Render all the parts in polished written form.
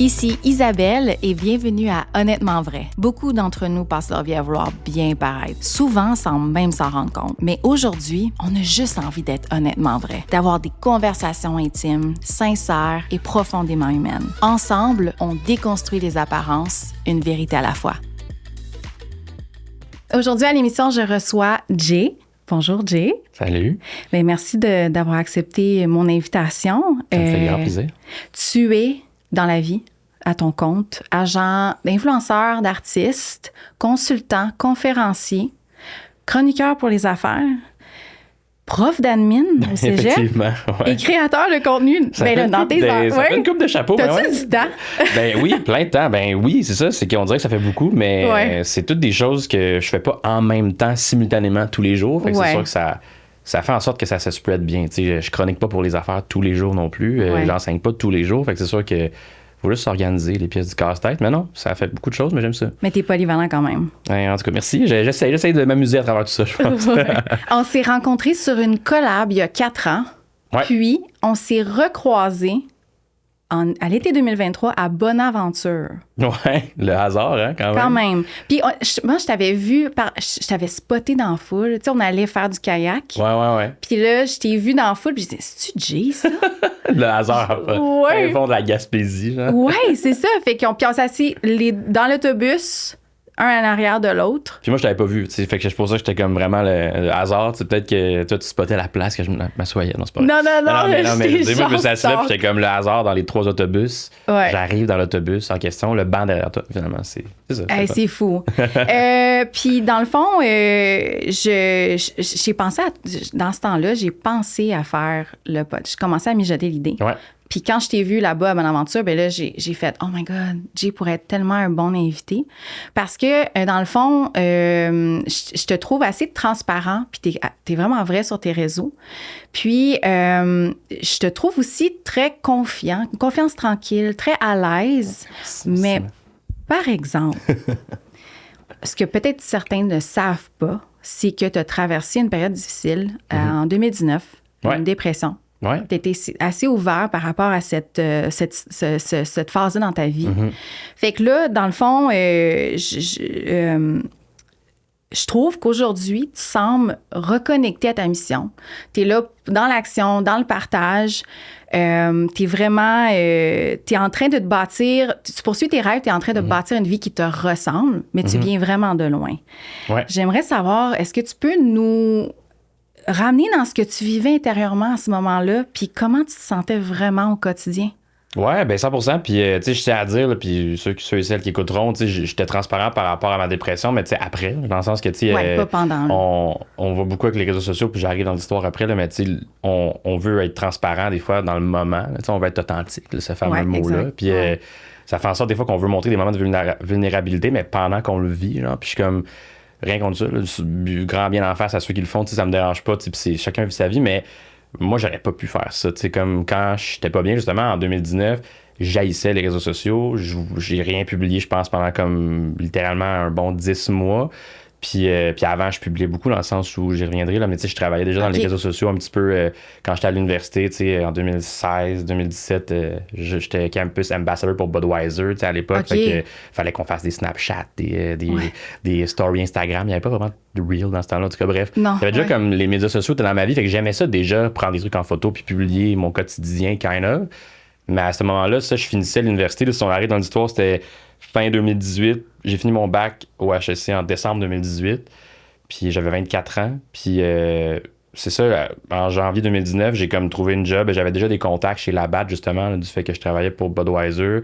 Ici Isabelle et bienvenue à Honnêtement vrai. Beaucoup d'entre nous passent leur vie à vouloir bien paraître, souvent sans même s'en rendre compte. Mais aujourd'hui, on a juste envie d'être honnêtement vrai, d'avoir des conversations intimes, sincères et profondément humaines. Ensemble, on déconstruit les apparences, une vérité à la fois. Aujourd'hui à l'émission, je reçois Jay. Bonjour Jay. Salut. Bien, merci d'avoir accepté mon invitation. Ça me fait grand plaisir. Tu es dans la vie, à ton compte, agent d'influenceur, d'artiste, consultant, conférencier, chroniqueur pour les affaires, prof d'admin au cégep Effectivement, ouais. et créateur de contenu. Ça Ben là, dans tes heures. Ça fait une couple de chapeaux. T'as-tu du temps? Ben oui, plein de temps. Ben oui, c'est ça. C'est qu'on dirait que ça fait beaucoup, mais c'est toutes des choses que je fais pas en même temps, simultanément, tous les jours. Fait que c'est sûr que ça fait en sorte que ça se spread bien. T'sais, je chronique pas pour les affaires tous les jours non plus. J'enseigne pas tous les jours. Fait que c'est sûr que faut juste s'organiser les pièces du casse-tête. Mais non, ça fait beaucoup de choses, mais j'aime ça. Mais t'es polyvalent quand même. En tout cas, merci. J'essaie de m'amuser à travers tout ça, je pense. On s'est rencontrés sur une collab il y a 4 ans. Ouais. Puis, on s'est recroisés à l'été 2023 à Bonaventure. Ouais, le hasard, hein, quand même. Quand même. Puis moi, je t'avais vu, je t'avais spoté dans la foule. Tu sais, on allait faire du kayak. Ouais. Puis là, je t'ai vu dans la foule, puis je disais, c'est-tu Jay, ça? Le hasard, Ouais. au fond de la Gaspésie, genre. Ouais, c'est ça. Fait qu'on puis on s'est assis dans l'autobus, un en arrière de l'autre. Puis moi, je t'avais pas vu, tu sais. Fait que c'est pour ça que j'étais comme vraiment le hasard. Tu sais, peut-être que toi, tu spottais la place que je m'assoyais. Non, c'est pas vrai. Non, mais moi, je me suis assis là, genre puis j'étais comme le hasard dans les 3 autobus. Ouais. J'arrive dans l'autobus en question, le banc derrière toi, finalement. C'est ça. Hey, c'est fou. Puis dans le fond, j'ai pensé dans ce temps-là, j'ai pensé à faire le pod. J'ai commencé à mijoter l'idée. Ouais. Puis quand je t'ai vu là-bas à Bonaventure, ben là, j'ai fait « Oh my God, Jay pourrait être tellement un bon invité. » Parce que, dans le fond, je te trouve assez transparent, puis t'es vraiment vrai sur tes réseaux. Puis, je te trouve aussi très confiant, une confiance tranquille, très à l'aise. Mais, par exemple, ce que peut-être certains ne savent pas, c'est que tu as traversé une période difficile en 2019, une dépression. Ouais. Tu étais assez ouvert par rapport à cette phase-là dans ta vie. Fait que là, dans le fond, je trouve qu'aujourd'hui, tu sembles reconnecté à ta mission. Tu es là dans l'action, dans le partage. Tu es vraiment... tu es en train de te bâtir... Tu poursuis tes rêves, tu es en train de bâtir une vie qui te ressemble, mais tu viens vraiment de loin. Ouais. J'aimerais savoir, est-ce que tu peux nous ramener dans ce que tu vivais intérieurement à ce moment-là, puis comment tu te sentais vraiment au quotidien? Ouais, ben 100%. Puis, tu sais, je tiens à dire, là, puis ceux et celles qui écouteront, tu sais, j'étais transparent par rapport à ma dépression, mais tu sais, après, dans le sens que, tu sais, pas pendant. on voit beaucoup avec les réseaux sociaux, puis j'arrive dans l'histoire après, là, mais tu sais, on veut être transparent des fois dans le moment. Tu sais, on veut être authentique, là, ce fameux mot-là. Puis, ça fait en sorte des fois qu'on veut montrer des moments de vulnérabilité, mais pendant qu'on le vit, genre, puis je suis comme... Rien contre ça, là, du grand bien en face à ceux qui le font, ça me dérange pas, puis chacun vit sa vie, mais moi, j'aurais pas pu faire ça. Comme quand j'étais pas bien, justement, en 2019, j'haïssais les réseaux sociaux, j'ai rien publié, je pense, pendant comme littéralement un bon 10 mois. Puis avant, je publiais beaucoup dans le sens où j'y reviendrai, là, mais tu sais, je travaillais déjà dans les réseaux sociaux un petit peu quand j'étais à l'université, tu sais, en 2016, 2017, j'étais campus ambassador pour Budweiser, tu sais, à l'époque. Fait que fallait qu'on fasse des Snapchat, des stories Instagram. Il n'y avait pas vraiment de reel dans ce temps-là. En tout cas, bref. Non, il y avait déjà comme les médias sociaux étaient dans ma vie, fait que j'aimais ça déjà, prendre des trucs en photo puis publier mon quotidien, kind of. Mais à ce moment-là, ça, je finissais l'université. Là, son arrêt dans l'histoire, c'était fin 2018. J'ai fini mon bac au HEC en décembre 2018. Puis j'avais 24 ans. Puis c'est ça, en janvier 2019, j'ai comme trouvé une job. J'avais déjà des contacts chez Labatt, justement, là, du fait que je travaillais pour Budweiser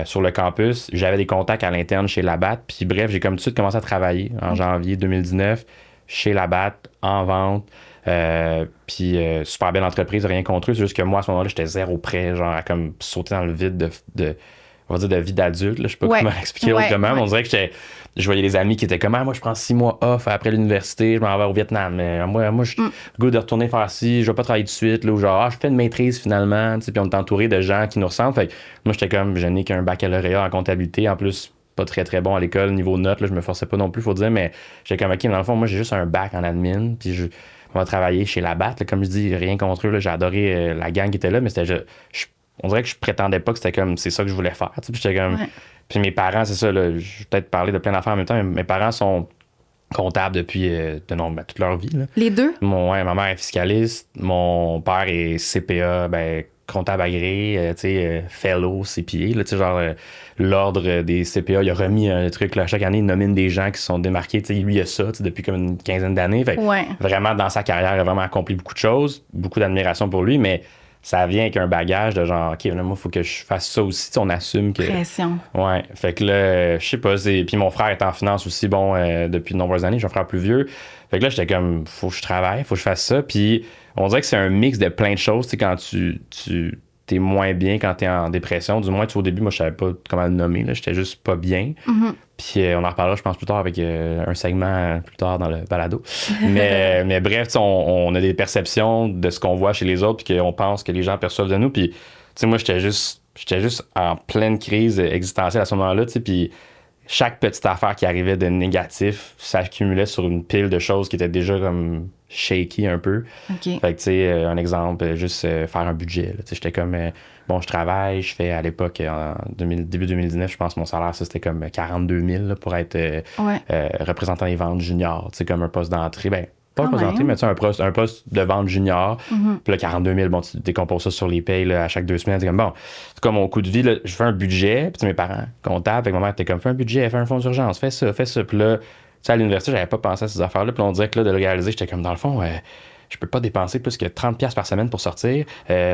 sur le campus. J'avais des contacts à l'interne chez Labatt. Puis bref, j'ai comme tout de suite commencé à travailler en janvier 2019 chez Labatt, en vente. Puis super belle entreprise, rien contre eux. C'est juste que moi, à ce moment-là, j'étais zéro prêt, genre à comme sauter dans le vide de on va dire de vie d'adulte. Là. Je sais pas comment expliquer autrement, mais on dirait que je voyais des amis qui étaient comme moi, je prends 6 mois off après l'université, je m'en vais au Vietnam. Mais moi je le goût de retourner faire ci, je vais pas travailler tout de suite. Là, ou genre, je fais une maîtrise finalement. Puis on est entouré de gens qui nous ressemblent. Fait que moi, j'étais comme, je n'ai qu'un baccalauréat en comptabilité. En plus, pas très très bon à l'école, niveau notes, là, je me forçais pas non plus, faut dire, mais j'étais comme, OK, mais dans le fond, moi, j'ai juste un bac en admin. Puis on va travailler chez Labatt. Là, comme je dis, rien contre eux. Là, j'ai adoré la gang qui était là, mais c'était on dirait que je prétendais pas que c'était comme, c'est ça que je voulais faire. Puis j'étais comme. Ouais. Puis mes parents, c'est ça, là, je vais peut-être parler de plein d'affaires en même temps, mais mes parents sont comptables depuis toute leur vie. Là. Les deux? Ma mère est fiscaliste, mon père est CPA, comptable agréé, fellow CPA, là, genre l'ordre des CPA, il a remis un truc, là, chaque année, il nomine des gens qui se sont démarqués, lui, il a ça depuis comme une quinzaine d'années. Fait, vraiment, dans sa carrière, il a vraiment accompli beaucoup de choses, beaucoup d'admiration pour lui, mais ça vient avec un bagage de genre, OK, là, moi, il faut que je fasse ça aussi. On assume que. Pression. Ouais. Fait que là, je sais pas. Puis mon frère est en finance aussi, depuis de nombreuses années. J'ai un frère plus vieux. Fait que là, j'étais comme, faut que je travaille, faut que je fasse ça. Puis on dirait que c'est un mix de plein de choses. Quand t'es moins bien, quand t'es en dépression. Du moins, au début, moi, je savais pas comment le nommer. Là. J'étais juste pas bien. Mm-hmm. Puis on en reparlera, je pense, plus tard avec un segment plus tard dans le balado. mais bref, on a des perceptions de ce qu'on voit chez les autres puis qu'on pense que les gens perçoivent de nous. Puis, moi, j'étais juste en pleine crise existentielle à ce moment-là. Puis chaque petite affaire qui arrivait de négatif s'accumulait sur une pile de choses qui étaient déjà comme shaky un peu. Okay. Fait que, tu sais, un exemple, juste faire un budget. J'étais comme, je travaille, je fais à l'époque, début 2019, je pense, mon salaire, ça, c'était comme 42 000 là, pour être représentant des ventes juniors, tu sais, comme un poste d'entrée. Pas un poste d'entrée, mais un poste de vente junior. Mm-hmm. Puis là, 42 000, tu décomposes ça sur les payes là, à chaque 2 semaines. C'est comme, c'est comme mon coût de vie, là, je fais un budget. Puis mes parents comptables, avec ma mère, était comme, fais un budget, fais un fonds d'urgence, fais ça. Puis là, à l'université, j'avais pas pensé à ces affaires-là. Puis on dirait que là, de le réaliser, j'étais comme, dans le fond, je peux pas dépenser plus que 30$ par semaine pour sortir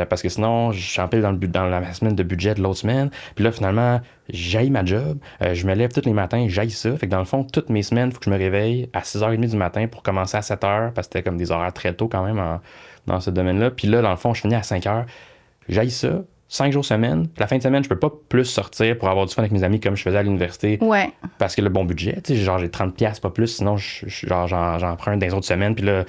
parce que sinon, je suis empilé dans la semaine de budget de l'autre semaine. Puis là, finalement, j'haïs ma job. Je me lève tous les matins, j'haïs ça. Fait que dans le fond, toutes mes semaines, il faut que je me réveille à 6h30 du matin pour commencer à 7h parce que c'était comme des horaires très tôt quand même dans ce domaine-là. Puis là, dans le fond, je finis à 5h. J'haïs ça. 5 jours semaine. Puis la fin de semaine, je peux pas plus sortir pour avoir du fun avec mes amis comme je faisais à l'université. Ouais. Parce que le bon budget, tu sais, genre j'ai 30$, pas plus. Sinon, j'en prends un dans les autres semaines. Puis là,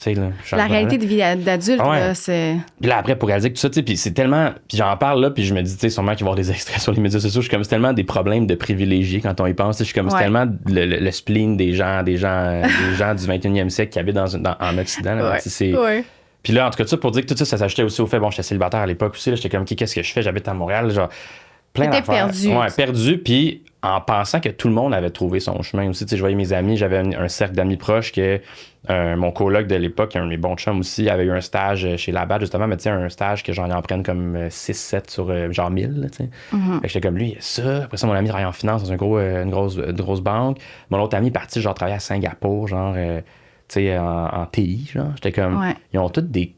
là, la réalité de vie d'adulte, là, c'est... Puis là, après, pour réaliser que tout ça, tu sais, puis c'est tellement... Puis j'en parle, là, puis je me dis, tu sais, sûrement qu'il va y avoir des extraits sur les médias sociaux. Je suis comme, c'est tellement des problèmes de privilégiés quand on y pense. Je suis comme, c'est tellement le spleen des gens du 21e siècle qui habitent en Occident. Là, Puis là, en tout cas, ça pour dire que tout ça, ça s'ajoutait aussi au fait, j'étais célibataire à l'époque aussi. Là, j'étais comme, qu'est-ce que je fais? J'habite à Montréal. Genre, plein d'affaires. Perdu. Ouais, perdu. Puis en pensant que tout le monde avait trouvé son chemin aussi. Tu sais, je voyais mes amis, j'avais un cercle d'amis proches que mon coloc de l'époque, un de mes bons chums aussi, avait eu un stage chez Labatt, justement, mais tu sais, un stage que j'en en prenne comme 6-7 sur genre 1000, tu sais. Mm-hmm. Fait que j'étais comme lui, il y a ça. Après ça, mon ami travaille en finance dans une grosse banque. Mon autre ami est parti, genre, travailler à Singapour, genre, tu sais, en TI, genre. J'étais comme, ils ont tous des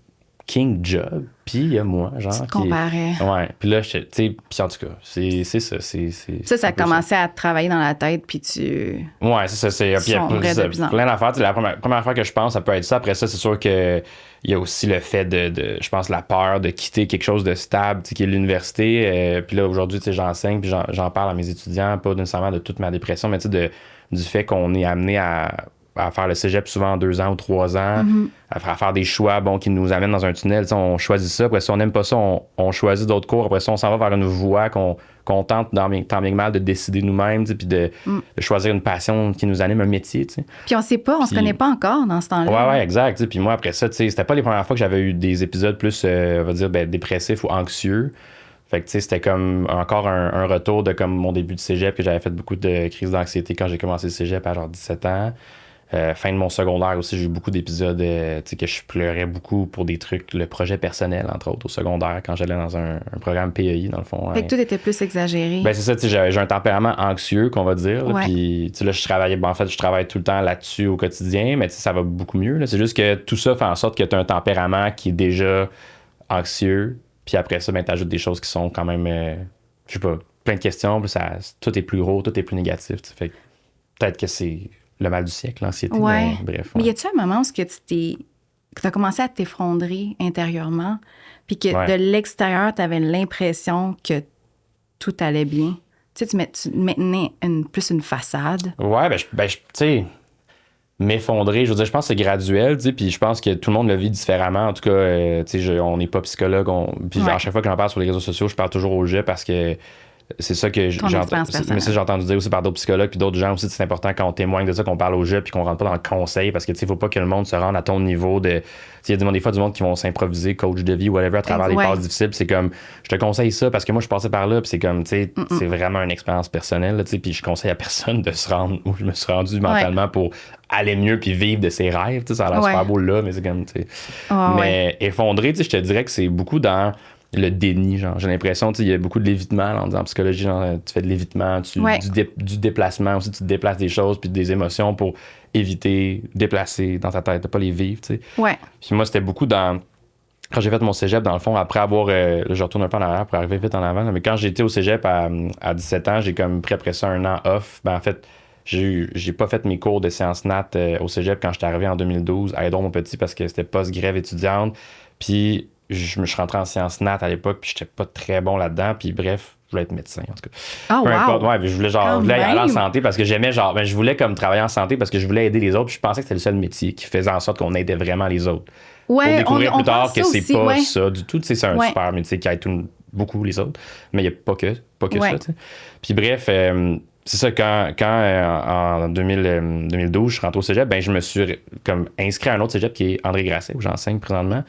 king job, puis il y a moi, genre. Tu te comparais. Ouais, puis là, tu sais, puis en tout cas, c'est ça. Ça a commencé à te travailler dans la tête, puis tu... Ouais, c'est ça. Puis il y a plein d'affaires. La première affaire que je pense, ça peut être ça. Après ça, c'est sûr qu'il y a aussi le fait de je pense, la peur de quitter quelque chose de stable, qui est l'université. Puis là, aujourd'hui, tu sais, j'enseigne, puis j'en parle à mes étudiants, pas nécessairement de toute ma dépression, mais tu sais, du fait qu'on est amené à faire le cégep souvent en 2 ans ou 3 ans, à faire des choix qui nous amènent dans un tunnel. On choisit ça. Après, si on n'aime pas ça, on choisit d'autres cours. Après ça, on s'en va vers une voie qu'on tente tant bien que mal de décider nous-mêmes, puis de choisir une passion qui nous anime, un métier. T'sais. Puis on sait pas, on se connaît pas encore dans ce temps-là. Ouais, exact. Puis moi, après ça, c'était pas les premières fois que j'avais eu des épisodes plus, on va dire, dépressifs ou anxieux. Fait que, tu sais, c'était comme encore un retour de comme mon début de cégep, que j'avais fait beaucoup de crises d'anxiété quand j'ai commencé le cégep à genre 17 ans. Fin de mon secondaire aussi, j'ai eu beaucoup d'épisodes que je pleurais beaucoup pour des trucs, le projet personnel, entre autres, au secondaire, quand j'allais dans un programme PEI, dans le fond. Fait que tout était plus exagéré. Ben c'est ça, j'ai un tempérament anxieux, qu'on va dire. Puis là, je travaille tout le temps là-dessus au quotidien, mais ça va beaucoup mieux. Là. C'est juste que tout ça fait en sorte que tu as un tempérament qui est déjà anxieux, puis après ça, tu ajoutes des choses qui sont quand même, je sais pas, plein de questions, puis tout est plus gros, tout est plus négatif. Fait que peut-être que c'est le mal du siècle, l'anxiété, mais bref. Mais y a-tu un moment où tu as commencé à t'effondrer intérieurement, puis que de l'extérieur, tu avais l'impression que tout allait bien? Tu sais, tu maintenais plus une façade. Ouais, tu sais, m'effondrer, je veux dire, je pense que c'est graduel, tu sais, puis je pense que tout le monde le vit différemment. En tout cas, tu sais, on n'est pas psychologue, puis à chaque fois que j'en parle sur les réseaux sociaux, je parle toujours au jeu parce que c'est ça que Ton expérience mais personnelle. ça, j'ai entendu dire aussi par d'autres psychologues puis d'autres gens aussi, c'est important quand on témoigne de ça, qu'on parle au jeu puis qu'on rentre pas dans le conseil parce que tu sais, faut pas que le monde se rende à ton niveau de. Il y a des fois du monde qui vont s'improviser coach de vie, whatever, à travers les passes difficiles. Puis c'est comme, je te conseille ça parce que moi, je suis passé par là puis c'est comme, tu sais, c'est vraiment une expérience personnelle, tu sais, puis je conseille à personne de se rendre où je me suis rendu mentalement pour aller mieux puis vivre de ses rêves, tu sais, ça a l'air super beau là, mais c'est comme, tu sais. Mais effondré, tu sais, je te dirais que c'est beaucoup dans le déni, genre. J'ai l'impression, tu sais, il y a beaucoup de l'évitement, là, en psychologie, genre, tu fais de l'évitement, du déplacement aussi, tu te déplaces des choses puis des émotions pour éviter, déplacer dans ta tête, de pas les vivre, tu sais. Ouais. Puis moi, c'était beaucoup dans... Quand j'ai fait mon cégep, dans le fond, après avoir... là, je retourne un peu en arrière pour arriver vite en avant, mais quand j'étais au cégep à 17 ans, j'ai comme pris après ça un an off. Ben, en fait, j'ai pas fait mes cours de sciences nat au cégep quand j'étais arrivé en 2012 à Édouard-Montpetit parce que c'était post-grève étudiante. Puis je me suis rentré en sciences nat à l'époque, puis j'étais pas très bon là-dedans. Puis bref, je voulais être médecin, en tout cas. Oh, peu wow. importe, ouais, je voulais aller en santé parce que j'aimais, genre, ben, je voulais comme travailler en santé parce que je voulais aider les autres. Puis je pensais que c'était le seul métier qui faisait en sorte qu'on aidait vraiment les autres. Ouais, Pour découvrir on plus tard pense que ça c'est aussi, pas ça du tout. Tu sais, c'est un Ouais. super métier qui aide beaucoup les autres. Mais il n'y a pas que Ouais. ça, tu sais. Puis bref, c'est ça, quand en 2012, je suis rentré au cégep, ben je me suis comme inscrit à un autre cégep qui est André Grasset, où j'enseigne présentement.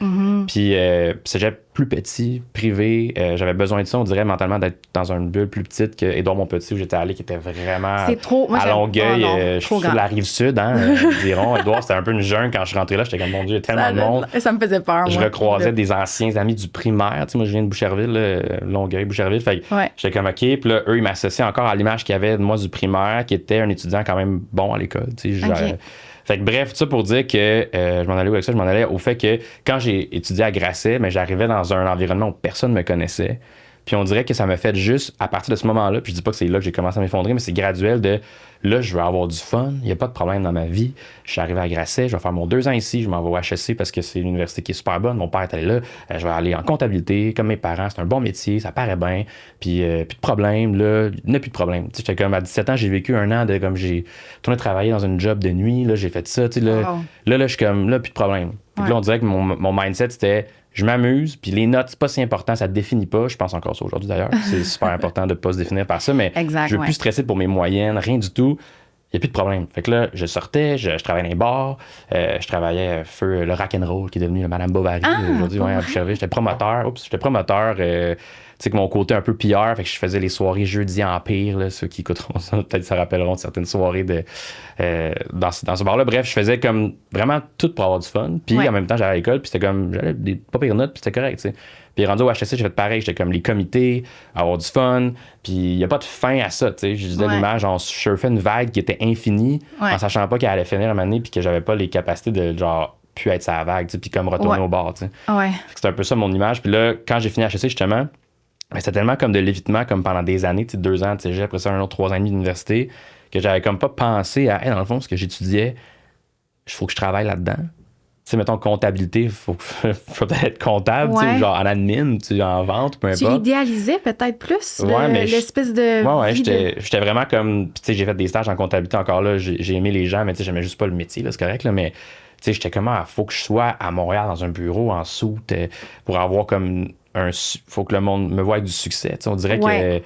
Puis cégep plus petit, privé, j'avais besoin de ça, on dirait mentalement, d'être dans une bulle plus petite que Édouard-Montpetit où j'étais allé, qui était vraiment C'est trop. Moi, à Longueuil. Je suis trop sur grand. la rive sud, hein, diront. Édouard, c'était un peu une jungle quand je suis rentré là. J'étais comme, mon Dieu, il y a tellement de monde. Ça me faisait peur. Je moi. recroisais des anciens amis du primaire. Tu sais, moi, je viens de Boucherville, là, Longueuil, Boucherville. Fait que j'étais comme, OK. Puis là, eux, ils m'associaient encore à l'image qu'il y avait de moi du primaire, qui était un étudiant quand même bon à l'école. Tu sais, fait que bref, tout ça pour dire que je m'en allais où avec ça? Je m'en allais au fait que quand j'ai étudié à Grasset, mais j'arrivais dans un environnement où personne ne me connaissait. Puis on dirait que ça m'a fait juste, à partir de ce moment-là, puis je dis pas que c'est là que j'ai commencé à m'effondrer, mais c'est graduel de, là, je veux avoir du fun, il n'y a pas de problème dans ma vie. Je suis arrivé à Grasset, je vais faire mon 2 ans ici, je m'en vais au HEC parce que c'est une université qui est super bonne, mon père est allé là, je vais aller en comptabilité, comme mes parents, c'est un bon métier, ça paraît bien, puis plus de problème, là, il n'y a plus de problème. Tu sais, j'étais comme, à 17 ans, j'ai vécu un an de, comme j'ai tourné travailler dans une job de nuit, là, j'ai fait ça, tu sais, là, je suis comme, là, plus de problème. Puis là, on dirait que mon mindset, c'était, je m'amuse, puis les notes, c'est pas si important, ça te définit pas. Je pense encore ça aujourd'hui d'ailleurs. C'est super important de pas se définir par ça, mais je veux plus stresser pour mes moyennes, rien du tout. Il n'y a plus de problème. Fait que là, je sortais, je travaillais dans les bars, je travaillais feu le rock'n'roll qui est devenu le Madame Bovary aujourd'hui, à Boucherville. J'étais promoteur. Tu sais, que mon côté un peu PR, fait que je faisais les soirées Jeudi Empire, là, ceux qui écouteront ça, peut-être se rappelleront de certaines soirées dans ce bar-là. Bref, je faisais comme vraiment tout pour avoir du fun. Puis en même temps, j'allais à l'école, puis c'était comme, j'avais des pas pires notes, puis c'était correct, tu sais. Puis rendu au HEC, j'ai fait pareil, j'étais comme les comités, avoir du fun, puis il n'y a pas de fin à ça, tu sais. Je disais l'image, on surfait une vague qui était infinie, en sachant pas qu'elle allait finir une année, puis que j'avais pas les capacités de genre pu être sa vague, tu sais, puis comme retourner au bar, tu sais. C'était un peu ça mon image. Puis là, quand j'ai fini HEC, justement, ben, c'était tellement comme de l'évitement, comme pendant des années, tu sais, 2 ans de cégep, après ça, un autre 3 ans et demi d'université, que j'avais comme pas pensé à, hey, dans le fond, ce que j'étudiais, il faut que je travaille là-dedans. Tu sais, mettons, comptabilité, il faut peut-être être comptable, tu sais, genre en admin, en vente, peu importe. Tu idéalisais peut-être plus l'espèce de. Ouais, j'étais vraiment comme. Tu sais, j'ai fait des stages en comptabilité encore là, j'ai aimé les gens, mais tu sais, j'aimais juste pas le métier, là, c'est correct, là, mais. Tu sais, j'étais comme, faut que je sois à Montréal dans un bureau en soute pour avoir comme faut que le monde me voie avec du succès. T'sais, on dirait que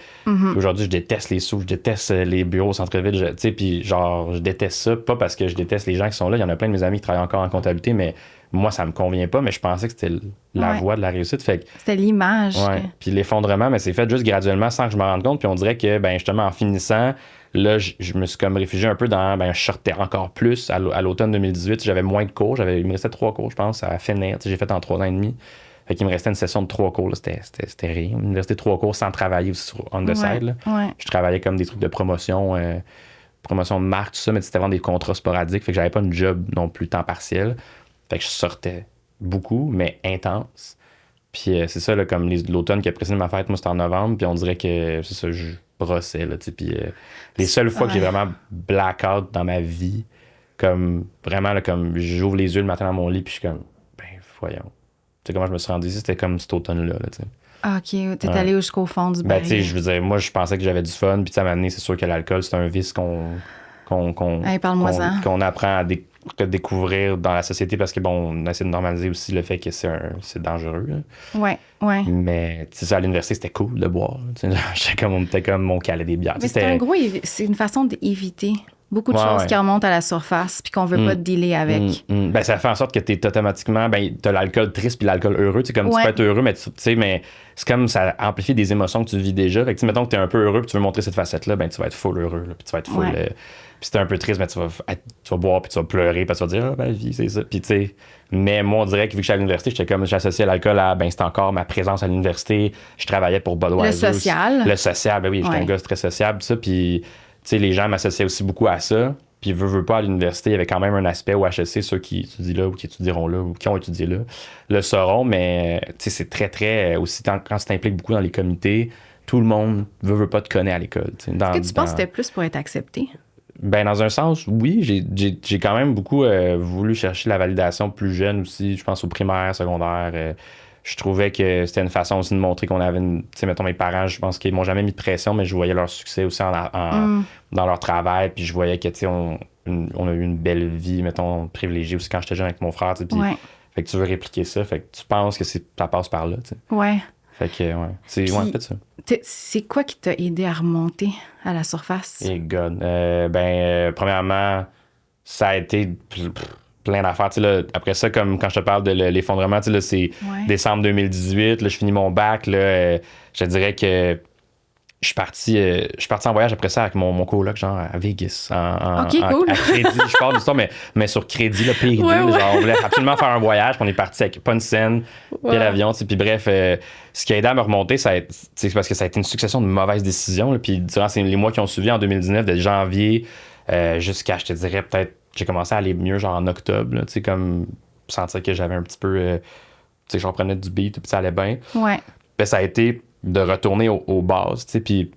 aujourd'hui, je déteste les sous, je déteste les bureaux au centre-ville. Puis genre, je déteste ça, pas parce que je déteste les gens qui sont là. Il y en a plein de mes amis qui travaillent encore en comptabilité, mais moi, ça me convient pas, mais je pensais que c'était la voie de la réussite. Fait que, c'était l'image. Ouais. Puis l'effondrement, mais c'est fait juste graduellement sans que je me rende compte. Puis on dirait que, ben justement, en finissant, là, je me suis comme réfugié un peu dans, je sortais encore plus. À l'automne 2018, j'avais moins de cours. Il me restait 3 cours, je pense, à finir. J'ai fait en 3 ans et demi. Fait qu'il me restait une session de 3 cours. Là. C'était rien. Une université de 3 cours sans travailler aussi sur on the side. Je travaillais comme des trucs de promotion de marque, tout ça, mais c'était vraiment des contrats sporadiques. Fait que j'avais pas une job non plus temps partiel. Fait que je sortais beaucoup, mais intense. Puis c'est ça, là, comme l'automne qui a précédé ma fête, moi, c'était en novembre. Puis on dirait que c'est ça, je brossais. Là, puis les seules fois que j'ai vraiment blackout dans ma vie, comme vraiment, là, comme j'ouvre les yeux le matin dans mon lit, puis je suis comme, voyons. Tu sais comment je me suis rendu ici, c'était comme cet automne-là. Là, tu sais. Ah, OK, t'es allé jusqu'au fond du baril. Tu sais, je veux dire, moi, je pensais que j'avais du fun, puis à un moment donné, c'est sûr que l'alcool, c'est un vice qu'on Hey, parle-moi-en. qu'on apprend à découvrir dans la société parce que, bon, on essaie de normaliser aussi le fait que c'est dangereux. Là. Ouais, ouais. Mais, tu sais, à l'université, c'était cool de boire. On était comme on calait des bières. Mais c'est une façon d'éviter beaucoup de choses qui remontent à la surface puis qu'on veut pas dealer avec. Ben, ça fait en sorte que t'es automatiquement, ben, t'as l'alcool triste puis l'alcool heureux. Tu sais, comme tu peux être heureux, mais tu sais, mais c'est comme ça amplifie des émotions que tu vis déjà. Fait que, mettons que t'es un peu heureux puis tu veux montrer cette facette-là, ben, tu vas être full heureux, là, puis tu vas être full. Puis si t'es un peu triste, ben, tu vas boire puis tu vas pleurer puis tu vas dire, ah, ben, la vie, c'est ça. Puis, tu sais, mais moi, on dirait que vu que j'étais à l'université, j'associais l'alcool à, ben, c'était encore ma présence à l'université. Je travaillais pour Budweiser. Le social, ben oui, j'étais un gars très sociable, ça. Puis, tu sais, les gens m'associaient aussi beaucoup à ça. Puis, veux pas, à l'université, il y avait quand même un aspect au HEC, ceux qui étudient là ou qui étudieront là ou qui ont étudié là, le sauront. Mais, tu sais, c'est très, très. Aussi, quand tu t'impliques beaucoup dans les comités, tout le monde veut pas te connaître à l'école. Est-ce que tu penses que c'était plus pour être accepté? Ben, dans un sens, oui. J'ai quand même beaucoup voulu chercher la validation plus jeune aussi. Je pense au primaire, secondaire. Je trouvais que c'était une façon aussi de montrer qu'on avait tu sais, mettons, mes parents, je pense qu'ils m'ont jamais mis de pression, mais je voyais leur succès aussi dans leur travail. Puis je voyais que, tu sais, on a eu une belle vie, mettons, privilégiée aussi quand j'étais jeune avec mon frère. Puis, fait que tu veux répliquer ça. Fait que tu penses que ça passe par là, tu sais. Ouais. Fait que, ouais. C'est peut-être ça. C'est quoi qui t'a aidé à remonter à la surface? Et God. Premièrement, ça a été plein d'affaires. Tu sais, là, après ça, comme quand je te parle de l'effondrement, tu sais, là, c'est décembre 2018. Là, je finis mon bac. Là, je te dirais que je suis parti en voyage après ça avec mon coloc, genre à Vegas. Cool. À crédit. Je parle d'histoire, mais sur crédit, là, payé. Genre, on voulait absolument faire un voyage. Puis on est parti avec pas une scène, puis l'avion. Puis bref, ce qui a aidé à me remonter, c'est parce que ça a été une succession de mauvaises décisions. Là, puis durant les mois qui ont suivi en 2019, de janvier jusqu'à, je te dirais, peut-être, j'ai commencé à aller mieux, genre en octobre. Là, comme sentir que j'avais un petit peu. Je reprenais du beat, puis ça allait bien. Ouais. Puis ça a été de retourner aux bases, tu sais, puis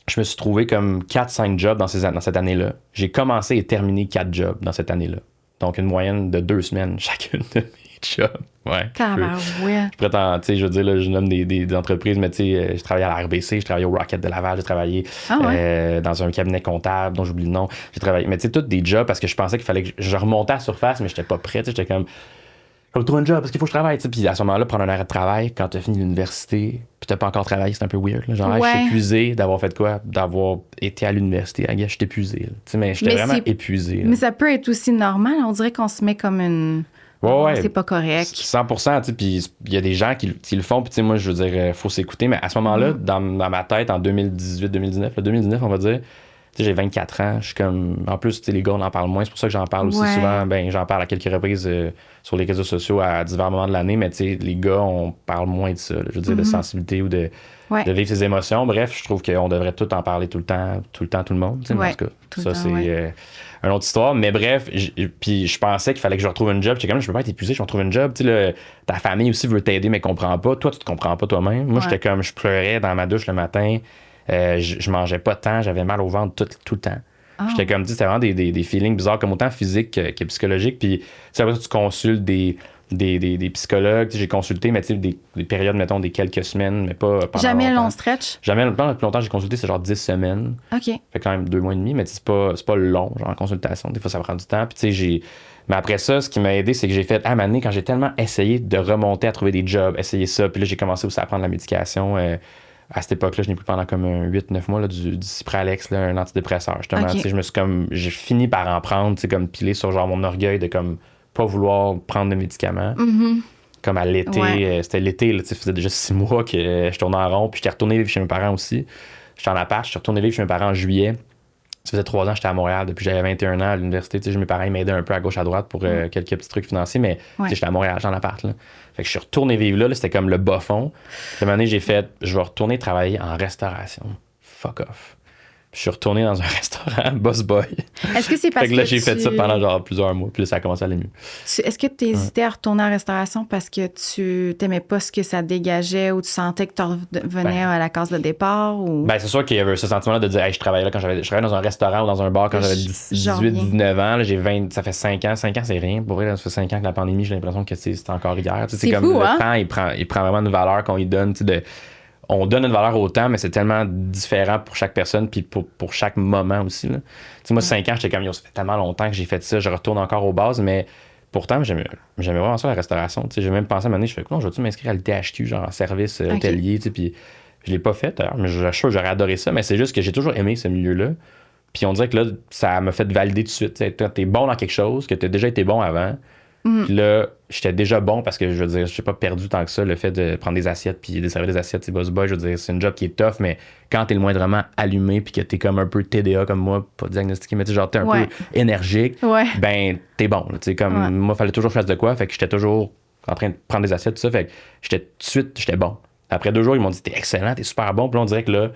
je me suis trouvé comme 4-5 jobs dans cette année-là. J'ai commencé et terminé 4 jobs dans cette année-là. Donc, une moyenne de 2 semaines chacune de mes jobs. Ouais. Je prétends, tu sais, je veux dire, là, je nomme des entreprises, mais tu sais, je travaillais à la RBC, je travaillais au Rocket de Laval, j'ai travaillé dans un cabinet comptable dont j'oublie le nom. J'ai travaillé, mais tu sais, tous des jobs parce que je pensais qu'il fallait que je remontais à la surface, mais j'étais pas prêt, tu sais, j'étais comme... Je vais trouver un job parce qu'il faut que je travaille. Puis à ce moment-là, prendre un arrêt de travail quand t'as fini l'université, puis t'as pas encore travaillé, c'est un peu weird. Là. Genre, je suis épuisé d'avoir fait quoi? D'avoir été à l'université. Je suis épuisé. Mais j'étais vraiment épuisé. Mais ça peut être aussi normal. On dirait qu'on se met comme une. C'est pas correct. 100%. Puis il y a des gens qui le font. Puis moi, je veux dire, faut s'écouter. Mais à ce moment-là, dans ma tête, en 2018-2019, 2019, on va dire. J'ai 24 ans, je suis comme... En plus, les gars, on en parle moins. C'est pour ça que j'en parle aussi souvent. Ben, j'en parle à quelques reprises sur les réseaux sociaux à divers moments de l'année, mais les gars, on parle moins de ça. Là, je veux dire, de sensibilité ou de vivre ses émotions. Bref, je trouve qu'on devrait tout en parler tout le temps, tout le monde. En tout cas, ça, c'est une autre histoire. Mais bref, puis je pensais qu'il fallait que je retrouve un job. J'étais comme, je peux pas être épuisé, je retrouve un job. Ta famille aussi veut t'aider, mais comprend pas. Toi, tu te comprends pas toi-même. Moi, j'étais comme, je pleurais dans ma douche le matin. Je mangeais pas tant, j'avais mal au ventre tout le temps. J'étais comme dit, c'était vraiment des feelings bizarres, comme autant physiques que psychologiques. Puis, après ça, tu consultes des psychologues. J'ai consulté, mais des périodes, mettons, des quelques semaines, mais pas pendant jamais longtemps. Long stretch? Jamais le plus longtemps j'ai consulté, c'est genre 10 semaines. OK. Fait quand même 2 mois et demi, mais c'est pas long, genre en consultation. Des fois, ça prend du temps. Puis, mais après ça, ce qui m'a aidé, c'est que j'ai fait, à un moment donné, quand j'ai tellement essayé de remonter à trouver des jobs, essayer ça, puis là, j'ai commencé aussi à prendre la médication. À cette époque-là, je n'ai pris pendant comme 8-9 mois là, du Cipralex, là, un antidépresseur. Justement, j'ai fini par en prendre, comme pilé sur genre mon orgueil de comme pas vouloir prendre de médicaments. Mm-hmm. Comme à l'été, c'était l'été, là, ça faisait déjà 6 mois que je tournais en rond, puis j'étais retourné vivre chez mes parents aussi. J'étais en appart, je suis retourné vivre chez mes parents en juillet. Ça faisait 3 ans que j'étais à Montréal, depuis que j'avais 21 ans à l'université. Mes parents m'aidaient un peu à gauche à droite pour quelques petits trucs financiers, mais j'étais à Montréal, j'étais en appart. Là. Fait que je suis retourné vivre là, c'était comme le bas fond. Puis à un moment donné, j'ai fait, je vais retourner travailler en restauration. Fuck off. Puis je suis retourné dans un restaurant, boss boy. Est-ce que c'est parce que là, j'ai fait ça pendant genre plusieurs mois, puis là, ça a commencé à aller mieux. Est-ce que tu hésitais à retourner en restauration parce que tu t'aimais pas ce que ça dégageait ou tu sentais que tu revenais à la case de départ? Ou... Ben, c'est sûr qu'il y avait ce sentiment-là de dire, hey, je travaillais là quand je travaillais dans un restaurant ou dans un bar quand j'avais 18-19 ans. Là, j'ai 20, ça fait 5 ans. 5 ans, c'est rien. Pour vrai, ça fait 5 ans que la pandémie, j'ai l'impression que c'est encore hier. C'est comme fou, le temps, il prend vraiment une valeur qu'on lui donne, on donne une valeur au temps, mais c'est tellement différent pour chaque personne puis pour chaque moment aussi. Là. Tu sais, moi, 5 ans, j'étais comme, yo, ça fait tellement longtemps que j'ai fait ça, je retourne encore aux bases, mais pourtant, j'aimais vraiment ça, la restauration. Tu sais, j'ai même pensé à un moment donné, je fais, non, je vais-tu m'inscrire à l'ITHQ, genre en service hôtelier, tu sais, puis je l'ai pas fait, d'ailleurs, mais je suis sûr que j'aurais adoré ça, mais c'est juste que j'ai toujours aimé ce milieu-là. Puis on dirait que là, ça m'a fait valider tout de suite. Quand t'es bon dans quelque chose, que t'as déjà été bon avant, puis là, j'étais déjà bon parce que, je veux dire, je n'ai pas perdu tant que ça, le fait de prendre des assiettes puis de servir des assiettes, c'est boss boy, je veux dire, c'est une job qui est tough, mais quand t'es le moindrement allumé puis que t'es comme un peu TDA comme moi, pas diagnostiqué, mais tu sais, genre t'es un peu énergique, ben t'es bon. Tu sais, comme moi, il fallait toujours que je fasse de quoi, fait que j'étais toujours en train de prendre des assiettes, tout ça, fait que tout de suite, j'étais bon. Après 2 jours, ils m'ont dit, t'es excellent, t'es super bon, puis là, on dirait que là,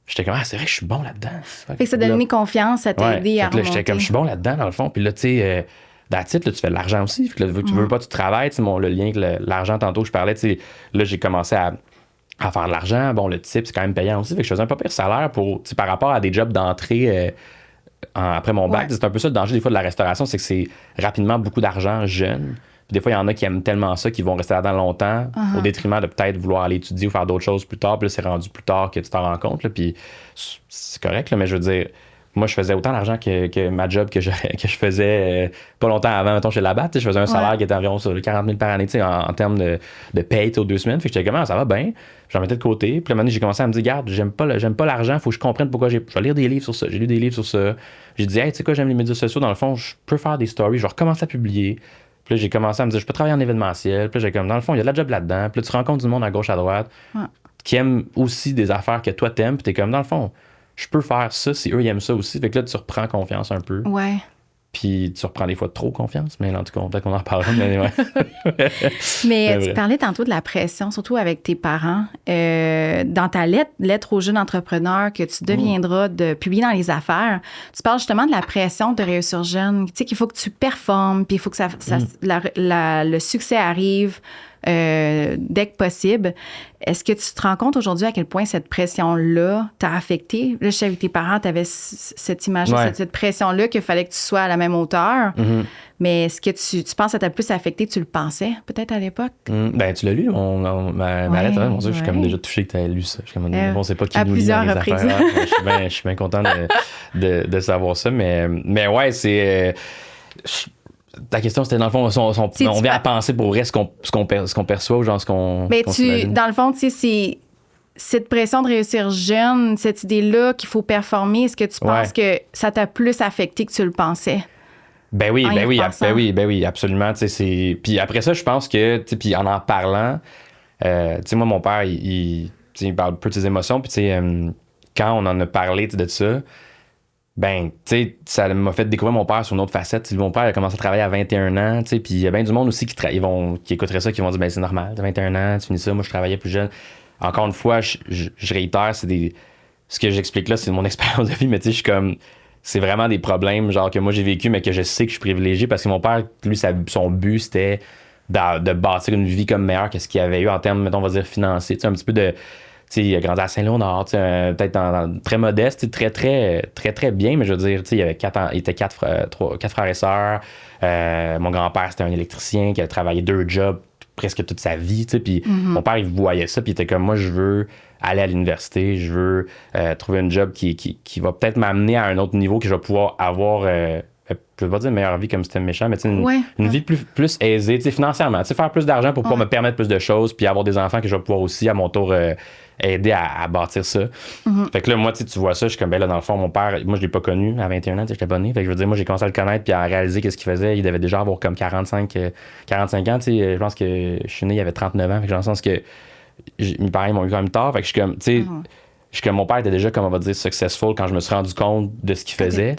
j'étais comme, c'est vrai que je suis bon là-dedans. Fait que ça t'a donné confiance, ça t'a aidé à remonter. J'étais comme, je suis bon là-dedans, dans le fond, puis là, tu sais... That's it, là, tu fais de l'argent aussi. Fait que là, tu veux pas, tu travailles. Le lien avec l'argent, tantôt, je parlais, là, j'ai commencé à faire de l'argent. Bon, le type, c'est quand même payant aussi. Fait que je faisais un pas pire salaire par rapport à des jobs d'entrée après mon bac. C'est un peu ça le danger des fois de la restauration, c'est que c'est rapidement beaucoup d'argent jeune. Puis des fois, il y en a qui aiment tellement ça qu'ils vont rester là-dedans longtemps au détriment de peut-être vouloir aller étudier ou faire d'autres choses plus tard. Puis là, c'est rendu plus tard que tu t'en rends compte. Là, puis c'est correct, là, mais je veux dire... Moi, je faisais autant d'argent que ma job que je faisais pas longtemps avant, mettons, chez Labatt. Je faisais un salaire qui était environ sur 40 000 par année en termes de paye aux 2 semaines. Fait que j'étais comme, ça va bien. J'en mettais de côté. Puis à un moment donné, j'ai commencé à me dire, regarde, j'aime pas l'argent, faut que je comprenne pourquoi je vais lire des livres sur ça. J'ai lu des livres sur ça. J'ai dit, hey, tu sais quoi, j'aime les médias sociaux. Dans le fond, je peux faire des stories. Je vais recommencer à publier. Puis là, j'ai commencé à me dire, je peux travailler en événementiel. Puis là, j'ai comme, dans le fond, il y a de la job là-dedans. Puis là, tu rencontres du monde à gauche, à droite qui aime aussi des affaires que toi t'aimes. Puis t'es comme, dans le fond, je peux faire ça si eux ils aiment ça aussi. Fait que là, tu reprends confiance un peu. Ouais. Puis tu reprends des fois trop confiance, mais en tout cas, peut-être qu'on en reparlera. Mais mais tu parlais tantôt de la pression, surtout avec tes parents. Dans ta lettre aux jeunes entrepreneurs que tu deviendras de publier dans les affaires, tu parles justement de la pression de réussir jeune. Tu sais qu'il faut que tu performes, puis il faut que le succès arrive dès que possible. Est-ce que tu te rends compte aujourd'hui à quel point cette pression-là t'a affecté? Là, je sais avec tes parents, tu avais cette image-là, cette pression-là qu'il fallait que tu sois à la même hauteur. Mais est-ce que tu penses que ça t'a plus affecté que tu le pensais, peut-être, à l'époque? Ben, tu l'as lu, ma lettre. Mon Dieu, je suis comme déjà touché que tu aies lu ça. Je suis comme, on sait pas qui nous lit dans les affaires. Je suis bien content de savoir ça. Mais ouais, c'est... Ta question, c'était dans le fond, on vient à penser pour vrai ce qu'on perçoit ou genre ce qu'on. Mais dans le fond, tu sais, c'est cette pression de réussir jeune, cette idée-là qu'il faut performer. Est-ce que tu penses que ça t'a plus affecté que tu le pensais? Ben oui, absolument. Puis après ça, je pense que, puis en parlant, moi, mon père, il parle peu de ses émotions. Puis, quand on en a parlé de ça, ben, tu sais, ça m'a fait découvrir mon père sur une autre facette. Mon père a commencé à travailler à 21 ans, tu sais, puis il y a bien du monde aussi qui écouterait ça, qui vont dire, ben, c'est normal, t'as 21 ans, tu finis ça, moi, je travaillais plus jeune. Encore une fois, je réitère, ce que j'explique là, c'est mon expérience de vie, mais tu sais, je suis comme, c'est vraiment des problèmes, genre, que moi, j'ai vécu, mais que je sais que je suis privilégié parce que mon père, lui, son but, c'était de bâtir une vie comme meilleure que ce qu'il avait eu en termes, mettons, on va dire, financiers, tu sais, un petit peu de... il a grandi à Saint-Léonard, peut-être très modeste, très, très, très, très bien, mais je veux dire, il était 4 frères et sœurs. Mon grand-père, c'était un électricien qui a travaillé 2 jobs presque toute sa vie, puis mon père, il voyait ça, puis il était comme, moi, je veux aller à l'université, je veux trouver un job qui va peut-être m'amener à un autre niveau, que je vais pouvoir avoir... je veux pas dire meilleure vie comme c'était méchant, mais une vie plus aisée, financièrement. Faire plus d'argent pour pouvoir me permettre plus de choses, puis avoir des enfants que je vais pouvoir aussi, à mon tour, aider à bâtir ça. Fait que là, moi, tu vois ça, je suis comme, ben là, dans le fond, mon père, moi, je l'ai pas connu à 21 ans, j'étais abonné. Fait que je veux dire, moi, j'ai commencé à le connaître puis à réaliser qu'est-ce qu'il faisait. Il devait déjà avoir comme 45 ans, je pense que je suis né, il avait 39 ans. Fait que dans le sens que mes parents m'ont eu quand même tard. Fait que je suis comme, tu sais, je suis comme, mon père était déjà, comme on va dire, successful quand je me suis rendu compte de ce qu'il faisait.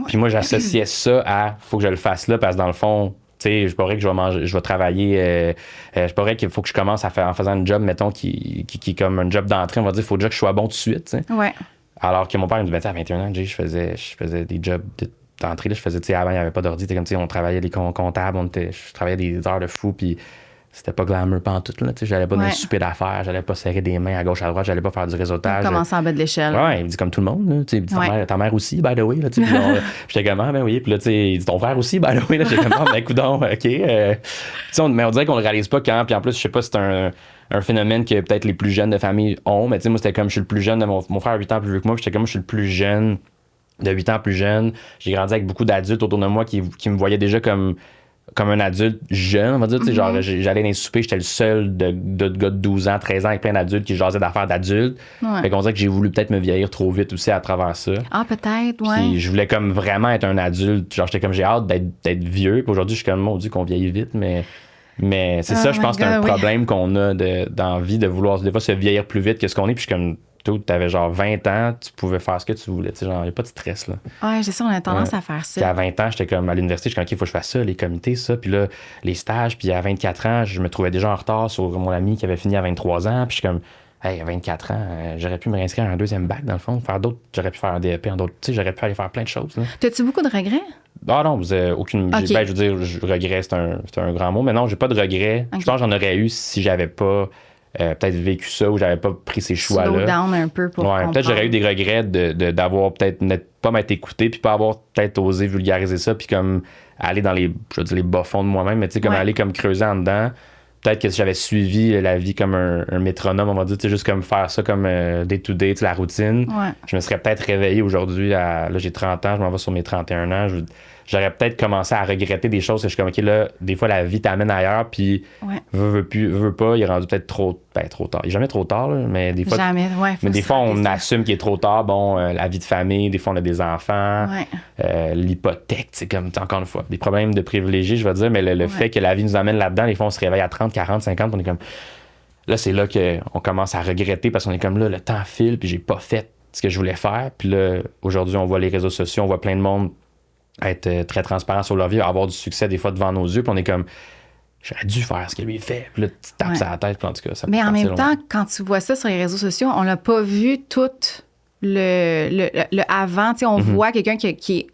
Puis moi, j'associais ça à, faut que je le fasse là, parce que dans le fond, tu sais, je pas vrai que je vais travailler, je pas vrai qu'il faut que je commence en faisant un job, mettons, qui est comme un job d'entrée, on va dire, il faut déjà que je sois bon tout de suite, tu sais. Alors que mon père, il me dit, à 21 ans, je faisais des jobs d'entrée, là, je faisais, tu sais, avant, il n'y avait pas d'ordi, comme, tu sais, on travaillait les comptables, je travaillais des heures de fou, puis c'était pas glamour pantoute, là. Tu sais, j'allais pas dans un souper d'affaires, j'allais pas serrer des mains à gauche, à droite, j'allais pas faire du réseautage. Commencer en bas de l'échelle. Ouais, il me dit comme tout le monde, là. Tu sais, il me dit ta mère aussi, by the way, là. Tu sais, j'étais comme, ben oui. Puis là, tu sais, il dit ton frère aussi, by the way, là. J'étais comme, ben coudonc, OK. Tu sais, mais on dirait qu'on le réalise pas quand. Puis en plus, je sais pas si c'est un phénomène que peut-être les plus jeunes de famille ont, mais tu sais, moi, c'était comme, je suis le plus jeune de mon frère a 8 ans plus vieux que moi, puis j'étais comme, moi, je suis le plus jeune de 8 ans plus jeune. J'ai grandi avec beaucoup d'adultes autour de moi qui me voyaient déjà comme un adulte jeune, on va dire. Tu sais, genre, j'allais dans les soupers, j'étais le seul de gars de 12 ans, 13 ans avec plein d'adultes qui jasaient d'affaires d'adultes. Ouais. Fait qu'on dirait que j'ai voulu peut-être me vieillir trop vite aussi à travers ça. Ah, peut-être, ouais. Puis je voulais comme vraiment être un adulte. Genre, j'étais comme, j'ai hâte d'être vieux. Puis aujourd'hui, je suis comme, mon Dieu, qu'on vieillit vite, mais c'est ça, je pense que c'est un problème qu'on a dans la vie de vouloir des fois se vieillir plus vite que ce qu'on est. Puis je suis comme, tu avais genre 20 ans, tu pouvais faire ce que tu voulais. Tu sais, genre, il n'y a pas de stress, là. Ouais, je sais, on a tendance à faire ça. Puis à 20 ans, j'étais comme à l'université, je suis comme, OK, il faut que je fasse ça, les comités, ça. Puis là, les stages. Puis à 24 ans, je me trouvais déjà en retard sur mon ami qui avait fini à 23 ans. Puis je suis comme, hey, à 24 ans, j'aurais pu me réinscrire à un deuxième bac, dans le fond, faire d'autres. J'aurais pu faire un DEP en d'autres. Tu sais, j'aurais pu aller faire plein de choses, là. T'as-tu beaucoup de regrets? Ah non, vous avez aucune. Okay. Je veux dire, regret, c'est un grand mot, mais non, j'ai pas de regret. Okay. Je pense que j'en aurais eu si j'avais pas peut-être vécu ça ou j'avais pas pris ces choix-là. Slow down un peu pour comprendre. Peut-être j'aurais eu des regrets d'avoir peut-être pas m'être écouté puis pas avoir peut-être osé vulgariser ça puis comme aller dans les bas fonds de moi-même, mais tu sais, comme aller comme creuser en dedans. Peut-être que si j'avais suivi la vie comme un métronome, on va dire, tu sais, juste comme faire ça comme day-to-day, la routine, je me serais peut-être réveillé aujourd'hui là, j'ai 30 ans, je m'en vais sur mes 31 ans, j'aurais peut-être commencé à regretter des choses que je suis comme, OK, là, des fois, la vie t'amène ailleurs, puis veut pas, il est rendu peut-être trop tard. Il est jamais trop tard, là, mais des fois, des fois, on assume qu'il est trop tard. Bon, la vie de famille, des fois, on a des enfants, l'hypothèque, c'est comme, encore une fois, des problèmes de privilégiés, je vais dire, mais le fait que la vie nous amène là-dedans, des fois, on se réveille à 30, 40, 50, on est comme, là, c'est là qu'on commence à regretter parce qu'on est comme, là, le temps file, puis j'ai pas fait ce que je voulais faire. Puis là, aujourd'hui, on voit les réseaux sociaux, on voit plein de monde être très transparent sur leur vie, avoir du succès des fois devant nos yeux, puis on est comme, j'aurais dû faire ce que lui fait, puis là, tu tapes sur la tête, puis en tout cas, ça peut. Mais en même temps, quand tu vois ça sur les réseaux sociaux, on n'a pas vu tout le avant, tu sais, on voit quelqu'un qui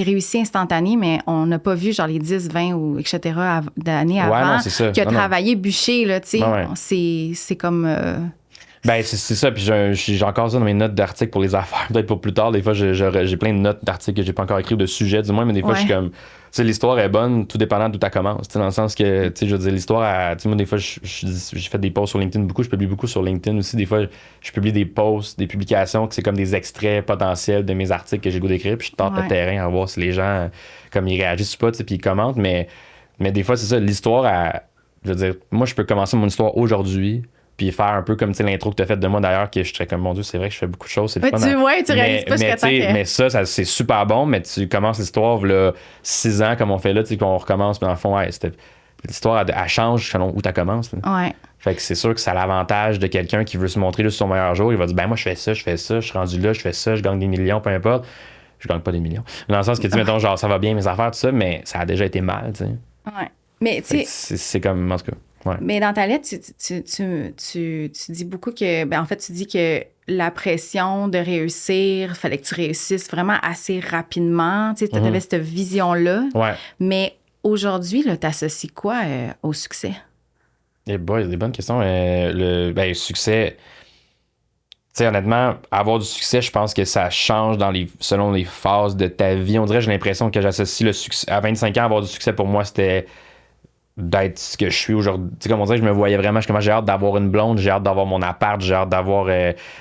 réussit instantané, mais on n'a pas vu genre les 10, 20 ou etc. d'années avant, qui a travaillé bûché, là, tu sais, c'est comme... Ben, c'est ça. Puis j'ai encore ça dans mes notes d'articles pour les affaires. Peut-être pour plus tard. Des fois, j'ai plein de notes d'articles que j'ai pas encore écrits ou de sujets, du moins. Mais des fois, je suis comme... Tu sais, l'histoire est bonne, tout dépendant d'où tu commences. Tu sais, dans le sens que, tu sais, je veux dire, l'histoire... Tu sais, moi, des fois, j'ai fait des posts sur LinkedIn beaucoup. Je publie beaucoup sur LinkedIn aussi. Des fois, je publie des posts, des publications, que c'est comme des extraits potentiels de mes articles que j'ai goût d'écrire. Puis je tente le terrain à voir si les gens, comme ils réagissent ou pas, tu sais, puis ils commentent. Mais des fois, c'est ça. L'histoire, je veux dire, moi, je peux commencer mon histoire aujourd'hui, puis faire un peu comme l'intro que tu as faite de moi d'ailleurs, que je serais comme, mon Dieu, c'est vrai que je fais beaucoup de choses, c'est le fun. Tu réalises pas ce que t'as. Mais ça, c'est super bon, mais tu commences l'histoire là 6 ans comme on fait là, tu sais, qu'on recommence, puis dans le fond, l'histoire, elle change selon où tu commences. Ouais. Fait que c'est sûr que c'est à l'avantage de quelqu'un qui veut se montrer là sur son meilleur jour. Il va dire, ben moi, je fais ça, je suis rendu là, je fais ça, je gagne des millions, peu importe. Je gagne pas des millions. Dans le sens que, tu mettons, genre, ça va bien mes affaires, tout ça, mais ça a déjà été mal, tu sais. Ouais. Mais, tu sais. C'est comme, en tout cas. Ouais. Mais dans ta lettre, tu dis beaucoup que, ben en fait, tu dis que la pression de réussir, il fallait que tu réussisses vraiment assez rapidement. Tu sais, avais cette vision-là. Ouais. Mais aujourd'hui, tu associes quoi au succès? Eh boy, des bonnes questions. Le succès, tu sais, honnêtement, avoir du succès, je pense que ça change selon les phases de ta vie. On dirait, j'ai l'impression que j'associe le succès. À 25 ans, avoir du succès, pour moi, c'était d'être ce que je suis aujourd'hui. Tu sais, comme on dirait, je me voyais vraiment, j'ai hâte d'avoir une blonde, j'ai hâte d'avoir mon appart, j'ai hâte d'avoir, tu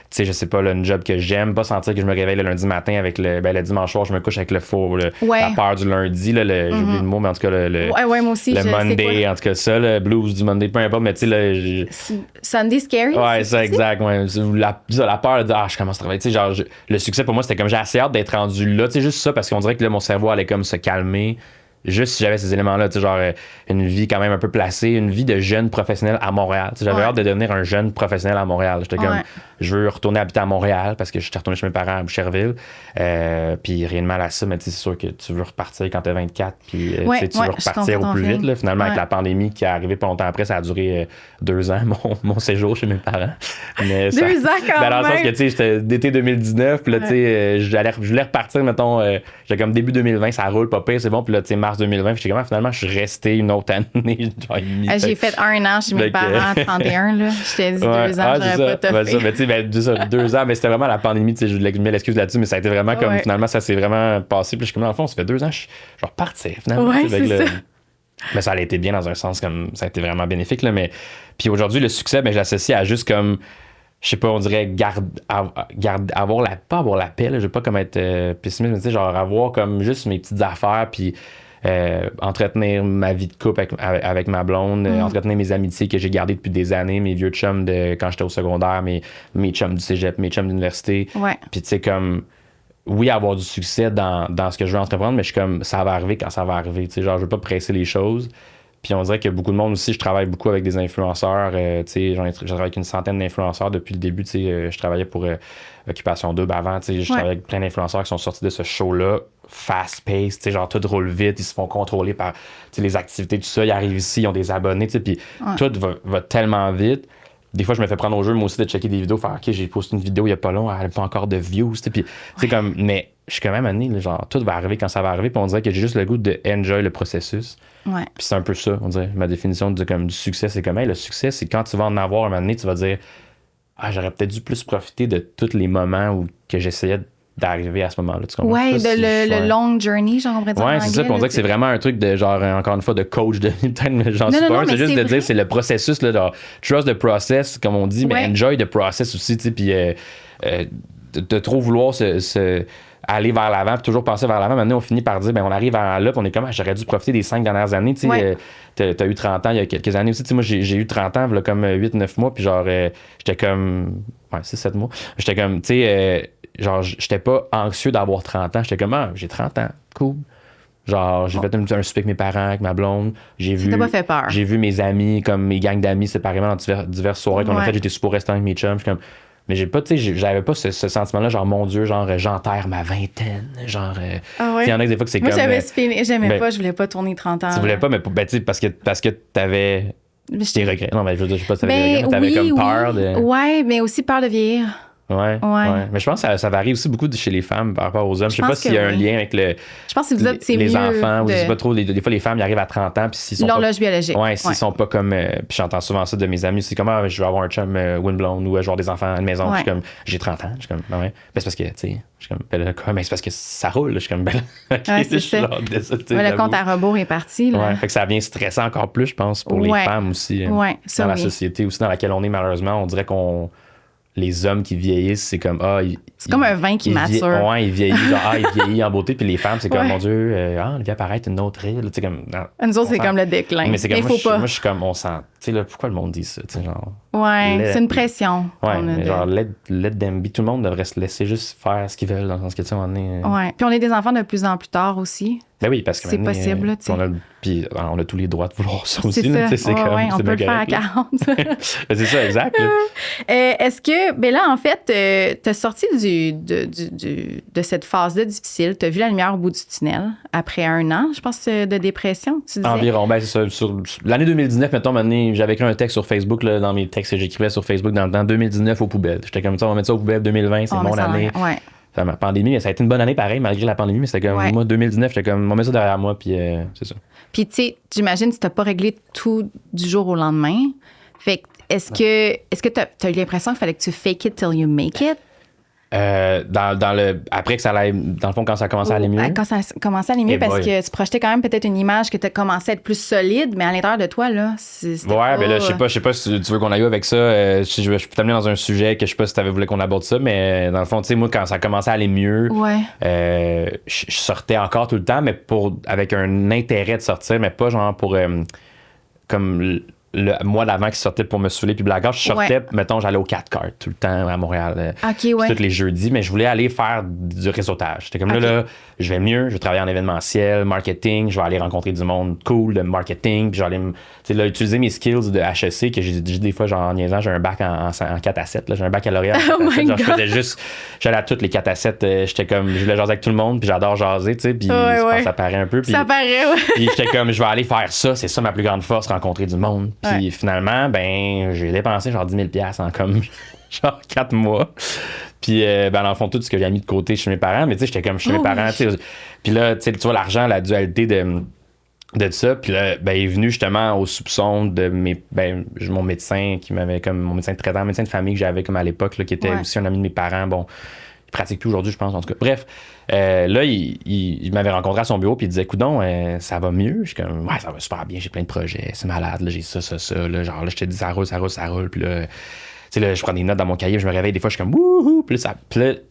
sais, je sais pas, là, une job que j'aime, pas sentir que je me réveille le lundi matin avec le dimanche soir, je me couche avec la peur du lundi, là, j'ai oublié le mot, mais en tout cas, moi aussi, le Monday, en tout cas, ça, le blues du Monday, peu importe, mais tu sais, Sunday scary. Ouais, ça, exact, ouais. La peur de dire, je commence à travailler, tu sais, genre, le succès pour moi, c'était comme, j'ai assez hâte d'être rendu là, tu sais, juste ça, parce qu'on dirait que là, mon cerveau allait comme se calmer. Juste si j'avais ces éléments-là, tu sais, genre une vie quand même un peu placée, une vie de jeune professionnel à Montréal. Tu sais, j'avais hâte de devenir un jeune professionnel à Montréal. J'étais comme, je veux retourner habiter à Montréal parce que je suis retourné chez mes parents à Boucherville. Puis rien de mal à ça, mais tu sais, c'est sûr que tu veux repartir quand t'as 24. Puis tu veux repartir au plus vite. Là, finalement, avec la pandémie qui est arrivée pas longtemps après, ça a duré 2 ans, mon séjour chez mes parents. Mais 2 ans quand même! Dans le sens que, tu sais, j'étais d'été 2019, puis là, tu sais, je voulais repartir, mettons, j'ai comme début 2020, ça roule pas pire, c'est bon. Puis là, tu sais, mars mars 2020. J'étais comme, finalement, je suis resté une autre année. Genre, j'ai fait 1 an chez mes parents, 31, là. Je t'ai dit 2 ans, j'aurais pas toffé. Mais tu sais, 2 ans, mais c'était vraiment la pandémie, tu sais, je mets l'excuse là-dessus, mais ça a été vraiment comme, finalement, ça s'est vraiment passé. Puis je suis comme, dans le fond, ça fait 2 ans, je vais repartir, finalement. Ouais, c'est ça. Mais ça a été bien dans un sens, comme, ça a été vraiment bénéfique, là. Mais, puis aujourd'hui, le succès, je l'associe à juste comme, je sais pas, on dirait pas avoir la paix, là, je veux pas comme être pessimiste, mais tu sais, genre avoir comme juste mes petites affaires, puis entretenir ma vie de couple avec ma blonde, entretenir mes amitiés que j'ai gardées depuis des années, mes vieux chums de quand j'étais au secondaire, mes chums du cégep, mes chums d'université. Ouais. Puis tu sais, comme, oui, avoir du succès dans ce que je veux entreprendre, mais je suis comme, ça va arriver quand ça va arriver, tu sais, genre, je veux pas presser les choses. Puis on dirait qu'il y a beaucoup de monde aussi. Je travaille beaucoup avec des influenceurs. Je travaille avec une centaine d'influenceurs depuis le début. Je travaillais pour Occupation Double avant. Je travaillais avec plein d'influenceurs qui sont sortis de ce show-là, fast-paced. Genre, tout roule vite. Ils se font contrôler par les activités, tout ça. Ils arrivent ici, ils ont des abonnés. Puis tout va tellement vite. Des fois, je me fais prendre au jeu, moi aussi, de checker des vidéos, faire OK, j'ai posté une vidéo il y a pas long, elle n'a pas encore de views. Puis, comme, mais je suis quand même année, genre, tout va arriver quand ça va arriver. Puis on dirait que j'ai juste le goût de enjoy le processus. Ouais. Puis c'est un peu ça, on dirait. Ma définition du succès, c'est comme, le succès, c'est quand tu vas en avoir un moment donné, tu vas dire, j'aurais peut-être dû plus profiter de tous les moments où que j'essayais d'arriver à ce moment-là. Ouais, le long journey, genre, on pourrait dire. Ouais, c'est ça. Puis on dirait que c'est vraiment un truc de, genre, encore une fois, de coach de peut-être, mais j'en suis pas un. C'est juste de dire, c'est le processus, là, genre, trust the process, comme on dit, mais enjoy the process aussi, tu sais, puis de trop vouloir aller vers l'avant, puis toujours penser vers l'avant. Maintenant, on finit par dire, on arrive à là, puis on est comme, j'aurais dû profiter des 5 dernières années. Tu sais, t'as eu 30 ans il y a quelques années aussi. Tu sais, moi, j'ai eu 30 ans, là, comme 8-9 mois, puis genre, j'étais comme, 6-7 mois. J'étais comme, tu sais, genre, j'étais pas anxieux d'avoir 30 ans. J'étais comme, j'ai 30 ans, cool. Genre, j'ai fait un souper avec mes parents, avec ma blonde. Ça t'a pas fait peur. J'ai vu mes amis, comme mes gangs d'amis séparément dans diverses soirées qu'on a fait. J'étais super restant avec mes chums. Je suis comme, mais j'ai pas, tu sais, j'avais pas ce sentiment-là, genre, mon Dieu, genre, j'enterre ma vingtaine. Genre, il y en a des fois que c'est moi, comme. Moi, j'aimais pas, je voulais pas tourner 30 ans. Tu voulais pas, mais tu sais, parce que t'avais tes regrets. Non, mais je sais pas si t'avais des regrets, mais t'avais comme peur de. Ouais, mais aussi peur de vieillir. Ouais. Mais je pense que ça varie aussi beaucoup chez les femmes par rapport aux hommes. Je sais pas s'il y a un lien avec je pense que vous autres, c'est les mieux enfants. Ou je sais pas trop. Des fois, les femmes, ils arrivent à 30 ans. Puis s'ils sont l'horloge biologique. Ouais, s'ils sont pas comme. Puis j'entends souvent ça de mes amis. C'est comme, je veux avoir un chum windblown ou je veux avoir des enfants à la maison. Puis je suis comme, j'ai 30 ans. Je suis comme, ouais. Ben, c'est parce que, tu sais, je suis comme, quoi? Mais c'est parce que ça roule. Je suis comme, c'est ça. Le compte à rebours est parti. Là. Ouais, fait que ça vient stresser encore plus, je pense, pour les femmes aussi. Dans la société aussi dans laquelle on est, malheureusement. On dirait les hommes qui vieillissent, c'est comme c'est comme un vin qui mature. Ouais, il vieillit, genre, il vieillit en beauté, puis les femmes, c'est comme mon Dieu, il vient apparaître une autre île, tu sais comme nous autres, c'est comme le déclin. Mais c'est comme moi, moi je suis comme on sent, tu sais là, pourquoi le monde dit ça, tu sais genre. Ouais, c'est une pression. Ouais, mais genre let them be, tout le monde devrait se laisser juste faire ce qu'ils veulent dans ce que tu sais on est. Ouais, puis on est des enfants de plus en plus tard aussi. Ben oui, parce que c'est possible, là, tu sais. Puis on a tous les droits de vouloir ça aussi. C'est ça, on peut le faire à 40. C'est ça, exact. Est-ce que, ben là, en fait, t'as sorti de cette phase-là difficile, t'as vu la lumière au bout du tunnel après 1 an, je pense, de dépression, tu disais? Environ, ben c'est ça. Sur l'année 2019, mettons, j'avais écrit un texte sur Facebook, là, dans mes textes que j'écrivais sur Facebook dans le temps, 2019 aux poubelles. J'étais comme ça, on va mettre ça aux poubelles, 2020, c'est mon année. Ouais. Ma pandémie, ça a été une bonne année pareil, malgré la pandémie, mais c'était comme, moi, 2019, j'étais comme, on met ça derrière moi, puis c'est ça. Puis, tu sais, j'imagine que tu n'as pas réglé tout du jour au lendemain. Fait que, est-ce que tu as eu l'impression qu'il fallait que tu fake it till you make it? Après que ça allait, dans le fond, quand ça a commencé à aller mieux. Quand ça a commencé à aller mieux, parce que tu projetais quand même peut-être une image que tu as commencé à être plus solide, mais à l'intérieur de toi, là, c'était ouais, ben là, je sais pas si tu veux qu'on aille avec ça. Je peux t'amener dans un sujet que je sais pas si tu avais voulu qu'on aborde ça, mais dans le fond, tu sais, moi, quand ça a commencé à aller mieux, je sortais encore tout le temps, mais avec un intérêt de sortir, mais pas genre pour comme le mois d'avant qui sortait pour me saouler puis blagueur, je sortais, mettons, j'allais au 4 cartes tout le temps à Montréal. Tous les jeudis, mais je voulais aller faire du réseautage. J'étais comme là, je vais mieux, je vais travailler en événementiel, marketing, je vais aller rencontrer du monde cool de marketing, puis je vais aller utiliser mes skills de HEC, que j'ai des fois, genre en niaisant, j'ai un bac en 4 à 7, là, j'ai un baccalauréat en 4 à 7, genre j'allais à toutes les 4 à 7, j'étais comme, je voulais jaser avec tout le monde, puis j'adore jaser, tu sais, puis je pense que ça paraît un peu. Puis, ça paraît, puis j'étais comme, je vais aller faire ça, c'est ça ma plus grande force, rencontrer du monde. Puis finalement, ben, j'ai dépensé genre 10 000 $ en comme genre 4 mois. Puis, ben, dans le fond, tout ce que j'ai mis de côté chez mes parents, mais tu sais, j'étais comme chez mes parents, tu sais. Puis là, tu vois, l'argent, la dualité de de ça. Puis là, ben, il est venu justement au soupçon de mon médecin qui m'avait comme mon médecin de traitant, médecin de famille que j'avais comme à l'époque, là, qui était aussi un ami de mes parents. Bon, il pratique plus aujourd'hui, je pense, en tout cas. Bref, là, il m'avait rencontré à son bureau, puis il disait, coudonc, ça va mieux? Je suis comme, ouais, ça va super bien, j'ai plein de projets, c'est malade, là, j'ai ça, là, genre, là, je te dis, ça roule, puis là. Tu sais, là, je prends des notes dans mon cahier, je me réveille, des fois, je suis comme wouhou, puis là,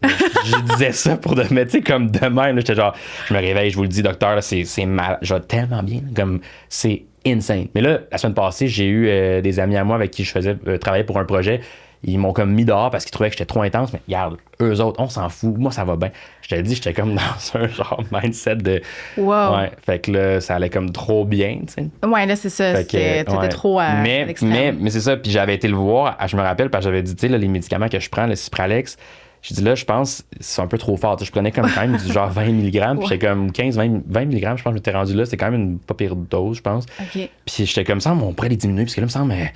je disais ça pour de mettre, tu sais, comme demain, là, j'étais genre, je me réveille, je vous le dis, docteur, là, c'est mal, je vais tellement bien, comme, c'est insane. Mais là, la semaine passée, j'ai eu des amis à moi avec qui je faisais travailler pour un projet. Ils m'ont comme mis dehors parce qu'ils trouvaient que j'étais trop intense, mais regarde, eux autres, on s'en fout, moi, ça va bien. Je te le dis, j'étais comme dans un genre mindset de. Wow. Ouais, fait que là, ça allait comme trop bien, tu sais. Ouais, là, c'est ça. T'étais trop à l'extrême. Mais c'est ça. Puis j'avais été le voir, je me rappelle, parce que j'avais dit, tu sais, les médicaments que je prends, le Cipralex, je dis là, je pense c'est un peu trop fort. Je prenais comme quand même du genre 20 mg, puis j'étais comme 15-20 mg, je pense que j'étais rendu là. C'était quand même une pas pire dose, je pense. OK. Puis j'étais comme ça, on pourrait les diminuer, parce que là, il me semble, mais.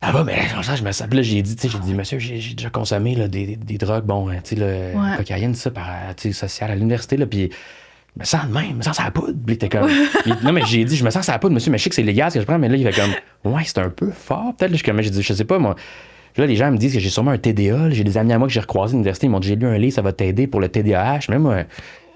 Ah va, mais ça, je me sens. Puis là, j'ai dit, monsieur, j'ai déjà consommé là, des drogues, bon, tu sais, le cocaïne, ça, par, tu sais, social à l'université, là, puis. Je me sens de même, je me sens ça la poudre. Puis il était comme. Non, mais j'ai dit, je me sens ça la poudre, monsieur, mais je sais que c'est légal ce que je prends, mais là, il fait comme, ouais, c'est un peu fort. Peut-être, là, j'ai dit, je sais pas, moi. Puis là, les gens me disent que j'ai sûrement un TDA. Là, j'ai des amis à moi que j'ai recroisés à l'université, ils m'ont dit, j'ai lu un livre, ça va t'aider pour le TDAH. Même moi,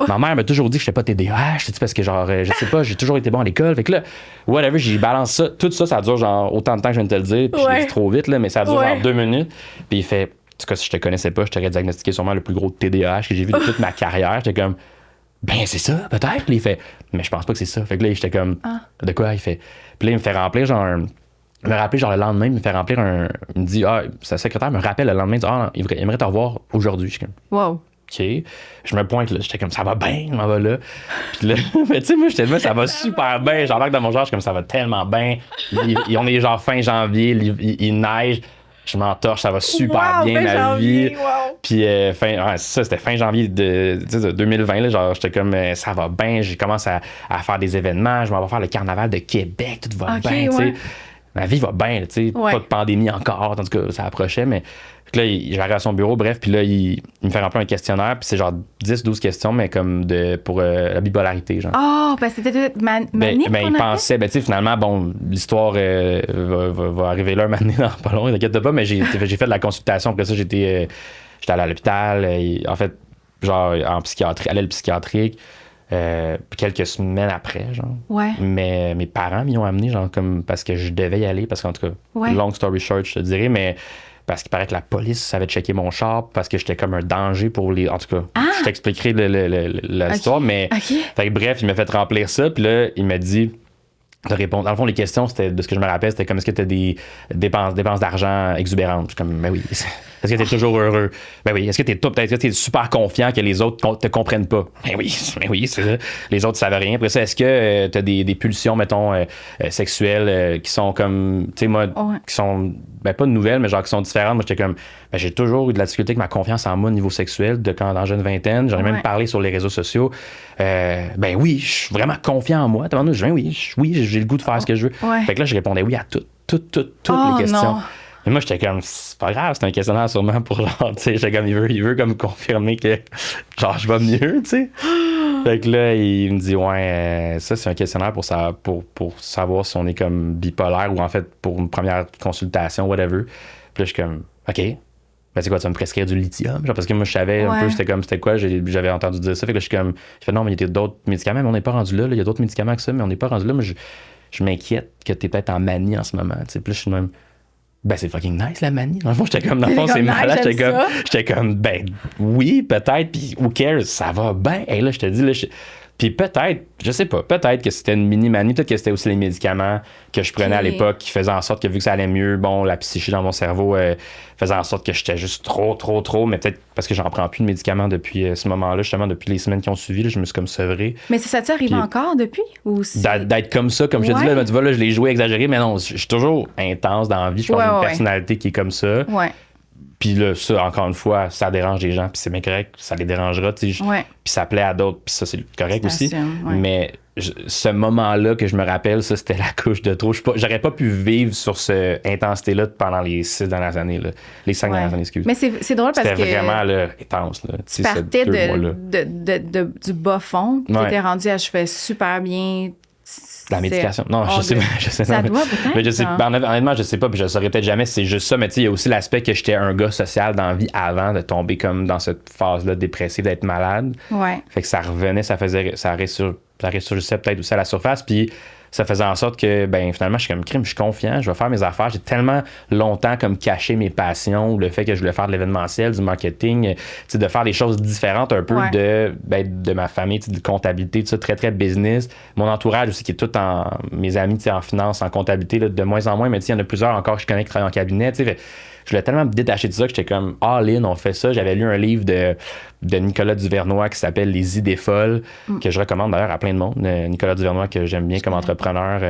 ma mère m'a toujours dit que j'étais pas TDAH, tu sais, parce que, genre, je sais pas, j'ai toujours été bon à l'école. Fait que là, whatever, j'ai balancé ça. Tout ça, ça dure, genre, autant de temps que je viens de te le dire. Puis je l'ai dit trop vite, là, mais ça dure, genre, 2 minutes. Puis il fait, en tout cas, si je te connaissais pas, je t'aurais diagnostiqué sûrement le plus gros TDAH que j'ai vu de toute ma carrière. J'étais comme. Ben, c'est ça, peut-être. Il fait, mais je pense pas que c'est ça. Fait que là, j'étais comme, de quoi? Il fait, puis là, il me fait remplir, genre, il me rappelle, genre, le lendemain, il me fait remplir il me dit, sa secrétaire me rappelle le lendemain, il dit, il aimerait te revoir aujourd'hui. Je suis comme, wow. OK. Je me pointe, là. J'étais comme, ça va bien, je m'en vais là. Puis là, mais tu sais, moi, j'étais là, ça va super bien. J'embarque dans mon genre, je suis comme, ça va tellement bien. On est genre fin janvier, il neige. Je m'entorche, ça va super bien ma vie. Wow. Puis ça, c'était fin janvier de 2020. Là, genre, j'étais comme, ça va bien. J'ai commencé à faire des événements. Je m'en vais faire le carnaval de Québec. Tout va bien, tu sais. Ma vie va bien, tu sais. Pas de pandémie encore. En tout cas, ça approchait, mais là, j'arrive à son bureau, bref, puis là, il me fait remplir un questionnaire, puis c'est genre 10-12 questions, mais comme pour la bipolarité, genre. Oh, parce que c'était manique. Il pensait, tu sais, finalement, bon, l'histoire va arriver là un moment donné, dans pas long, t'inquiète pas, mais j'ai fait de la consultation, après ça, j'étais allé à l'hôpital, en fait, genre, en psychiatrie, à l'aile psychiatrique, puis quelques semaines après, genre. Ouais. Mais mes parents m'y ont amené, genre, comme, parce que je devais y aller, parce qu'en tout cas, long story short, je te dirais, mais. Parce qu'il paraît que la police savait checker mon char parce que j'étais comme un danger pour les. En tout cas, je t'expliquerai l'histoire, mais. Fait que, bref, il m'a fait remplir ça, puis là, il m'a dit de répondre. Dans le fond, les questions, c'était de ce que je me rappelle, c'était comme est-ce que tu as des dépenses d'argent exubérantes? Je suis comme, ben oui. Est-ce que tu es toujours heureux? Ben oui. Est-ce que tu es super confiant que les autres te comprennent pas? Ben oui, c'est ça. Les autres ne savent rien. Après ça, est-ce que tu as des pulsions, mettons, sexuelles qui sont comme, tu sais, moi, qui sont, ben pas nouvelles, mais genre qui sont différentes? Moi, j'étais comme, ben j'ai toujours eu de la difficulté avec ma confiance en moi au niveau sexuel quand dans la jeune vingtaine. J'en ai même parlé sur les réseaux sociaux. Ben oui, je suis vraiment confiant en moi. Ben oui, j'ai le goût de faire ce que je veux. Fait que là, je répondais oui à toutes les questions. Non. Mais moi, j'étais comme, c'est pas grave, c'est un questionnaire sûrement pour genre, tu sais, j'étais comme, il veut comme confirmer que, genre, je vais mieux, tu sais. Fait que là, il me dit, ça, c'est un questionnaire pour savoir si on est comme bipolaire ou en fait pour une première consultation, whatever. Puis là, je suis comme, OK. Ben, c'est quoi, tu vas me prescrire du lithium? Genre, parce que moi, je savais un peu, c'était quoi, j'avais entendu dire ça. Fait que là, je suis comme, je fais, non, mais il y a d'autres médicaments, mais on n'est pas rendu là. Il y a d'autres médicaments que ça, mais on n'est pas rendu là. Moi, je m'inquiète que t'es peut-être en manie en ce moment. Tu sais, puis là, je suis même. Ben, c'est fucking nice, la manie. Dans le fond, j'étais comme, c'est malade. J'étais comme, ben, oui, peut-être, puis who cares, ça va bien. Et là, je te dis, là, puis peut-être, je sais pas, peut-être que c'était une mini-manie, peut-être que c'était aussi les médicaments que je prenais à l'époque qui faisaient en sorte que vu que ça allait mieux, bon, la psyché dans mon cerveau faisait en sorte que j'étais juste trop, mais peut-être parce que j'en prends plus de médicaments depuis ce moment-là, justement, depuis les semaines qui ont suivi, là, je me suis comme sevré. Mais ça t'est arrivé encore depuis? Ou d'être comme ça, comme je te dis, là, tu vois, là, je l'ai joué exagéré, mais non, je suis toujours intense dans la vie, je pense une personnalité qui est comme ça. Ouais. Puis là, ça, encore une fois, ça dérange des gens, puis c'est bien correct, ça les dérangera, tu sais. Puis ça plaît à d'autres, puis ça, c'est correct aussi. Mais ce moment-là que je me rappelle, ça, c'était la couche de trop. J'aurais pas pu vivre sur cette intensité-là pendant les 6 dernières années, là. Les 5 dernières années, excuse. Mais c'est drôle parce que... C'était vraiment là, intense, là. Tu partais du bas fond, puis t'étais rendu à je fais super bien, La médication. Non, je sais Ça pas. doit peut-être. Mais je sais, honnêtement, je sais pas, puis je saurais peut-être jamais si c'est juste ça, mais tu sais, il y a aussi l'aspect que j'étais un gars social dans la vie avant de tomber comme dans cette phase-là dépressive, d'être malade. Ouais. Fait que ça revenait, ça ressurgissait peut-être aussi à la surface, puis ça faisait en sorte que, ben finalement, je suis comme crime, je suis confiant, je vais faire mes affaires. J'ai tellement longtemps comme caché mes passions, le fait que je voulais faire de l'événementiel, du marketing, tu sais, de faire des choses différentes un peu de ma famille, tu sais, de comptabilité, tout ça, très, très business. Mon entourage aussi, qui est tout mes amis, tu sais, en finance, en comptabilité, là, de moins en moins, mais tu sais, il y en a plusieurs encore que je connais qui travaillent en cabinet, tu sais. Je voulais tellement me détacher de ça que j'étais comme all-in, on fait ça. J'avais lu un livre de Nicolas Duvernois qui s'appelle Les idées folles, que je recommande d'ailleurs à plein de monde. Nicolas Duvernois, que j'aime bien comme entrepreneur,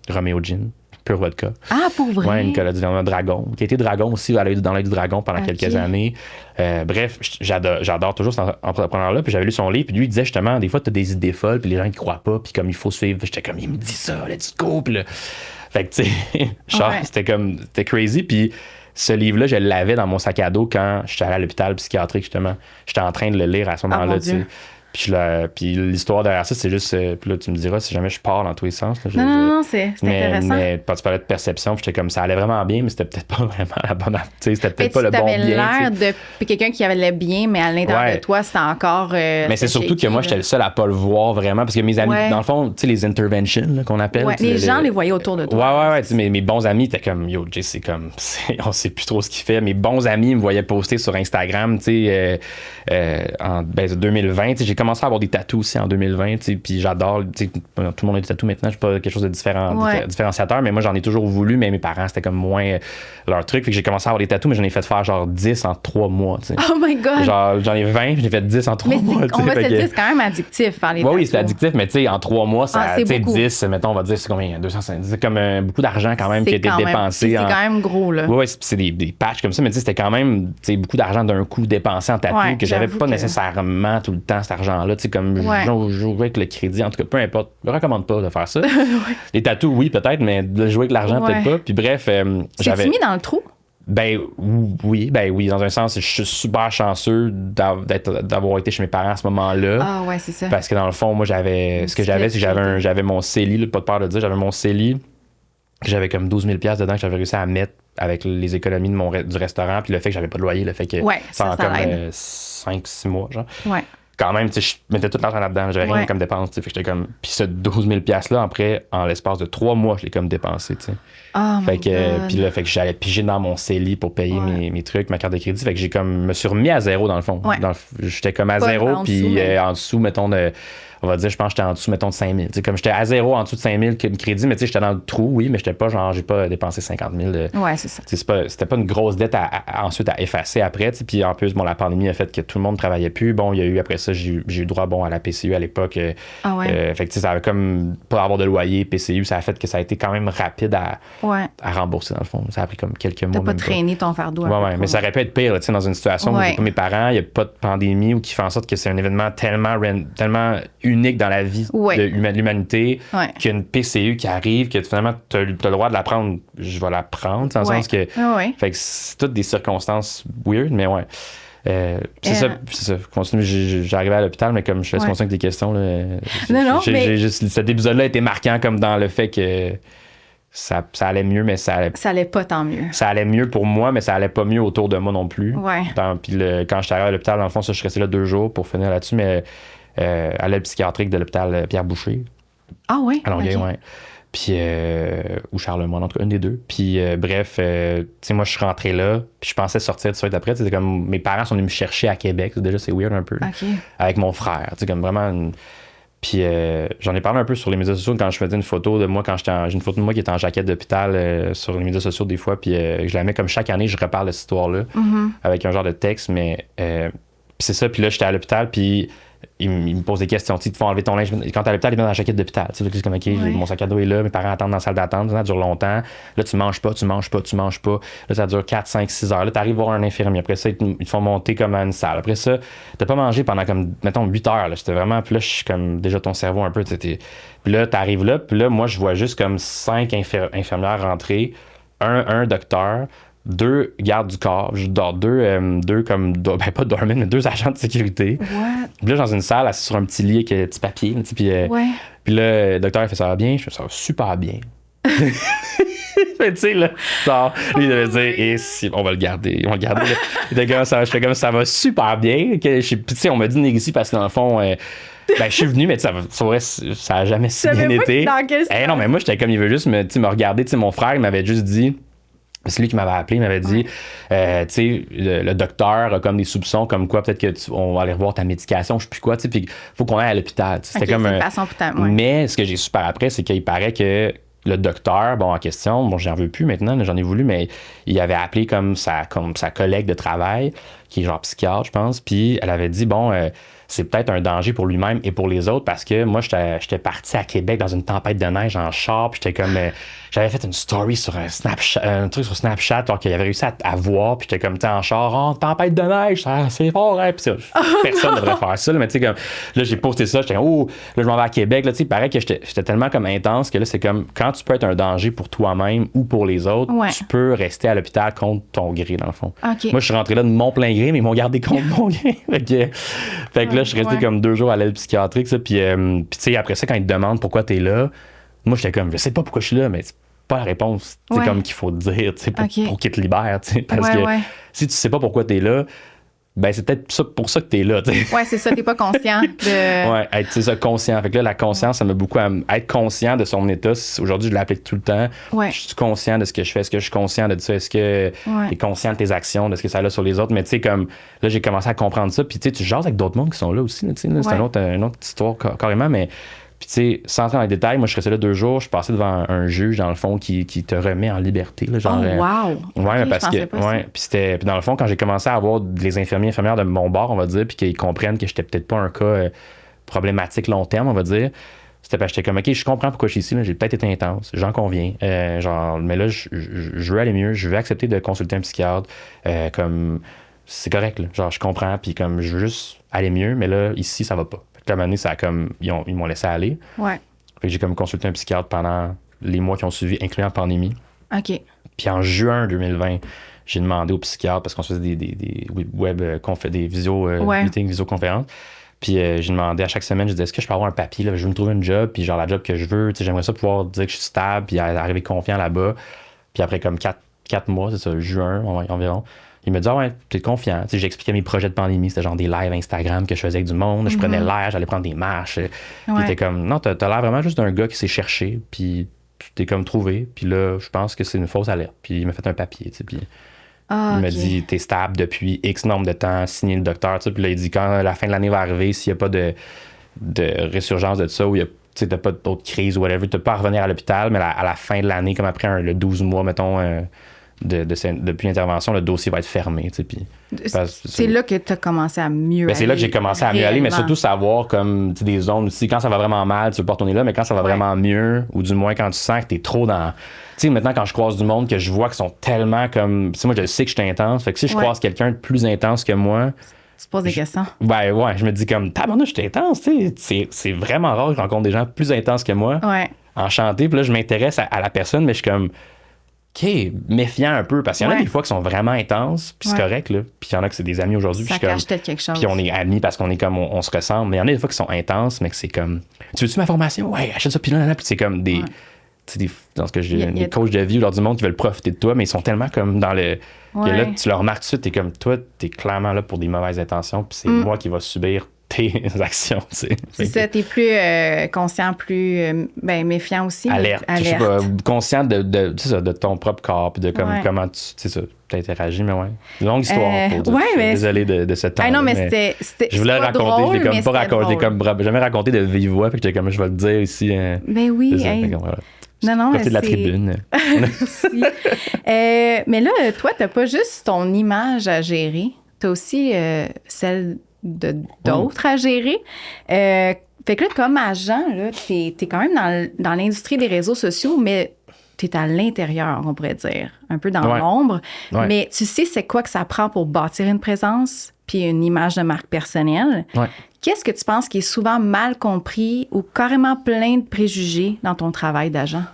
Romeo Gin, Pure Vodka. Ah, pour vrai? Ouais, Nicolas Duvernois, Dragon, qui a été Dragon aussi, dans l'œil du Dragon pendant quelques années. Bref, j'adore toujours cet entrepreneur-là. Puis j'avais lu son livre, puis lui, il disait justement, des fois, tu as des idées folles, puis les gens ne croient pas, puis comme il faut suivre. J'étais comme, il me dit ça, let's go. Puis là, fait que, tu sais, c'était crazy. Puis ce livre-là, je l'avais dans mon sac à dos quand j'étais allé à l'hôpital psychiatrique, justement. J'étais en train de le lire à ce moment-là, tu sais. Puis l'histoire derrière ça, c'est juste. Puis là, tu me diras si jamais je pars dans tous les sens. Là, non, c'est intéressant. Mais quand tu parlais de perception, puis j'étais comme ça allait vraiment bien, mais c'était peut-être pas vraiment la bonne. Tu sais, c'était peut-être pas le bon bien. Tu avais l'air de quelqu'un qui avait le bien, mais à l'intérieur de toi, c'était encore. Mais c'est surtout que moi, j'étais le seul à pas le voir vraiment, parce que mes amis, dans le fond, tu sais, les interventions là, qu'on appelle. Les gens les voyaient autour de toi. Ouais. Mes bons amis étaient comme, yo, Jay, c'est comme, on sait plus trop ce qu'il fait. Mes bons amis me voyaient poster sur Instagram, tu sais, en 2020. Tu sais, j'ai commencé à avoir des tatous aussi en 2020, puis j'adore, tout le monde a des tatous maintenant, je suis pas quelque chose de différenciateur, mais moi j'en ai toujours voulu, mais mes parents c'était comme moins leur truc, fait que j'ai commencé à avoir des tatous, mais j'en ai fait faire genre 10 en 3 mois, t'sais. Oh my god! Genre j'en ai 20, j'en ai fait 10 en 3 mois. On va se le dire, c'est quand même addictif faire les tatous. Oui, c'est addictif, mais tu sais, en 3 mois, ça, tu sais, 10, mettons, on va dire, c'est combien? 250, c'est comme beaucoup d'argent quand même qui a été dépensé. C'est quand même gros, là. Oui, c'est des patchs comme ça, mais tu sais, c'était quand même beaucoup d'argent d'un coup dépensé en tatous, que j'avais pas nécessairement tout le temps cet argent-là, tu sais, comme jouer avec le crédit, en tout cas, peu importe. Je ne recommande pas de faire ça. Les tatous, oui, peut-être, mais de jouer avec l'argent, peut-être pas. Puis bref, j'avais. mis dans le trou? Ben oui, dans un sens, je suis super chanceux d'avoir été chez mes parents à ce moment-là. Ah ouais, c'est ça. Parce que dans le fond, moi, c'est que j'avais mon CELI, pas de peur de dire, j'avais mon CELI, j'avais comme 12 000 $ dedans que j'avais réussi à mettre avec les économies du restaurant, puis le fait que j'avais pas de loyer, le fait que ça en comme 5-6 mois, genre. Ouais. Quand même, je mettais tout l'argent là-dedans, j'avais rien comme dépense, fait que j'étais comme. Puis ce 12 000 $-là, après, en l'espace de 3 mois, je l'ai comme dépensé, tu sais. Oh fait que, puis là, fait que j'allais piger dans mon CELI pour payer mes trucs, ma carte de crédit, fait que j'ai comme, me suis remis à zéro dans le fond. J'étais comme à zéro, puis en dessous, mettons, on va dire, je pense que j'étais en dessous, mettons, de 5 000. T'sais, comme j'étais à zéro en dessous de 5 000 crédits, mais tu sais, j'étais dans le trou, oui, mais j'étais pas genre, j'ai pas dépensé 50 000. Ouais, c'est ça. C'était pas une grosse dette ensuite à effacer après. Puis en plus, bon, la pandémie a fait que tout le monde travaillait plus. Bon, il y a eu après ça, j'ai eu droit à la PCU à l'époque. Fait que ça avait comme pas avoir de loyer, PCU, ça a fait que ça a été quand même rapide à rembourser dans le fond. Ça a pris comme quelques mois. T'as pas traîné ton fardeau. Mais ça aurait pu être pire, tu sais, dans une situation où j'ai pas mes parents, il n'y a pas de pandémie ou qui fait en sorte que c'est un événement tellement unique dans la vie de l'humanité, qu'il y a une PCU qui arrive, que finalement, tu as le droit de la prendre, je vais la prendre, dans le sens que. Fait que c'est toutes des circonstances weird, mais ouais. C'est ça. Continue, j'arrivais à l'hôpital, mais comme je suis conscient que des questions, là, cet épisode-là a été marquant comme dans le fait que ça allait mieux, mais ça allait pas tant mieux. Ça allait mieux pour moi, mais ça allait pas mieux autour de moi non plus. Puis quand j'étais arrivé à l'hôpital, dans le fond, ça, je suis resté là 2 jours pour finir là-dessus, mais à l'aile psychiatrique de l'hôpital Pierre Boucher. Ah ouais? À Longueuil, Puis, ou Charlemagne, en tout cas, une des deux. Puis, bref, tu sais, moi, je suis rentré là, puis je pensais sortir tout de suite après. C'était comme, mes parents sont venus me chercher à Québec. Déjà, c'est weird un peu. Avec mon frère. Tu sais, comme vraiment. Puis, j'en ai parlé un peu sur les médias sociaux quand je faisais une photo de moi, j'ai une photo de moi qui est en jaquette d'hôpital sur les médias sociaux des fois. Puis, je la mets comme chaque année, je reparle de cette histoire-là avec un genre de texte. Mais, puis c'est ça. Puis là, j'étais à l'hôpital, puis. Il me pose des questions. Tu te font enlever ton linge. Quand t'es à l'hôpital, il est dans la jaquette d'hôpital. Tu sais, c'est comme, OK, mon sac à dos est là, mes parents attendent dans la salle d'attente, ça dure longtemps. Là, tu manges pas. Là, ça dure 4, 5, 6 heures. Là, t'arrives voir un infirmier. Après ça, ils te font monter comme à une salle. Après ça, t'as pas mangé pendant comme, mettons, 8 heures. Là. C'était vraiment. Puis là, je suis comme déjà ton cerveau un peu. Puis là, t'arrives là. Puis là, moi, je vois juste comme 5 infirmières rentrer, un docteur, 2 gardes du corps, je dors 2 comme, ben pas doormen, mais 2 agents de sécurité. What? Puis là, dans une salle, assis sur un petit lit avec un petit papier, tu sais, puis là, le docteur, il fait ça va bien, je fais ça va super bien. Mais tu sais, là, genre, lui, il devait dire, et si, on va le garder. Là. Je fais comme ça va super bien. Puis tu sais, on m'a dit de venir ici parce que dans le fond, ben, je suis venu, mais ça a jamais si bien été. Non, mais moi, j'étais comme, il veut juste me regarder. Tu sais, mon frère, il m'avait juste dit, c'est lui qui m'avait appelé, il m'avait dit, tu sais, le docteur a comme des soupçons, comme quoi peut-être on va aller revoir ta médication, je sais plus quoi, tu sais, puis faut qu'on aille à l'hôpital. C'était comme Mais ce que j'ai su par après, c'est qu'il paraît que le docteur, en question, j'en veux plus maintenant, j'en ai voulu, mais il avait appelé comme sa collègue de travail, qui est genre psychiatre, je pense, puis elle avait dit, c'est peut-être un danger pour lui-même et pour les autres parce que moi, j'étais parti à Québec dans une tempête de neige en char, puis j'étais comme... j'avais fait une story sur un truc sur Snapchat, alors qu'il avait réussi à voir, puis j'étais comme, en char, tempête de neige, c'est fort, hein, puis personne ne devrait faire ça, là, mais tu sais, comme, là, j'ai posté ça, j'étais, là, je m'en vais à Québec, là, tu sais, il paraît que j'étais tellement comme intense que là, c'est comme, quand tu peux être un danger pour toi-même ou pour les autres, tu peux rester à l'hôpital contre ton gré, dans le fond. Okay. Moi, je suis rentré là de mon plein gré, mais ils m'ont gardé contre mon gré. Fait que là, je suis resté comme 2 jours à l'aide psychiatrique, ça, puis tu sais, après ça, quand ils te demandent pourquoi t'es là, moi, j'étais comme, je sais pas pourquoi je suis là, mais c'est pas la réponse, c'est comme qu'il faut te dire, tu sais, pour qu'ils te libèrent, tu sais, parce que si tu sais pas pourquoi t'es là, ben c'est peut-être pour ça que t'es là, tu sais. Ouais, c'est ça, t'es pas conscient de... Ouais, être ça, conscient. Fait que là, la conscience, ça m'a beaucoup être conscient de son état. Aujourd'hui, je l'applique tout le temps. Ouais. Je suis conscient de ce que je fais. Est-ce que je suis conscient de ça? Est-ce que t'es conscient de tes actions, de ce que ça a sur les autres? Mais tu sais, comme là, j'ai commencé à comprendre ça. Puis tu sais, tu jases avec d'autres mondes qui sont là aussi. C'est une autre histoire carrément, mais... Puis, tu sais, sans entrer dans les détails, moi, je restais là 2 jours. Je suis passé devant un juge, dans le fond, qui te remet en liberté. Là, genre, Ouais, okay, parce que. Ouais, puis dans le fond, quand j'ai commencé à avoir les infirmières de mon bord, on va dire, puis qu'ils comprennent que j'étais peut-être pas un cas problématique long terme, on va dire, c'était parce que j'étais comme, OK, je comprends pourquoi je suis ici. Là, j'ai peut-être été intense, j'en conviens. Mais là, je veux aller mieux, je veux accepter de consulter un psychiatre. Comme, c'est correct, là. Genre, je comprends, puis comme, je veux juste aller mieux, mais là, ici, ça va pas. À un moment donné, ça a comme, ils m'ont laissé aller. Ouais. Fait que j'ai comme consulté un psychiatre pendant les mois qui ont suivi, incluant la pandémie. OK. Puis en juin 2020, j'ai demandé au psychiatre, parce qu'on se faisait des meetings, visioconférences. Puis j'ai demandé à chaque semaine, je disais, est-ce que je peux avoir un papier? Là? Je veux me trouver un job, puis genre la job que je veux. J'aimerais ça pouvoir dire que je suis stable, puis arriver confiant là-bas. Puis après comme 4 mois, c'est ça, juin environ, il me dit, t'es confiant. J'expliquais mes projets de pandémie. C'était genre des lives Instagram que je faisais avec du monde. Je prenais l'air, j'allais prendre des marches. Puis t'es comme, non, t'as l'air vraiment juste d'un gars qui s'est cherché. Puis t'es comme trouvé. Puis là, je pense que c'est une fausse alerte. Puis il m'a fait un papier. Puis il m'a dit, t'es stable depuis X nombre de temps, signé le docteur. Puis là, il dit, quand la fin de l'année va arriver, s'il n'y a pas de résurgence de ça, ou t'as pas d'autres crises ou whatever, tu peux pas revenir à l'hôpital, mais à la fin de l'année, comme après le 12 mois, mettons, depuis l'intervention, le dossier va être fermé. Puis, c'est là que tu as commencé à mieux aller. C'est là que j'ai commencé à mieux aller, mais surtout savoir comme des zones aussi. Quand ça va vraiment mal, tu veux pas retourner là, mais quand ça va vraiment mieux, ou du moins quand tu sens que tu es trop dans. Tu sais, maintenant, quand je croise du monde, que je vois qu'ils sont tellement comme. Tu sais, moi, je sais que je suis intense. Fait que si je croise quelqu'un de plus intense que moi. Tu te poses des questions. Ben ouais, je me dis comme, tabarnak, je suis intense. Tu sais, c'est vraiment rare que je rencontre des gens plus intenses que moi. Ouais. Enchanté. Puis là, je m'intéresse à la personne, mais je suis comme. OK, méfiant un peu, parce qu'il y en a des fois qui sont vraiment intenses, puis c'est correct, là. Puis il y en a que c'est des amis aujourd'hui. Ça cache peut-être quelque chose. Puis on est amis parce qu'on est comme, on se ressemble. Mais il y en a des fois qui sont intenses, mais que c'est comme, tu veux-tu ma formation? Ouais, achète ça, puis là, puis c'est comme des. Tu sais, dans ce que j'ai des coachs de vie ou du monde qui veulent profiter de toi, mais ils sont tellement comme dans le. Que là, tu leur remarques tout de suite, t'es comme, toi, t'es clairement là pour des mauvaises intentions, puis c'est moi qui va subir tes actions, tu sais. C'est ça, t'es plus conscient, plus méfiant aussi. Alerte. Je sais pas, conscient de ton propre corps, puis de comment tu sais ça, t'interagis, mais ouais. Longue histoire pour dire. Désolé de ce temps. Ah non, mais c'était je voulais raconter, drôle, je l'ai comme pas raconté, j'ai comme jamais raconté de vive voix, puis j'étais comme, je vais le dire ici. Ben oui, non, c'est de la tribune. Merci. Mais là, toi, t'as pas juste ton image à gérer, t'as aussi celle d'autres à gérer. Fait que là, comme agent, t'es quand même dans l'industrie des réseaux sociaux, mais t'es à l'intérieur, on pourrait dire, un peu dans l'ombre. Ouais. Mais tu sais c'est quoi que ça prend pour bâtir une présence puis une image de marque personnelle. Ouais. Qu'est-ce que tu penses qui est souvent mal compris ou carrément plein de préjugés dans ton travail d'agent?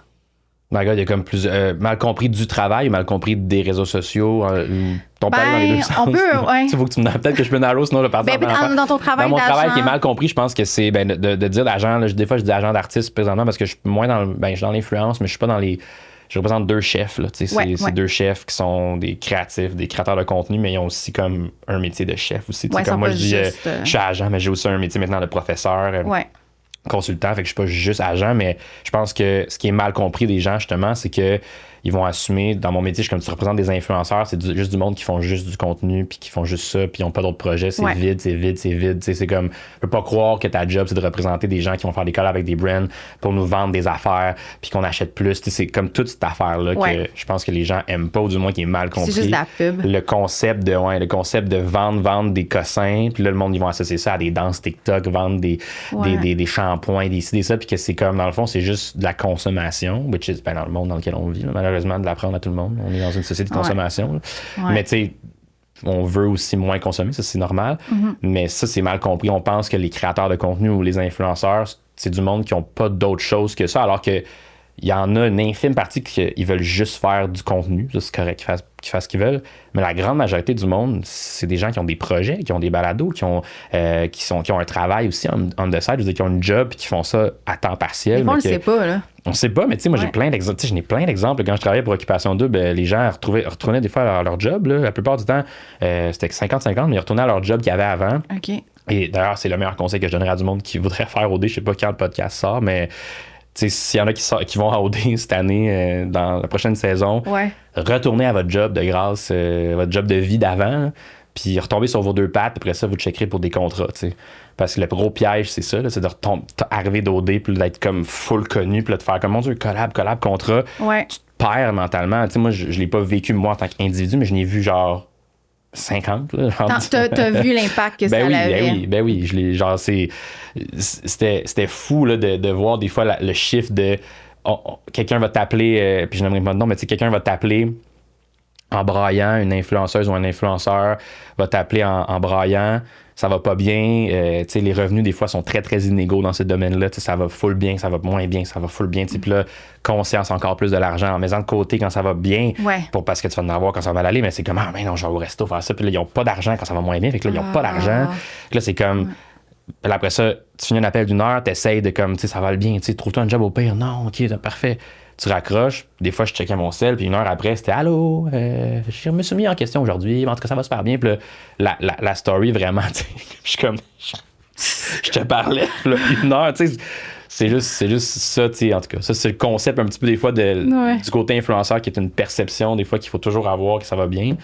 My God, il y a comme plus mal compris du travail, mal compris des réseaux sociaux. Ton père dans les deux sens. On peut, ouais. Il faut que tu me donnes peut-être que je peux dans l'eau, sinon je vais partir dans ton travail dans mon d'agent. travail qui est mal compris, je pense que c'est de dire d'agent. Des fois, je dis agent d'artiste présentement parce que je suis moins je suis dans l'influence, mais je suis pas dans les. Je représente 2 chefs. Là, c'est 2 chefs qui sont des créatifs, des créateurs de contenu, mais ils ont aussi comme un métier de chef aussi. Comme moi, je dis, je suis agent, mais j'ai aussi un métier maintenant de professeur. Consultant, fait que je suis pas juste agent, mais je pense que ce qui est mal compris des gens, justement, c'est que ils vont assumer, dans mon métier, je suis comme tu représentes des influenceurs, c'est juste du monde qui font juste du contenu, puis qui font juste ça, puis ils n'ont pas d'autres projets, c'est vide, c'est vide, c'est vide. C'est comme, je peux pas croire que ta job, c'est de représenter des gens qui vont faire des collabs avec des brands pour nous vendre des affaires, puis qu'on achète plus. C'est comme toute cette affaire-là que je pense que les gens aiment pas, ou du moins qui est mal compris. C'est juste la pub. Le concept de vendre des cossins, puis là, le monde, ils vont associer ça à des danses TikTok, vendre des shampoings, des ci, des ça, puis que c'est comme, dans le fond, c'est juste de la consommation, which is dans le monde dans lequel on vit, là, malheureusement, de l'apprendre à tout le monde. On est dans une société de consommation. Mais tu sais, on veut aussi moins consommer, ça c'est normal. Mais ça, c'est mal compris. On pense que les créateurs de contenu ou les influenceurs, c'est du monde qui n'ont pas d'autre chose que ça, alors que il y en a une infime partie qui veulent juste faire du contenu. Ça, c'est correct qu'ils fassent ce qu'ils veulent. Mais la grande majorité du monde, c'est des gens qui ont des projets, qui ont des balados, qui ont un travail aussi on the side, je veux dire, qui ont une job et qui font ça à temps partiel. On le sait pas, là. On sait pas, mais tu sais, moi, j'ai plein d'exemples. J'en ai plein d'exemples. Quand je travaillais pour Occupation Double, les gens retournaient des fois à leur job. Là. La plupart du temps, c'était 50-50, mais ils retournaient à leur job qu'il y avait avant. OK. Et d'ailleurs, c'est le meilleur conseil que je donnerais à du monde qui voudrait faire OD. Je sais pas quand le podcast sort, mais s'il y en a qui vont à OD cette année, dans la prochaine saison, retournez à votre job de grâce, votre job de vie d'avant, puis retombez sur vos 2 pattes, après ça, vous checkerez pour des contrats, t'sais. Parce que le gros piège, c'est ça, là, c'est d'arriver d'OD, puis d'être comme full connu, puis de faire comme, mon Dieu, collab, contrat. Tu te perds mentalement. T'sais, moi, je l'ai pas vécu, moi, en tant qu'individu, mais je n'ai vu, genre, 50. Là, t'as vu l'impact que ça avait. Ben oui, je l'ai, genre, c'était fou là, de voir des fois le chiffre de quelqu'un va t'appeler, puis je n'aimerais pas de nom, mais quelqu'un va t'appeler en braillant, une influenceuse ou un influenceur va t'appeler en braillant, ça va pas bien, les revenus des fois sont très très inégaux dans ce domaine-là, ça va full bien, ça va moins bien, ça va full bien, puis là, conscience encore plus de l'argent en mettant de côté quand ça va bien, parce que tu vas en avoir quand ça va mal aller, mais c'est comme, ah mais non, je vais au resto faire ça, puis là, ils ont pas d'argent quand ça va moins bien, fait que là, ils ont pas d'argent, puis là, c'est comme... Puis après ça, tu finis un appel d'1 heure, t'essayes de comme, ça va bien, trouve-toi un job au pire, non, ok, parfait. Tu raccroches. Des fois, je checkais mon sel, puis 1 heure après, c'était allô, je me suis mis en question aujourd'hui, mais en tout cas, ça va super bien. Puis là, la story, vraiment, je suis comme, je te parlais, puis là, 1 heure, tu sais, c'est juste ça, tu sais, en tout cas. Ça, c'est le concept un petit peu des fois du côté influenceur qui est une perception, des fois, qu'il faut toujours avoir, que ça va bien.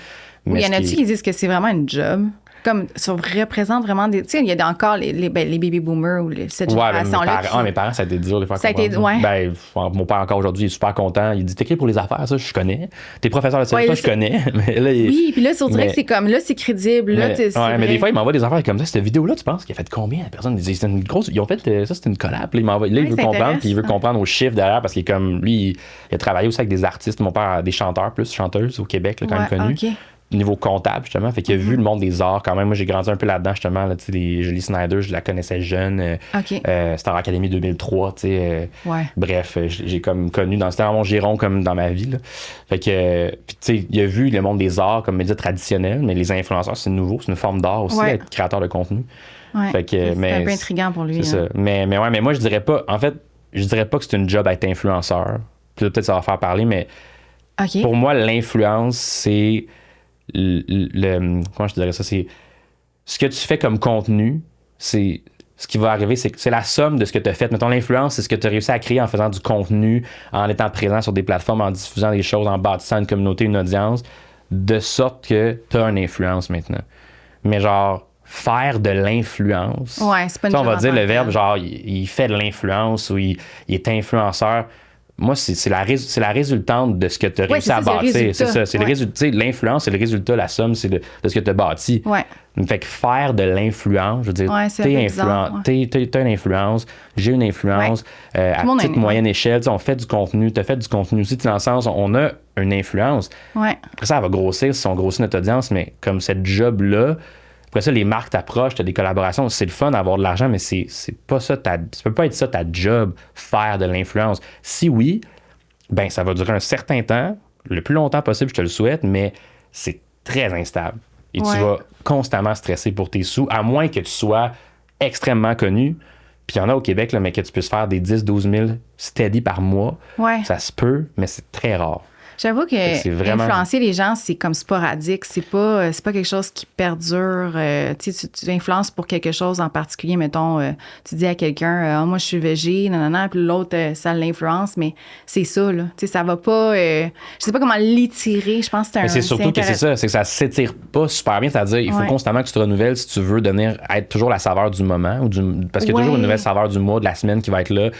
Mais il y en a-tu qui disent que c'est vraiment une job? Comme ça représente vraiment des. Tu sais, il y a encore les baby boomers ou cette génération-là. Mes parents, ça a été dur des fois. Ça a été. Ouais. Mon père, encore aujourd'hui, il est super content. Il dit t'écris pour les affaires, ça, je connais. T'es professeur de ça, je connais. Mais là, oui, puis là, on dirait que c'est comme. Là, c'est crédible. Là, mais des fois, il m'envoie des affaires comme ça. Cette vidéo-là, tu penses qu'il a fait combien? La personne dit c'était une grosse. Ils ont fait ça, c'était une collab. Là, il m'envoie. Là, il veut comprendre, puis il veut comprendre aux chiffres derrière parce qu'il est comme. Lui, il a travaillé aussi avec des artistes. Mon père a des chanteurs, plus chanteuses au Québec, là, quand même connus. Okay. Niveau comptable, justement. Fait qu'il a vu le monde des arts quand même. Moi, j'ai grandi un peu là-dedans, justement. Là, Julie Snyder, je la connaissais jeune. Star Academy 2003, bref, j'ai comme connu c'était dans mon giron comme dans ma vie. Là. Fait que, puis, tu sais, il a vu le monde des arts comme média traditionnel, mais les influenceurs, c'est nouveau. C'est une forme d'art aussi, être créateur de contenu. Fait que, c'est un peu intriguant pour lui. C'est ça. Mais moi, je dirais pas... En fait, je dirais pas que c'est une job à être influenceur. Puis là, peut-être ça va faire parler, mais pour moi, l'influence, c'est... comment je te dirais ça, c'est ce que tu fais comme contenu, c'est ce qui va arriver, c'est la somme de ce que tu as fait. Mettons, l'influence, c'est ce que tu as réussi à créer en faisant du contenu, en étant présent sur des plateformes, en diffusant des choses, en bâtissant une communauté, une audience, de sorte que tu as une influence maintenant. Mais genre, faire de l'influence, c'est pas une on va dire le verbe, genre, il fait de l'influence ou il est influenceur. Moi, c'est la résultante de ce que tu as réussi à bâtir. C'est ça. C'est le résultat. L'influence, c'est le résultat, la somme, c'est de ce que tu as bâti. Fait que faire de l'influence, je veux dire, t'as une influence, j'ai une influence, à petite, moyenne échelle, on fait du contenu, t'as fait du contenu aussi, dans le sens, on a une influence. Après ça, elle va grossir si on grossit notre audience, mais comme cette job-là, après ça, les marques t'approchent, t'as des collaborations, c'est le fun d'avoir de l'argent, mais c'est pas ça, ça peut pas être ça ta job, faire de l'influence. Si oui, ben ça va durer un certain temps, le plus longtemps possible, je te le souhaite, mais c'est très instable. Et tu vas constamment stresser pour tes sous, à moins que tu sois extrêmement connu. Puis il y en a au Québec, là, mais que tu puisses faire des 10-12 000 steady par mois. Ouais. Ça se peut, mais c'est très rare. J'avoue que c'est vraiment... influencer les gens, c'est comme sporadique. C'est pas quelque chose qui perdure. Tu influences pour quelque chose en particulier. Mettons, tu dis à quelqu'un, moi, je suis végé, nanana, puis l'autre, ça l'influence, mais c'est ça, là. Tu sais, ça va pas... je sais pas comment l'étirer. Je pense que c'est un... Mais c'est surtout que c'est ça, c'est que ça s'étire pas super bien. C'est-à-dire, il faut constamment que tu te renouvelles si tu veux être toujours la saveur du moment. Parce qu'il y a toujours une nouvelle saveur du mois, de la semaine qui va être là.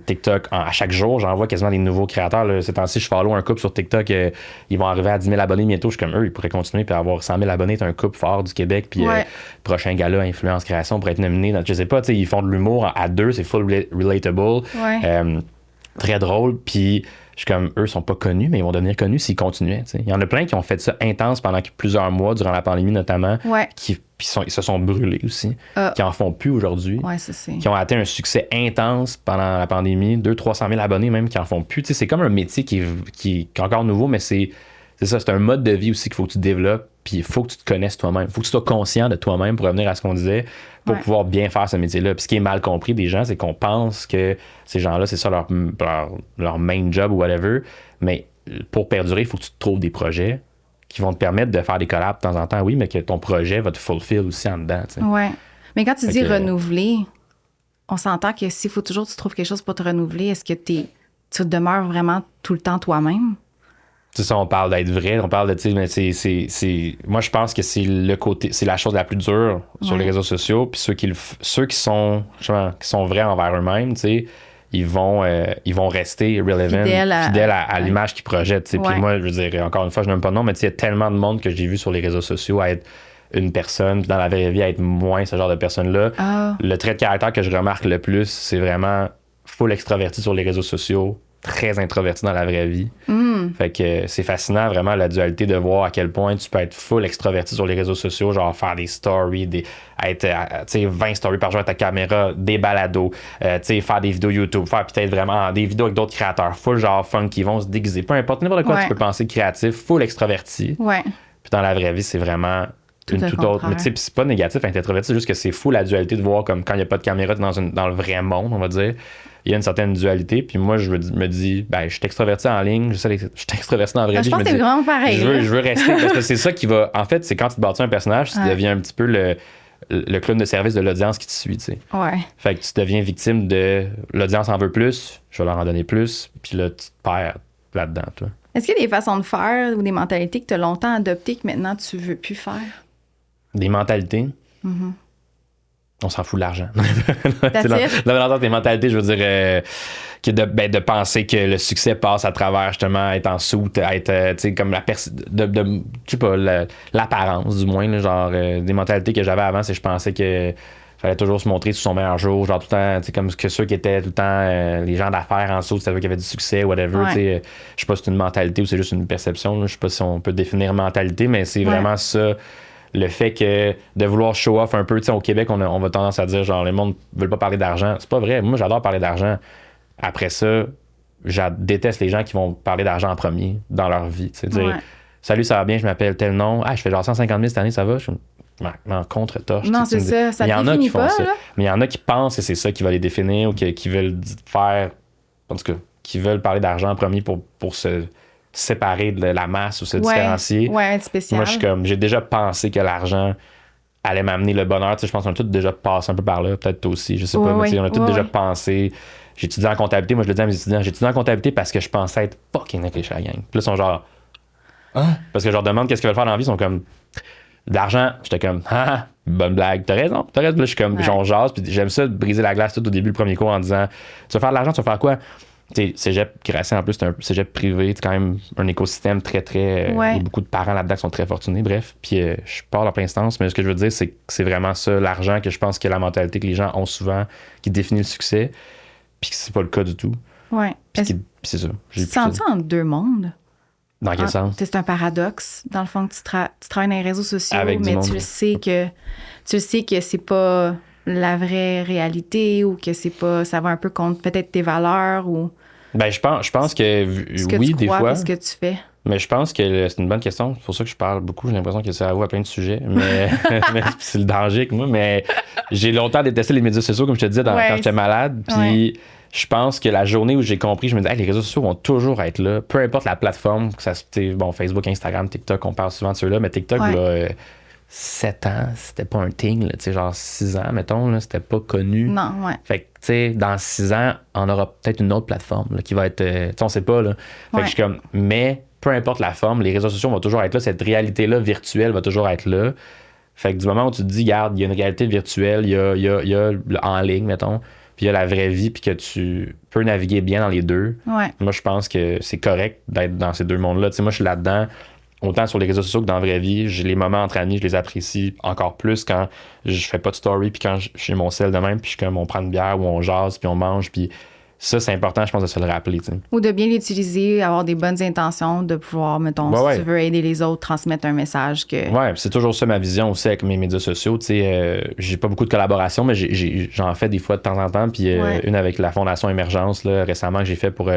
TikTok, à chaque jour, j'en vois quasiment des nouveaux créateurs. Là. Ces temps-ci, je follow un couple sur TikTok, ils vont arriver à 10 000 abonnés bientôt. Je suis comme eux, ils pourraient continuer puis avoir 100 000 abonnés. C'est un couple fort du Québec. Puis prochain gala, influence création, pour être nominé. Je sais pas, ils font de l'humour à deux, c'est full relatable. Très drôle. Puis je suis comme, eux sont pas connus, mais ils vont devenir connus s'ils continuaient. Il y en a plein qui ont fait ça intense pendant plusieurs mois, durant la pandémie notamment, qui ils se sont brûlés aussi, qui en font plus aujourd'hui, qui ont atteint un succès intense pendant la pandémie, 200-300 000 abonnés même, qui en font plus. C'est comme un métier qui est encore nouveau, mais c'est ça, c'est un mode de vie aussi qu'il faut que tu développes, puis il faut que tu te connaisses toi-même. Il faut que tu sois conscient de toi-même, pour revenir à ce qu'on disait, pour pouvoir bien faire ce métier-là. Puis ce qui est mal compris des gens, c'est qu'on pense que ces gens-là, c'est ça leur main job ou whatever, mais pour perdurer, il faut que tu te trouves des projets qui vont te permettre de faire des collabs de temps en temps, oui, mais que ton projet va te fulfill aussi en dedans. Oui. Mais quand tu dis renouveler, on s'entend que s'il faut toujours que tu trouves quelque chose pour te renouveler, est-ce que tu demeures vraiment tout le temps toi-même? C'est ça, on parle d'être vrai, on parle de, tu sais, mais c'est... Moi, je pense que c'est la chose la plus dure sur les réseaux sociaux, puis ceux qui sont vrais envers eux-mêmes, tu sais, ils vont rester relevant, fidèles à l'image qu'ils projettent. Puis moi, je veux dire, encore une fois, je n'aime pas de nom, mais il y a tellement de monde que j'ai vu sur les réseaux sociaux à être une personne, puis dans la vraie vie, à être moins ce genre de personne-là. Le trait de caractère que je remarque le plus, c'est vraiment full extraverti sur les réseaux sociaux, très introverti dans la vraie vie. Fait que c'est fascinant vraiment la dualité de voir à quel point tu peux être full extraverti sur les réseaux sociaux, genre faire des stories, être 20 stories par jour avec ta caméra, des balados, faire des vidéos YouTube, faire peut-être vraiment des vidéos avec d'autres créateurs, full genre fun qui vont se déguiser, peu importe n'importe quoi tu peux penser créatif, full extraverti. Puis dans la vraie vie, c'est vraiment une toute autre. Mais tu sais, c'est pas négatif être introverti, c'est juste que c'est fou la dualité de voir comme quand il n'y a pas de caméra, t'es dans le vrai monde, on va dire. Il y a une certaine dualité, puis moi, je me dis, ben, je suis extraverti en ligne, je suis extraverti dans la vraie vie. Je pense que c'est vraiment pareil. Je veux rester, parce que c'est ça qui va... En fait, c'est quand tu te bâtis un personnage, tu deviens un petit peu le clown de service de l'audience qui te suit, tu sais. Fait que tu deviens victime de l'audience en veut plus, je vais leur en donner plus, puis là, tu te perds là-dedans, toi. Est-ce qu'il y a des façons de faire ou des mentalités que tu as longtemps adoptées que maintenant tu veux plus faire? Des mentalités? On s'en fout de l'argent. Dans des mentalités, je veux dire, de penser que le succès passe à travers justement être en soute, être, tu sais, comme je sais pas, l'apparence du moins, là, genre, des mentalités que j'avais avant, c'est que je pensais que fallait toujours se montrer sur son meilleur jour, genre tout le temps, tu sais, comme que ceux qui étaient tout le temps les gens d'affaires en dessous, c'est-à-dire qu'il y avait du succès, whatever, tu sais, je sais pas si c'est une mentalité ou c'est juste une perception, là, je sais pas si on peut définir mentalité, mais c'est vraiment ça. Le fait que de vouloir show off un peu, tu sais, au Québec, on va tendance à dire genre, les monde ne veulent pas parler d'argent. C'est pas vrai. Moi, j'adore parler d'argent. Après ça, je déteste les gens qui vont parler d'argent en premier dans leur vie. Tu sais, dire, salut, ça va bien, je m'appelle tel nom. Ah, je fais genre 150 000 cette année, ça va? Je m'en contre-torche. Non, c'est ça. Ça il y en a qui font ça. Là? Mais il y en a qui pensent que c'est ça qui va les définir ou qui veulent faire, en tout cas, qui veulent parler d'argent en premier pour se séparer de la masse ou se différencier. Être spécial. Moi, je suis comme, j'ai déjà pensé que l'argent allait m'amener le bonheur. Tu sais, je pense qu'on a tous déjà passé un peu par là, peut-être toi aussi, je sais pas, mais on a tous déjà pensé. J'ai étudié en comptabilité, moi je le dis à mes étudiants, j'ai étudié en comptabilité parce que je pensais être fucking riche à la gang. Puis là, ils sont genre, parce que je leur demande qu'est-ce qu'ils veulent faire dans la vie, ils sont comme, de l'argent. J'étais comme, bonne blague, t'as raison. Là, je suis comme, j'en jase, puis j'aime ça, briser la glace tout au début, le premier cours, en disant, tu vas faire de l'argent, tu vas faire quoi? T'sais, cégep Gracien, en plus, c'est un cégep privé, c'est quand même un écosystème très, très... Il y a beaucoup de parents là-dedans qui sont très fortunés, bref. Puis je parle en plein instance, mais ce que je veux dire, c'est que c'est vraiment ça, l'argent, que je pense que la mentalité que les gens ont souvent, qui définit le succès, puis que c'est pas le cas du tout. C'est ça. Tu te sens en deux mondes? Dans quel sens? C'est un paradoxe, dans le fond, que tu travailles dans les réseaux sociaux, avec mais tu le sais que c'est pas la vraie réalité ou que c'est pas... Ça va un peu contre peut-être tes valeurs ou... Ben, je pense que Ce que oui, tu des crois, fois. ce que tu fais. Mais je pense que c'est une bonne question. C'est pour ça que je parle beaucoup. J'ai l'impression que ça avoue à plein de sujets. Mais, mais c'est le danger que moi. Mais j'ai longtemps détesté les médias sociaux, comme je te disais, quand j'étais malade. Puis je pense que la journée où j'ai compris, je me disais, hey, les réseaux sociaux vont toujours être là. Peu importe la plateforme, que ça, bon, Facebook, Instagram, TikTok, on parle souvent de ceux-là. Mais TikTok, là, 7 ans, c'était pas un thing. Là, genre 6 ans, mettons, là, c'était pas connu. Non, ouais. Fait que, tu sais, dans 6 ans, on aura peut-être une autre plateforme là, qui va être. Tu sais, on sait pas, là. Fait que je suis comme, mais peu importe la forme, les réseaux sociaux vont toujours être là. Cette réalité-là virtuelle va toujours être là. Fait que du moment où tu te dis, regarde, il y a une réalité virtuelle, il y a en ligne, mettons, puis il y a la vraie vie, puis que tu peux naviguer bien dans les deux. Ouais. Moi, je pense que c'est correct d'être dans ces deux mondes-là. Tu sais, moi, je suis là-dedans. Autant sur les réseaux sociaux que dans la vraie vie, j'ai les moments entre amis, je les apprécie encore plus quand je fais pas de story, puis quand j'ai mon sel de même, puis comme on prend une bière ou on jase, puis on mange, puis ça, c'est important, je pense, de se le rappeler. T'sais. Ou de bien l'utiliser, avoir des bonnes intentions, de pouvoir, mettons, si tu veux aider les autres, transmettre un message que... Ouais, c'est toujours ça ma vision aussi avec mes médias sociaux. J'ai pas beaucoup de collaborations, mais j'en fais des fois de temps en temps, puis une avec la Fondation Émergence, là, récemment, que j'ai fait pour...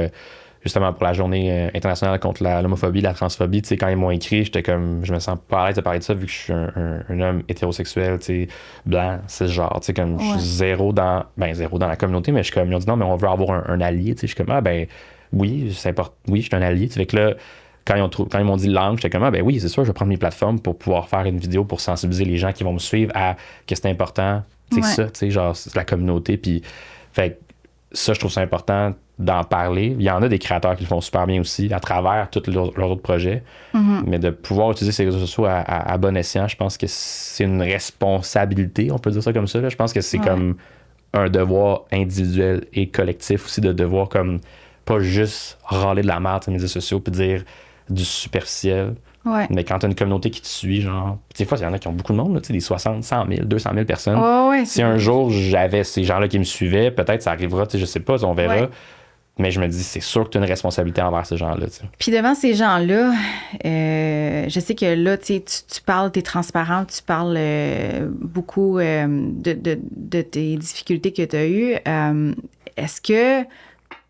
justement pour la journée internationale contre l'homophobie, la transphobie, tu sais, quand ils m'ont écrit, j'étais comme, je me sens pas à l'aise de parler de ça vu que je suis un homme hétérosexuel, tu sais, blanc, cisgenre, tu sais, comme je suis zéro dans la communauté, mais je suis comme, ils ont dit non, mais on veut avoir un allié, tu sais, je suis comme, ah ben, oui, c'est important, oui, je suis un allié, tu sais, fait que là, quand ils m'ont dit langue, j'étais comme, ah ben oui, c'est sûr, je vais prendre mes plateformes pour pouvoir faire une vidéo pour sensibiliser les gens qui vont me suivre à que c'est important, tu sais, ça, tu sais, genre, c'est la communauté, puis, fait ça, je trouve ça important d'en parler. Il y en a des créateurs qui le font super bien aussi à travers tous leurs autres projets. Mm-hmm. Mais de pouvoir utiliser ces réseaux sociaux à bon escient, je pense que c'est une responsabilité, on peut dire ça comme ça. Là. Je pense que c'est comme un devoir individuel et collectif aussi de devoir comme pas juste râler de la merde sur les médias sociaux puis dire du superficiel. Ouais. Mais quand t'as une communauté qui te suit, genre, des fois, il y en a qui ont beaucoup de monde, là, des 60, 100 000, 200 000 personnes. Si un jour j'avais ces gens-là qui me suivaient, peut-être ça arrivera, je sais pas, on verra. Ouais. Mais je me dis, c'est sûr que tu as une responsabilité envers ces gens-là. T'sais. Puis devant ces gens-là, je sais que là, tu parles, tu es transparent, tu parles beaucoup de tes difficultés que tu as eues. Est-ce que...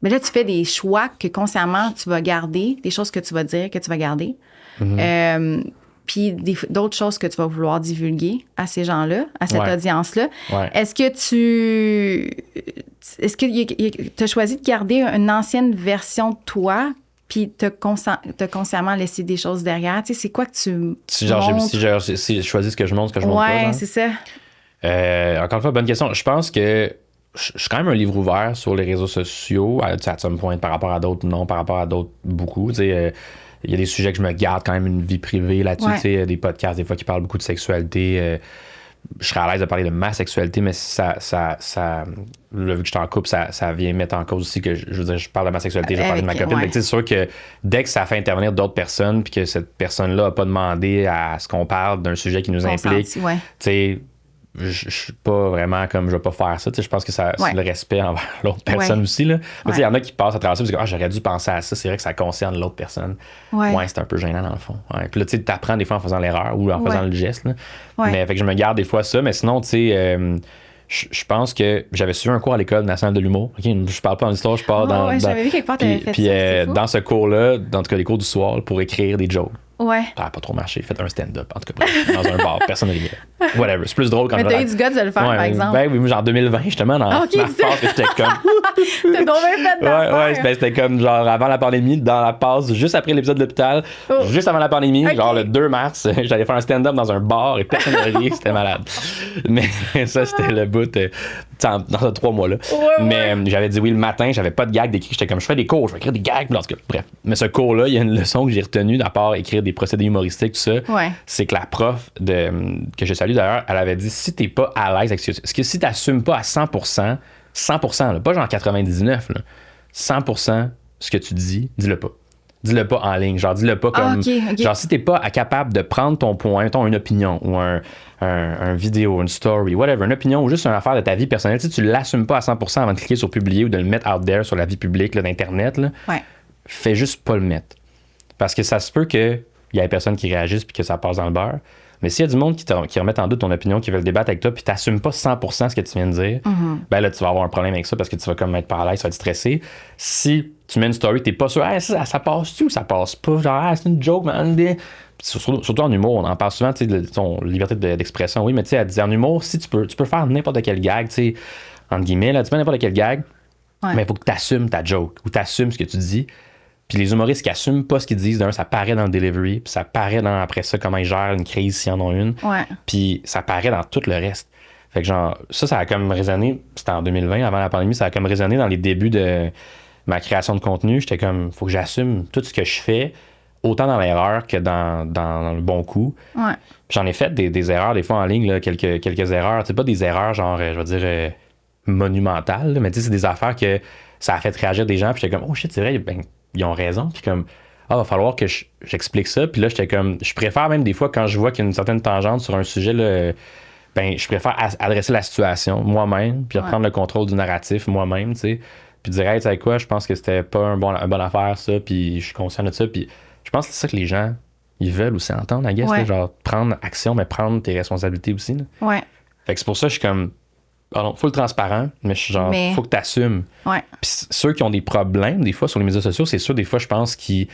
Mais là, tu fais des choix que consciemment, tu vas garder, des choses que tu vas dire, que tu vas garder. Mm-hmm. Puis d'autres choses que tu vas vouloir divulguer à ces gens-là, à cette audience-là. Ouais. Est-ce que tu as choisi de garder une ancienne version de toi, puis t'as consciemment laissé des choses derrière? Tu sais, c'est quoi que tu montres? Si je choisis ce que je montre, ce que je montre pas. Ouais, c'est ça. Encore une fois, bonne question. Je pense que je suis quand même un livre ouvert sur les réseaux sociaux, à some point, par rapport à d'autres, non, par rapport à d'autres, beaucoup. Tu sais, il y a des sujets que je me garde quand même une vie privée là-dessus. Tu sais, des podcasts, des fois, qui parlent beaucoup de sexualité. Je serais à l'aise de parler de ma sexualité, mais ça là, vu que je suis en couple, ça vient mettre en cause aussi que, je veux dire, je parle de ma sexualité, je parle de ma copine. C'est sûr que dès que ça fait intervenir d'autres personnes, puis que cette personne-là n'a pas demandé à ce qu'on parle d'un sujet qui nous implique, tu sais, je suis pas vraiment comme je vais pas faire ça. Je pense que c'est le respect envers l'autre personne aussi. Là. Il y en a qui passent à travers ça parce que j'aurais dû penser à ça. C'est vrai que ça concerne l'autre personne. Ouais, c'est un peu gênant dans le fond. Ouais. Puis là, tu apprends des fois en faisant l'erreur ou en faisant le geste. Là. Mais fait que je me garde des fois ça. Mais sinon, tu sais, je pense que j'avais suivi un cours à l'École nationale de l'humour. Okay? Je parle pas en histoire, je parle dans. J'avais vu quelque part t'avais fait ça. Puis dans ce cours-là, dans tout cas les cours du soir, pour écrire des jokes. Ouais. Ça n'a pas trop marché. Faites un stand-up, en tout cas, dans un bar. Personne ne riait. Whatever. C'est plus drôle quand mais t'as eu du gars de le faire, par exemple. Ben oui, genre en 2020, justement, dans ma phase que j'étais comme. T'as donc bien fait d'affaires. C'était comme genre avant la pandémie, dans la pause, juste après l'épisode de l'hôpital, juste avant la pandémie, genre le 2 mars, j'allais faire un stand-up dans un bar et personne ne riait. C'était malade. Mais ça, c'était le bout dans ces 3 mois-là. Mais j'avais dit oui le matin, j'avais pas de gag d'écrit. J'étais comme, je fais des cours, je vais écrire des gags. Bref. Mais ce cours-là, il y a une leçon que j'ai retenue, à part écrire des procédés humoristiques, tout ça, c'est que la prof que je salue d'ailleurs, elle avait dit, si t'es pas à l'aise avec ce que si t'assumes pas à 100%, là, pas genre 99, là, 100% ce que tu dis, dis-le pas. Dis-le pas en ligne. Genre, dis-le pas comme. Genre, si t'es pas capable de prendre ton point, mettons une opinion ou un vidéo, une story, whatever, une opinion ou juste une affaire de ta vie personnelle, si tu l'assumes pas à 100% avant de cliquer sur publier ou de le mettre out there sur la vie publique là, d'Internet, là, fais juste pas le mettre. Parce que ça se peut qu'il il y a personne qui réagisse puis que ça passe dans le beurre. Mais s'il y a du monde qui remet en doute ton opinion, qui veut le débattre avec toi, puis t'assumes pas 100% ce que tu viens de dire, ben là, tu vas avoir un problème avec ça parce que tu vas comme être pas à l'aise, tu vas être stressé. Si tu mets une story, t'es pas sûr, ça passe-tu ou ça passe pas? Genre, c'est une joke, man. Surtout en humour, on en parle souvent, tu sais, de ton liberté d'expression, oui, mais tu sais, elle dit en humour, si tu peux faire n'importe quel gag, tu sais, entre guillemets, là, tu fais n'importe quel gag, mais il faut que tu assumes ta joke ou tu assumes ce que tu dis. Puis les humoristes qui assument pas ce qu'ils disent, d'un, ça paraît dans le delivery, puis ça paraît dans, après ça, comment ils gèrent une crise s'ils en ont une. Ouais. Puis ça paraît dans tout le reste. Fait que genre, ça a comme résonné, c'était en 2020, avant la pandémie, ça a comme résonné dans les débuts de ma création de contenu. J'étais comme, faut que j'assume tout ce que je fais, autant dans l'erreur que dans le bon coup. Ouais. Puis j'en ai fait des erreurs, des fois en ligne, là, quelques erreurs. C'est pas des erreurs, genre, je vais dire, monumentales, là, mais tu sais, c'est des affaires que ça a fait réagir des gens, puis j'étais comme, oh shit, c'est vrai, ben, ils ont raison, puis comme, va falloir que j'explique ça, puis là, j'étais comme, je préfère même des fois, quand je vois qu'il y a une certaine tangente sur un sujet, là, ben, je préfère adresser la situation moi-même, puis reprendre le contrôle du narratif moi-même, tu sais, puis dire, hey, tu sais quoi, je pense que c'était pas une bonne affaire, ça, puis je suis conscient de ça, puis je pense que c'est ça que les gens, ils veulent aussi entendre, I guess, là, genre, prendre action, mais prendre tes responsabilités aussi, là. Ouais. Fait que c'est pour ça que je suis comme, pardon, full transparent, mais je suis genre, faut que tu assumes. Ouais. Puis ceux qui ont des problèmes, des fois, sur les médias sociaux, c'est sûr, des fois, je pense qu'ils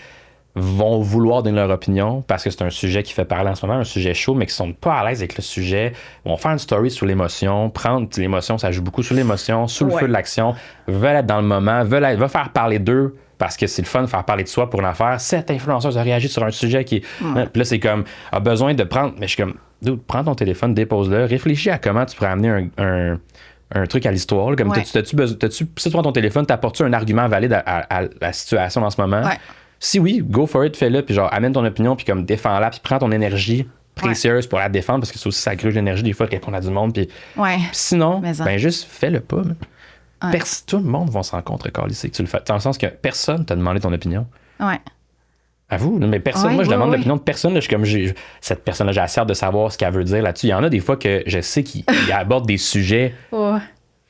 vont vouloir donner leur opinion parce que c'est un sujet qui fait parler en ce moment, un sujet chaud, mais qui sont pas à l'aise avec le sujet. Vont faire une story sur l'émotion, prendre l'émotion, ça joue beaucoup sur l'émotion, sous le feu de l'action, veulent être dans le moment, veulent faire parler d'eux parce que c'est le fun de faire parler de soi pour une affaire. Cette influenceuse a réagi sur un sujet qui... Puis là, c'est comme, a besoin de prendre... Mais je suis comme, dude, prends ton téléphone, dépose-le, réfléchis à comment tu pourrais amener un truc à l'histoire. Là, comme si tu prends ton téléphone, t'apportes-tu un argument valide à la situation en ce moment? Ouais. Si oui, go for it, fais-le, puis genre, amène ton opinion, puis comme, défends-la, puis prends ton énergie précieuse pour la défendre, parce que c'est aussi, ça gruge l'énergie des fois de répondre à du monde, puis sinon, ben juste fais-le pas. Tout le monde va se rendre compte, que tu le fais. Dans le sens que personne t'a demandé ton opinion. Ouais. À vous, mais personne, moi je demande l'opinion de personne, là, je suis comme, cette personne-là, j'ai assez hâte de savoir ce qu'elle veut dire là-dessus. Il y en a des fois que je sais qu'il aborde des sujets.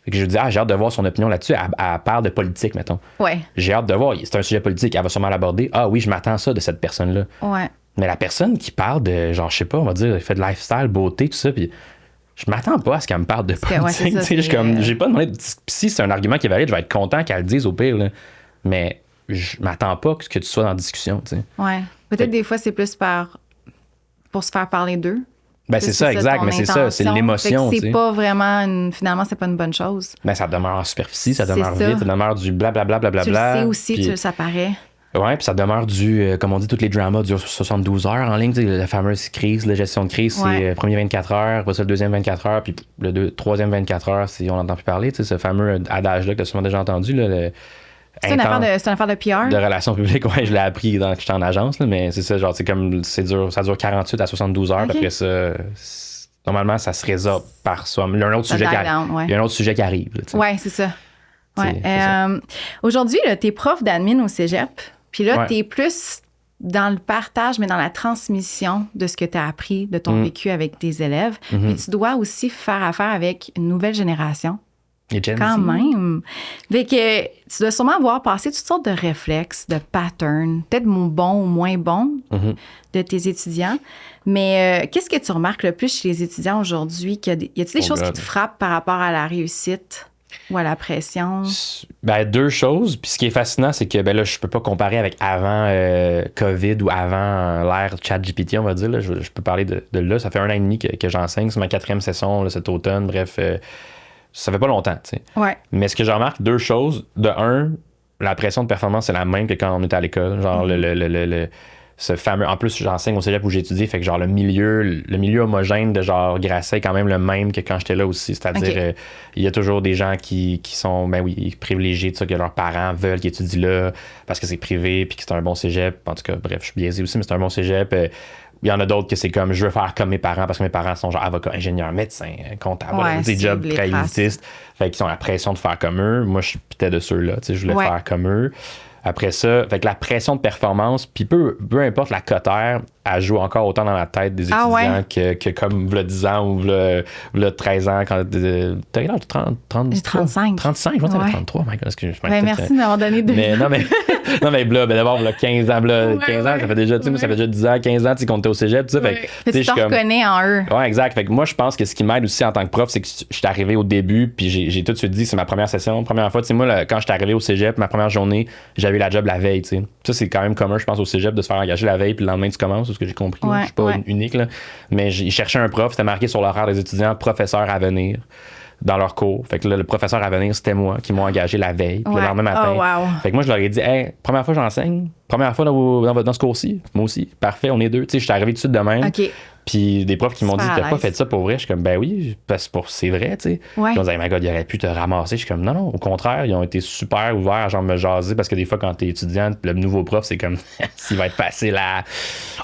Fait que je dis, j'ai hâte de voir son opinion là-dessus. Elle parle de politique, mettons. Ouais. J'ai hâte de voir. C'est un sujet politique. Elle va sûrement l'aborder. Ah oui, je m'attends à ça de cette personne-là. Ouais. Mais la personne qui parle de, genre, je sais pas, on va dire, fait de lifestyle, beauté, tout ça, puis je m'attends pas à ce qu'elle me parle de politique. J'ai pas demandé. Si c'est un argument qui est valide, je vais être content qu'elle le dise au pire, là. Mais je m'attends pas que tu sois dans la discussion, tu sais. Ouais. Peut-être des fois, c'est plus pour se faire parler d'eux. Ben c'est ça, exact, mais c'est ça, c'est l'émotion. C'est pas vraiment finalement, c'est pas une bonne chose. Ben ça demeure en superficie, ça demeure vite, ça demeure du blablabla. Tu le sais aussi, puis, ça paraît. Ouais, puis ça demeure comme on dit, tous les dramas durent 72 heures en ligne. La fameuse crise, la gestion de crise, c'est premier 24 heures, après ça le deuxième 24 heures, puis le troisième 24 heures, on n'entend plus parler. Ce fameux adage-là que tu as sûrement déjà entendu. Là, c'est une affaire de PR. De relations publiques, ouais, je l'ai appris quand j'étais en agence, là, mais c'est ça, genre, ça dure 48 à 72 heures, puis après ça, normalement, ça se résorbe par soi. Il y a un autre sujet qui arrive. Oui, c'est ça. Ouais. Aujourd'hui, tu es prof d'admin au cégep, puis là, tu es plus dans le partage, mais dans la transmission de ce que tu as appris, de ton vécu avec tes élèves. Puis tu dois aussi faire affaire avec une nouvelle génération. Quand même. Fait que tu dois sûrement avoir passé toutes sortes de réflexes, de patterns, peut-être bons ou moins bons de tes étudiants. Mais qu'est-ce que tu remarques le plus chez les étudiants aujourd'hui? Y a-t-il des choses qui te frappent par rapport à la réussite ou à la pression? Ben, deux choses. Puis ce qui est fascinant, c'est que ben là, je peux pas comparer avec avant COVID ou avant l'ère ChatGPT, on va dire. Là. Je peux parler de là. Ça fait 1 an et demi que j'enseigne. C'est ma 4e session là, cet automne. Bref, ça fait pas longtemps, tu sais. Ouais. Mais ce que je remarque, deux choses. De un, la pression de performance, c'est la même que quand on était à l'école. Genre, ce fameux... En plus, j'enseigne au cégep où j'ai étudié, fait que genre le milieu homogène de genre Grasset est quand même le même que quand j'étais là aussi. C'est-à-dire, il y a toujours des gens qui sont, ben oui, privilégiés, que leurs parents veulent qu'ils étudient là parce que c'est privé puis que c'est un bon cégep. En tout cas, bref, je suis biaisé aussi, mais c'est un bon cégep. Il y en a d'autres que c'est comme, je veux faire comme mes parents parce que mes parents sont genre avocats, ingénieurs, médecins, comptables, des jobs très élitistes. Fait qu'ils ont la pression de faire comme eux. Moi, je suis peut-être de ceux-là, tu sais, je voulais faire comme eux. Après ça, fait que la pression de performance, puis peu importe la cotère, elle joue encore autant dans la tête des étudiants que comme v'là 10 ans ou v'là 13 ans. Quand t'as quel âge? 30, J'ai 35. 35, je pense que t'avais 33. My God, excuse-moi. Merci de m'avoir donné 2 ans. Non, mais d'abord, 15 ans, 15 ans, ça fait déjà, moi, ça fait déjà 10 ans, 15 ans, tu sais, qu'on était au cégep, tu sais. Fait que tu te reconnais en eux. Ouais, exact. Fait que moi, je pense que ce qui m'aide aussi en tant que prof, c'est que je suis arrivé au début, puis j'ai tout de suite dit, c'est ma première session, première fois. Tu sais, moi, quand je suis arrivé au cégep, ma première journée, j'avais la job la veille, tu sais. Ça, c'est quand même commun, je pense, au cégep, de se faire engager la veille, puis le lendemain, tu commences, c'est ce que j'ai compris. Je suis pas unique, là. Mais j'ai cherché un prof, c'était marqué sur l'horaire des étudiants, professeur à venir dans leur cours. Fait que là, le professeur à venir, c'était moi qui m'ont engagé la veille, puis le lendemain matin. Fait que moi, je leur ai dit, hey, première fois j'enseigne, première fois dans ce cours-ci, moi aussi, parfait, on est deux. Tu sais, je suis arrivé tout de suite de même. OK. Puis des profs qui m'ont dit, t'as pas fait ça pour vrai? Je suis comme, ben oui, parce que c'est vrai, tu sais. Puis on disait, my God, il aurait pu te ramasser. Je suis comme, non, au contraire, ils ont été super ouverts à genre me jaser parce que des fois, quand t'es étudiante, le nouveau prof, c'est comme, s'il va être facile à.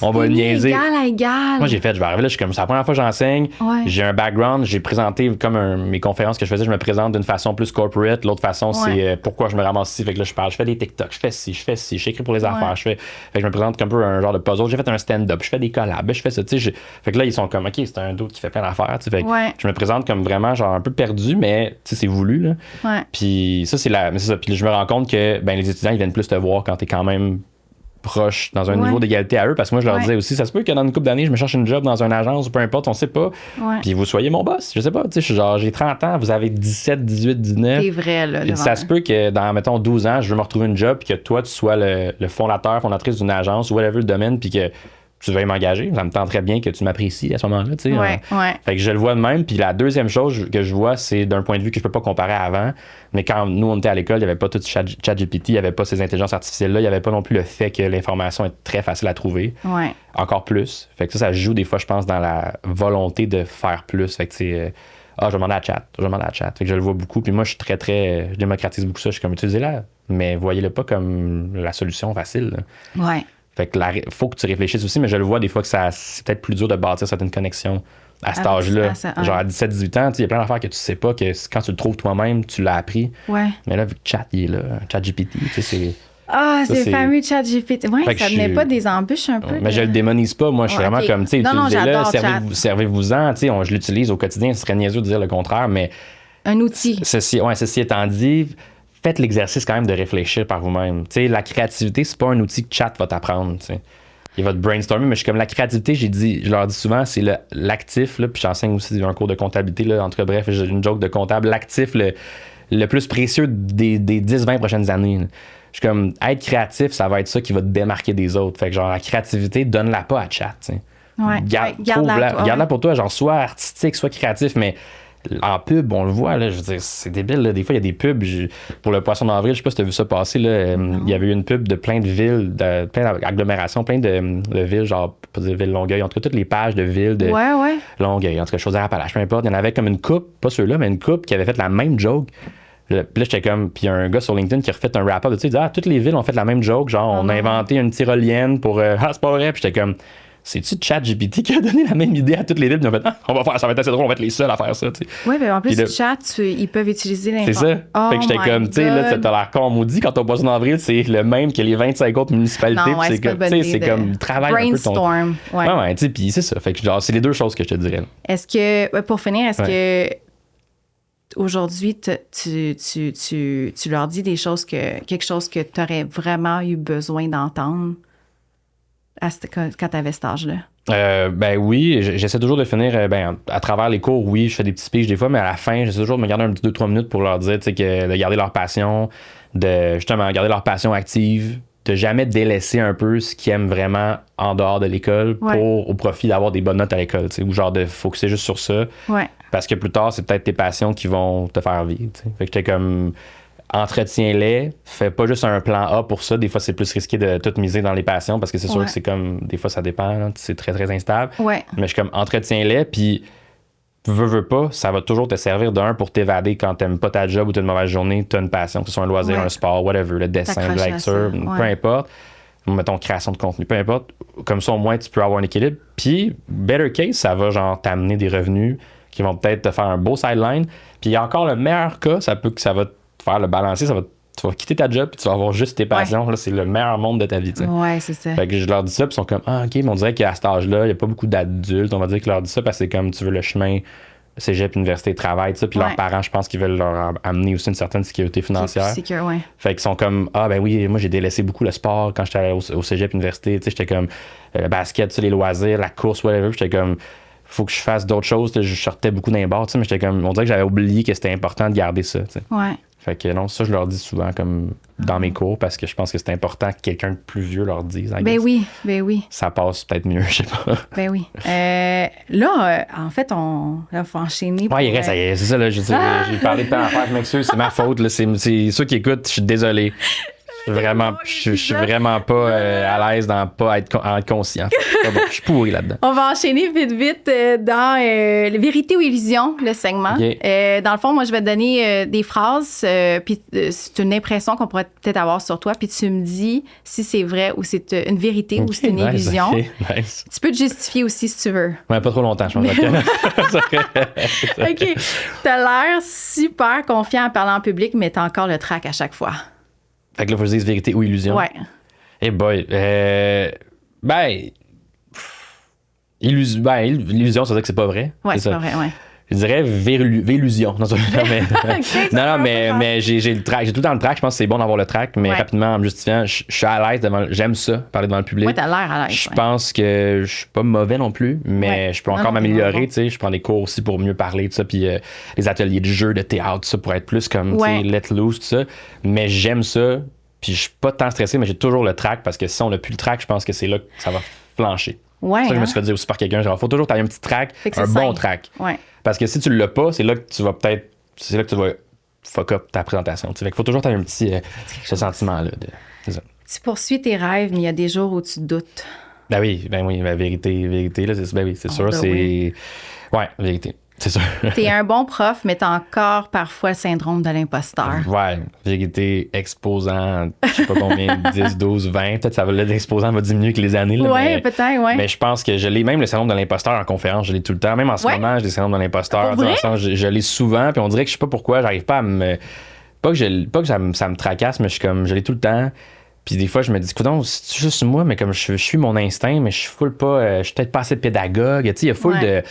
On va le niaiser. Égal à égal. Moi, je vais arriver là, je suis comme, c'est la première fois que j'enseigne. J'ai un background, j'ai présenté comme mes conférences que je faisais, je me présente d'une façon plus corporate. L'autre façon, c'est pourquoi je me ramasse ici. Fait que là, je fais des TikTok, je fais ci, j'écris pour les affaires, fait que je me présente comme un genre de puzzle. J'ai fait un stand-up, je fais des collabs, je fais ça, tu sais. Fait que là, ils sont comme, OK, c'est un doute qui fait plein d'affaires. Fait que je me présente comme vraiment genre un peu perdu, mais c'est voulu. Là. Puis ça, c'est ça. Puis je me rends compte que les étudiants, ils viennent plus te voir quand t'es quand même proche, dans un niveau d'égalité à eux. Parce que moi, je leur disais aussi, ça se peut que dans une couple d'années, je me cherche une job dans une agence ou peu importe, on sait pas. Puis vous soyez mon boss. Je sais pas. Tu sais, genre, j'ai 30 ans, vous avez 17, 18, 19. C'est vrai, là. Ça se peut que dans, mettons, 12 ans, je veux me retrouver une job, puis que toi, tu sois le fondatrice d'une agence ou whatever le domaine, puis que tu veuilles m'engager. Ça me tenterait bien que tu m'apprécies à ce moment-là. Tu sais, Fait que je le vois de même. Puis la deuxième chose que je vois, c'est d'un point de vue que je peux pas comparer à avant. Mais quand nous, on était à l'école, il n'y avait pas tout ChatGPT, il n'y avait pas ces intelligences artificielles-là, il n'y avait pas non plus le fait que l'information est très facile à trouver. Encore plus. Fait que ça joue des fois, je pense, dans la volonté de faire plus. Fait que c'est... je vais demander à chat. Fait que je le vois beaucoup. Puis moi, je suis je démocratise beaucoup ça. Je suis comme, utilisez-la. Mais voyez-le pas comme la solution facile. Là. Fait que faut que tu réfléchisses aussi, mais je le vois des fois que c'est peut-être plus dur de bâtir certaines connexions à cet âge-là. Genre à 17-18 ans, il y a plein d'affaires que tu sais pas, que quand tu le trouves toi-même, tu l'as appris. Mais là, vu que Chat, il est là, ChatGPT, tu sais, c'est... c'est le fameux ChatGPT. Ça venait pas des embûches un peu? Mais je le démonise pas. Moi, je suis vraiment comme, tu sais, utilisez-le, servez-vous-en. Tu sais, je l'utilise au quotidien. Ce serait niaiseux de dire le contraire, mais... Un outil. Ceci étant dit... Faites l'exercice quand même de réfléchir par vous-même. T'sais, la créativité, c'est pas un outil que Chat va t'apprendre. T'sais. Il va te brainstormer, mais je suis comme la créativité, je leur dis souvent, c'est l'actif, là, puis j'enseigne aussi un cours de comptabilité, là, en tout cas, bref, j'ai une joke de comptable, l'actif le plus précieux des 10-20 prochaines années. Là. Je suis comme, être créatif, ça va être ça qui va te démarquer des autres. Fait que genre, la créativité, donne-la pas à Chat. T'sais. Garde-la pour toi, genre, soit artistique, soit créatif, mais... En pub, on le voit, là, je veux dire, c'est débile. Là. Des fois, il y a des pubs pour le poisson d'avril. Je sais pas si tu as vu ça passer. Là, il y avait eu une pub de plein de villes, plein d'agglomérations, plein de villes, genre, pas de ville Longueuil, entre toutes les pages de villes de Longueuil, entre Chaudière-Appalaches, peu importe. Il y en avait comme une couple, pas ceux-là, mais une couple qui avait fait la même joke. Puis là, j'étais comme, puis il y a un gars sur LinkedIn qui a refait un wrap-up. Tu sais, il dit, toutes les villes ont fait la même joke. Genre, on a inventé une tyrolienne pour. C'est pas vrai. Puis j'étais comme. C'est-tu ChatGPT qui a donné la même idée à toutes les villes? Ils ont fait, on va faire, ça va être assez drôle, on va être les seuls à faire ça. Oui, mais en plus, Chat, ils peuvent utiliser l'information. C'est ça. Fait que j'étais comme, tu sais, là, t'as l'air con maudit quand ton poisson d'avril, c'est le même que les 25 autres municipalités. Non, c'est comme, tu sais, c'est comme, travaille un peu ton. Brainstorm. Ouais, tu sais, puis c'est ça. Fait que genre, c'est les deux choses que je te dirais. Est-ce que, pour finir, que aujourd'hui, tu leur dis quelque chose que tu aurais vraiment eu besoin d'entendre? Quand tu avais cet âge-là? Oui, j'essaie toujours de finir à travers les cours, oui, je fais des petits speeches des fois, mais à la fin, j'essaie toujours de me garder un petit 2-3 minutes pour leur dire de garder leur passion, de justement garder leur passion active, de jamais délaisser un peu ce qu'ils aiment vraiment en dehors de l'école au profit d'avoir des bonnes notes à l'école, ou genre de focusser juste sur ça. Parce que plus tard, c'est peut-être tes passions qui vont te faire vivre. T'sais. Fait que j'étais comme... Entretiens-les, fais pas juste un plan A pour ça. Des fois, c'est plus risqué de tout miser dans les passions parce que c'est sûr que c'est comme, des fois, ça dépend, là, c'est très, très instable. Mais je suis comme, entretiens-les, puis veux pas, ça va toujours te servir pour t'évader quand t'aimes pas ta job ou t'as une mauvaise journée, t'as une passion, que ce soit un loisir, un sport, whatever, le dessin, la lecture, peu importe. Mettons, création de contenu, peu importe. Comme ça, au moins, tu peux avoir un équilibre. Puis, better case, ça va genre t'amener des revenus qui vont peut-être te faire un beau sideline. Puis, il y a encore le meilleur cas, ça peut que ça va faire le balancer, ça va tu vas quitter ta job puis tu vas avoir juste tes passions. Là, c'est le meilleur monde de ta vie. T'sais. Ouais, c'est ça. Fait que je leur dis ça puis ils sont comme ah ok, mais on dirait qu'à cet âge-là, il n'y a pas beaucoup d'adultes. On va dire qu'ils leur disent ça parce que c'est comme tu veux le chemin cégep, université, travail, tout ça. Puis leurs parents, je pense qu'ils veulent leur amener aussi une certaine sécurité financière. Ouais. Fait qu'ils sont comme ah ben oui, moi j'ai délaissé beaucoup le sport quand j'étais au cégep, université. Tu sais, j'étais comme le basket, les loisirs, la course, whatever. J'étais comme faut que je fasse d'autres choses. Je sortais beaucoup d'un bar, mais j'étais comme on dirait que j'avais oublié que c'était important de garder ça. T'sais. Ouais. Fait que non, ça je leur dis souvent comme dans mes cours parce que je pense que c'est important que quelqu'un de plus vieux leur dise. Ben oui. Ça passe peut-être mieux, je sais pas. Ben oui. Là, en fait, on faut enchaîner. Ouais, il reste, c'est ça, là. J'ai parlé de temps à faire, je m'excuse, c'est ma faute, là. C'est ceux qui écoutent, je suis désolé. Je suis vraiment pas à l'aise dans pas être conscient. Bon, je suis pourri là-dedans. On va enchaîner vite dans Vérité ou illusion, le segment. Okay. Dans le fond, moi, je vais te donner des phrases, puis c'est une impression qu'on pourrait peut-être avoir sur toi, puis tu me dis si c'est vrai ou c'est une vérité ou c'est une illusion. Okay, nice. Tu peux te justifier aussi si tu veux. Ouais, pas trop longtemps, je pense. OK. T'as l'air super confiant en parlant en public, mais t'as encore le trac à chaque fois. Fait que là, faut que je dise vérité ou illusion. Ouais. Eh boy. Illusion, ça veut dire que c'est pas vrai. Ouais, c'est pas vrai, ouais. Je dirais Vélusion. Non, mais j'ai le track. J'ai tout le temps le track. Je pense que c'est bon d'avoir le track, mais rapidement, en me justifiant, je suis à l'aise devant. J'aime ça, parler devant le public. Ouais, t'as l'air à l'aise. Je pense que je suis pas mauvais non plus, mais je peux encore m'améliorer. Tu sais, je prends des cours aussi pour mieux parler, tout ça, puis les ateliers de jeu, de théâtre, tout ça, pour être plus comme, tu sais, let loose, tout ça. Mais j'aime ça, puis je suis pas tant stressé, mais j'ai toujours le track parce que si on n'a plus le track, je pense que c'est là que ça va flancher. Ouais. C'est ça que je me suis fait dire aussi par quelqu'un. Genre, faut toujours que tu aies un petit track, un bon track. Ouais. Parce que si tu l'as pas, c'est là que tu vas peut-être. C'est là que tu vas fuck up ta présentation. Fait qu'il faut toujours que tu aies un petit ce sentiment-là. Tu poursuis tes rêves, mais il y a des jours où tu doutes. Ben oui, vérité, là, c'est sûr, c'est. Oui. Ouais, vérité. C'est sûr. T'es un bon prof, mais t'as encore parfois le syndrome de l'imposteur. Ouais, vérité, exposant, je sais pas combien, 10, 12, 20. Peut-être que l'exposant va diminuer avec les années. Là, ouais, peut-être, ouais. Mais je pense que je l'ai, même le syndrome de l'imposteur en conférence, je l'ai tout le temps. Même en ce moment, j'ai le syndrome de l'imposteur. Je l'ai souvent, puis on dirait que je sais pas pourquoi, j'arrive pas à me. Pas que ça me tracasse, mais je l'ai tout le temps. Puis des fois, je me dis, écoute, c'est juste moi, mais comme je suis mon instinct, mais je suis full pas. Je suis peut-être pas assez pédagogue. Tu sais, il y a full de.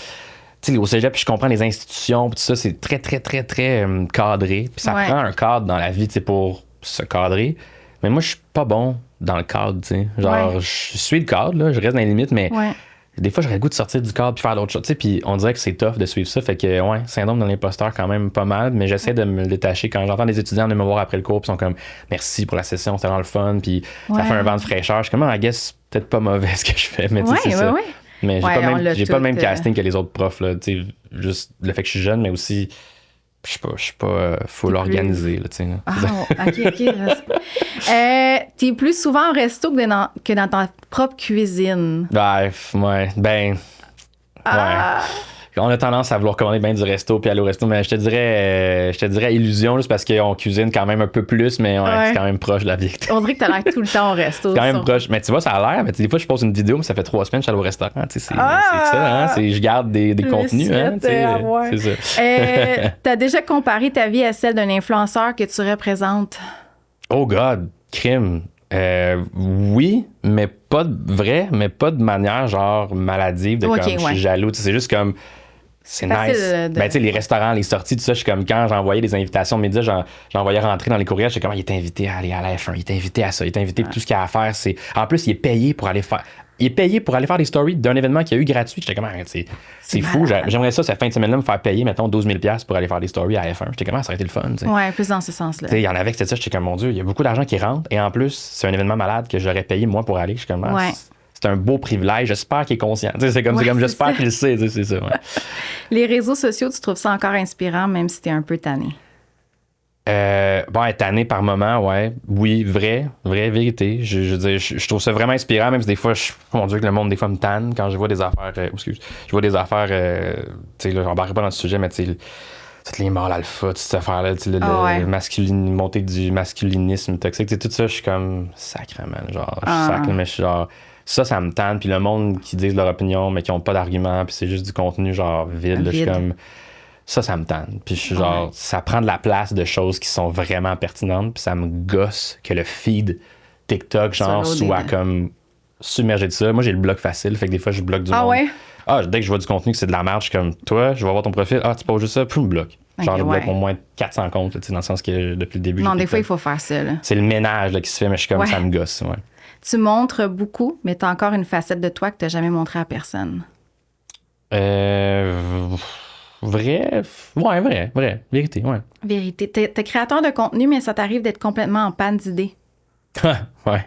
Tu sais, au cégep, puis je comprends les institutions, puis tout ça, c'est très, très, très, très cadré. Puis ça prend un cadre dans la vie, tu sais, pour se cadrer. Mais moi, je suis pas bon dans le cadre, tu sais. Genre, je suis le cadre, là, je reste dans les limites, mais des fois, j'aurais le goût de sortir du cadre puis faire d'autres choses, tu sais. Puis on dirait que c'est tough de suivre ça. Fait que, syndrome de l'imposteur, quand même pas mal, mais j'essaie de me le détacher. Quand j'entends des étudiants venir me voir après le cours, puis sont comme, merci pour la session, c'était vraiment le fun, puis ça fait un vent de fraîcheur. Je suis comme, I guess, peut-être pas mauvais ce que je fais, mais tu sais, c'est ça. Mais j'ai pas le même casting que les autres profs, là, tu sais, juste le fait que je suis jeune, mais aussi, je suis pas full organisé, là, tu sais. OK. T'es plus souvent au resto que dans ta propre cuisine. Ouais. On a tendance à vouloir commander bien du resto puis aller au resto, mais je te dirais illusion, juste parce qu'on cuisine quand même un peu plus, mais c'est quand même proche de la vérité. On dirait que t'as l'air tout le temps au resto. C'est quand même proche. Mais tu vois, ça a l'air, mais des fois, je pose une vidéo, mais ça fait 3 semaines que je suis allé au restaurant. C'est ça, hein? Je garde des contenus. Hein? C'est ça. T'as déjà comparé ta vie à celle d'un influenceur que tu représentes? Oh God, crime. Oui, mais pas de manière genre maladive, de comme je suis jaloux. C'est juste comme. C'est nice. Tu sais, les restaurants, les sorties, tout ça, je suis comme quand j'envoyais des invitations de médias, j'envoyais rentrer dans les courriels, j'étais comme, il est invité à aller à la F1, il est invité à ça, il est invité pour tout ce qu'il y a à faire. En plus, il est payé pour aller faire. Il est payé pour aller faire des stories d'un événement qu'il y a eu gratuit. J'étais comme, c'est fou. J'aimerais ça, cette fin de semaine-là, me faire payer, mettons, 12 000 $, pour aller faire des stories à F1. J'étais comme, ça aurait été le fun. T'sais. Ouais, plus dans ce sens-là. Il y en avait que c'était ça. J'étais comme, mon Dieu, il y a beaucoup d'argent qui rentre. Et en plus, c'est un événement malade que j'aurais payé, moi, pour aller. Je suis comme, c'est un beau privilège. J'espère qu'il est conscient. C'est comme j'espère qu'il le sait. C'est ça. Ouais. Les réseaux sociaux, tu trouves ça encore inspirant, même si t'es un peu tanné? Être tanné par moment, ouais. Oui, vraie vérité. Je trouve ça vraiment inspirant, même si des fois, mon Dieu, que le monde, des fois, me tanne quand je vois des affaires. Je vois des affaires. Tu sais, là, j'embarque pas dans le sujet, mais tu sais, toutes les morts alpha, toutes ces affaires-là, montée du masculinisme toxique, tout ça, je suis comme sacrément. Genre, je suis sacré, mais je suis genre. Ça me tente. Puis le monde qui disent leur opinion, mais qui ont pas d'argument, puis c'est juste du contenu, genre, vide. Là, je suis comme. Ça me tente. Puis je suis genre, ça prend de la place de choses qui sont vraiment pertinentes, puis ça me gosse que le feed TikTok, genre, soit comme submergé de ça. Moi, j'ai le bloc facile, fait que des fois, je bloque du monde. Ouais? Dès que je vois du contenu que c'est de la merde, je suis comme, toi, je vais voir ton profil, tu poses juste ça, puis je me bloque. Genre, je bloque au moins 400 comptes, là, dans le sens que depuis le début. Non, des fois, il faut faire ça. Là. C'est le ménage là, qui se fait, mais je suis comme, ça me gosse. Ouais. Tu montres beaucoup, mais tu as encore une facette de toi que tu n'as jamais montrée à personne. Vrai. Vérité, ouais. Vérité. T'es créateur de contenu, mais ça t'arrive d'être complètement en panne d'idées. Ouais.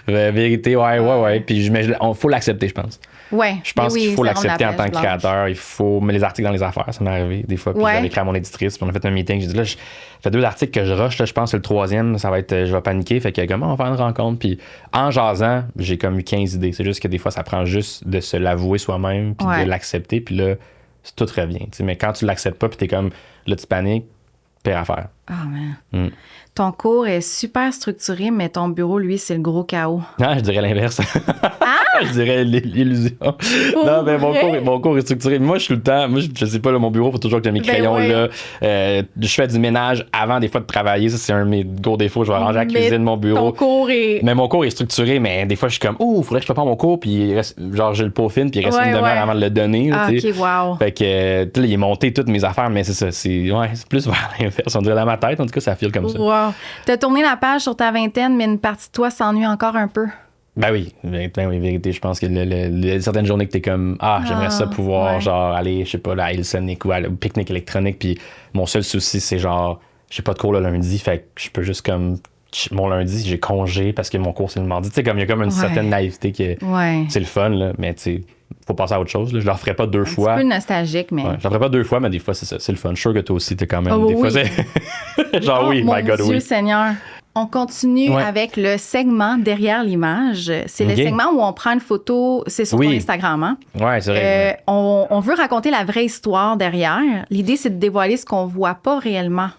Vérité, ouais. Puis il faut l'accepter, je pense. Ouais. Je pense qu'il faut l'accepter en tant que créateur. Il faut mettre les articles dans les affaires. Ça m'est arrivé des fois. Puis j'avais écrit à mon éditrice. Puis on a fait un meeting. J'ai dit là, je fais 2 articles que je rush. Là, je pense que le 3e, ça va être. Je vais paniquer. Fait que comment on va faire une rencontre. Puis en jasant, j'ai comme eu 15 idées. C'est juste que des fois, ça prend juste de se l'avouer soi-même. Puis de l'accepter. Puis là, tout revient. T'sais. Mais quand tu l'acceptes pas, puis t'es comme là, tu paniques, pire affaire. Ah, man. Ton cours est super structuré, mais ton bureau, lui, c'est le gros chaos. Non, je dirais l'inverse. Je dirais l'illusion. Non, mais mon cours est structuré. Moi, je suis le temps. Moi, je sais pas, là, mon bureau, il faut toujours que j'ai mes crayons là. Je fais du ménage avant des fois de travailler. Ça, c'est un de mes gros défauts. Je vais ranger la cuisine, mon bureau. Mais mon cours est structuré, mais des fois, je suis comme, faudrait que je prépare mon cours, puis genre, je le peaufine, puis il reste une demi-heure avant de le donner. Là, OK, wow. Fait que, il est monté toutes mes affaires, mais c'est ça. C'est plus vers l'inverse. On dirait dans ma tête, en tout cas, ça file comme ça. Wow. T'as tourné la page sur ta vingtaine, mais une partie de toi s'ennuie encore un peu. Ben oui, vérité, je pense que certaines journées que t'es comme j'aimerais ça pouvoir genre aller, je sais pas, à Hillsonic ou au pique-nique électronique, puis mon seul souci c'est genre j'ai pas de cours le lundi, fait que je peux juste comme mon lundi j'ai congé parce que mon cours c'est le mardi, tu sais, comme il y a comme une certaine naïveté que c'est le fun là, mais tu sais faut passer à autre chose là. Je le referai pas 2 fois. C'est un peu nostalgique, mais je le ferai pas 2 fois, mais des fois c'est ça, c'est le fun. Je suis sûr que toi aussi t'es quand même des fois c'est genre my God, Dieu Seigneur. On continue avec le segment derrière l'image. C'est le segment où on prend une photo, c'est sur ton Instagram. Hein? Oui, c'est vrai. On veut raconter la vraie histoire derrière. L'idée, c'est de dévoiler ce qu'on voit pas réellement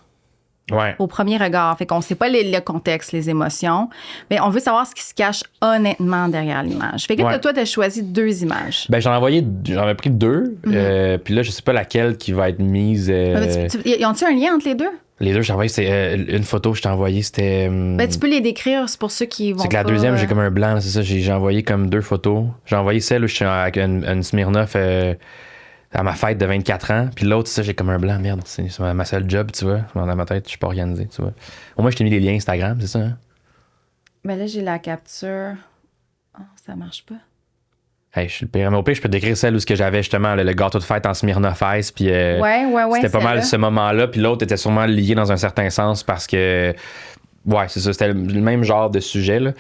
au premier regard. Fait qu'on ne sait pas le contexte, les émotions, mais on veut savoir ce qui se cache honnêtement derrière l'image. Fait que toi, tu as choisi 2 images. Ben, j'en ai pris 2. Puis là, je sais pas laquelle qui va être mise. Ils ont-tu un lien entre les 2? Les 2, je t'ai envoyé, c'est une photo que je t'ai envoyée, c'était... Ben, tu peux les décrire, c'est pour ceux qui vont c'est que la deuxième, j'ai comme un blanc, c'est ça, j'ai envoyé comme 2 photos. J'ai envoyé celle où je suis avec une Smirnoff à ma fête de 24 ans, puis l'autre, ça, j'ai comme un blanc, merde, c'est ma seule job, tu vois. Dans ma tête, je suis pas organisé, tu vois. Au moins, je t'ai mis les liens Instagram, c'est ça, hein? Ben là, j'ai la capture. Oh, ça marche pas. Hey, je suis le pire. Mais au pire, je peux décrire celle où ce que j'avais justement le gâteau de fête en Smirnoff Ice. Puis c'était pas mal ce moment-là. Puis l'autre était sûrement lié dans un certain sens parce que c'est ça, c'était le même genre de sujet. Là.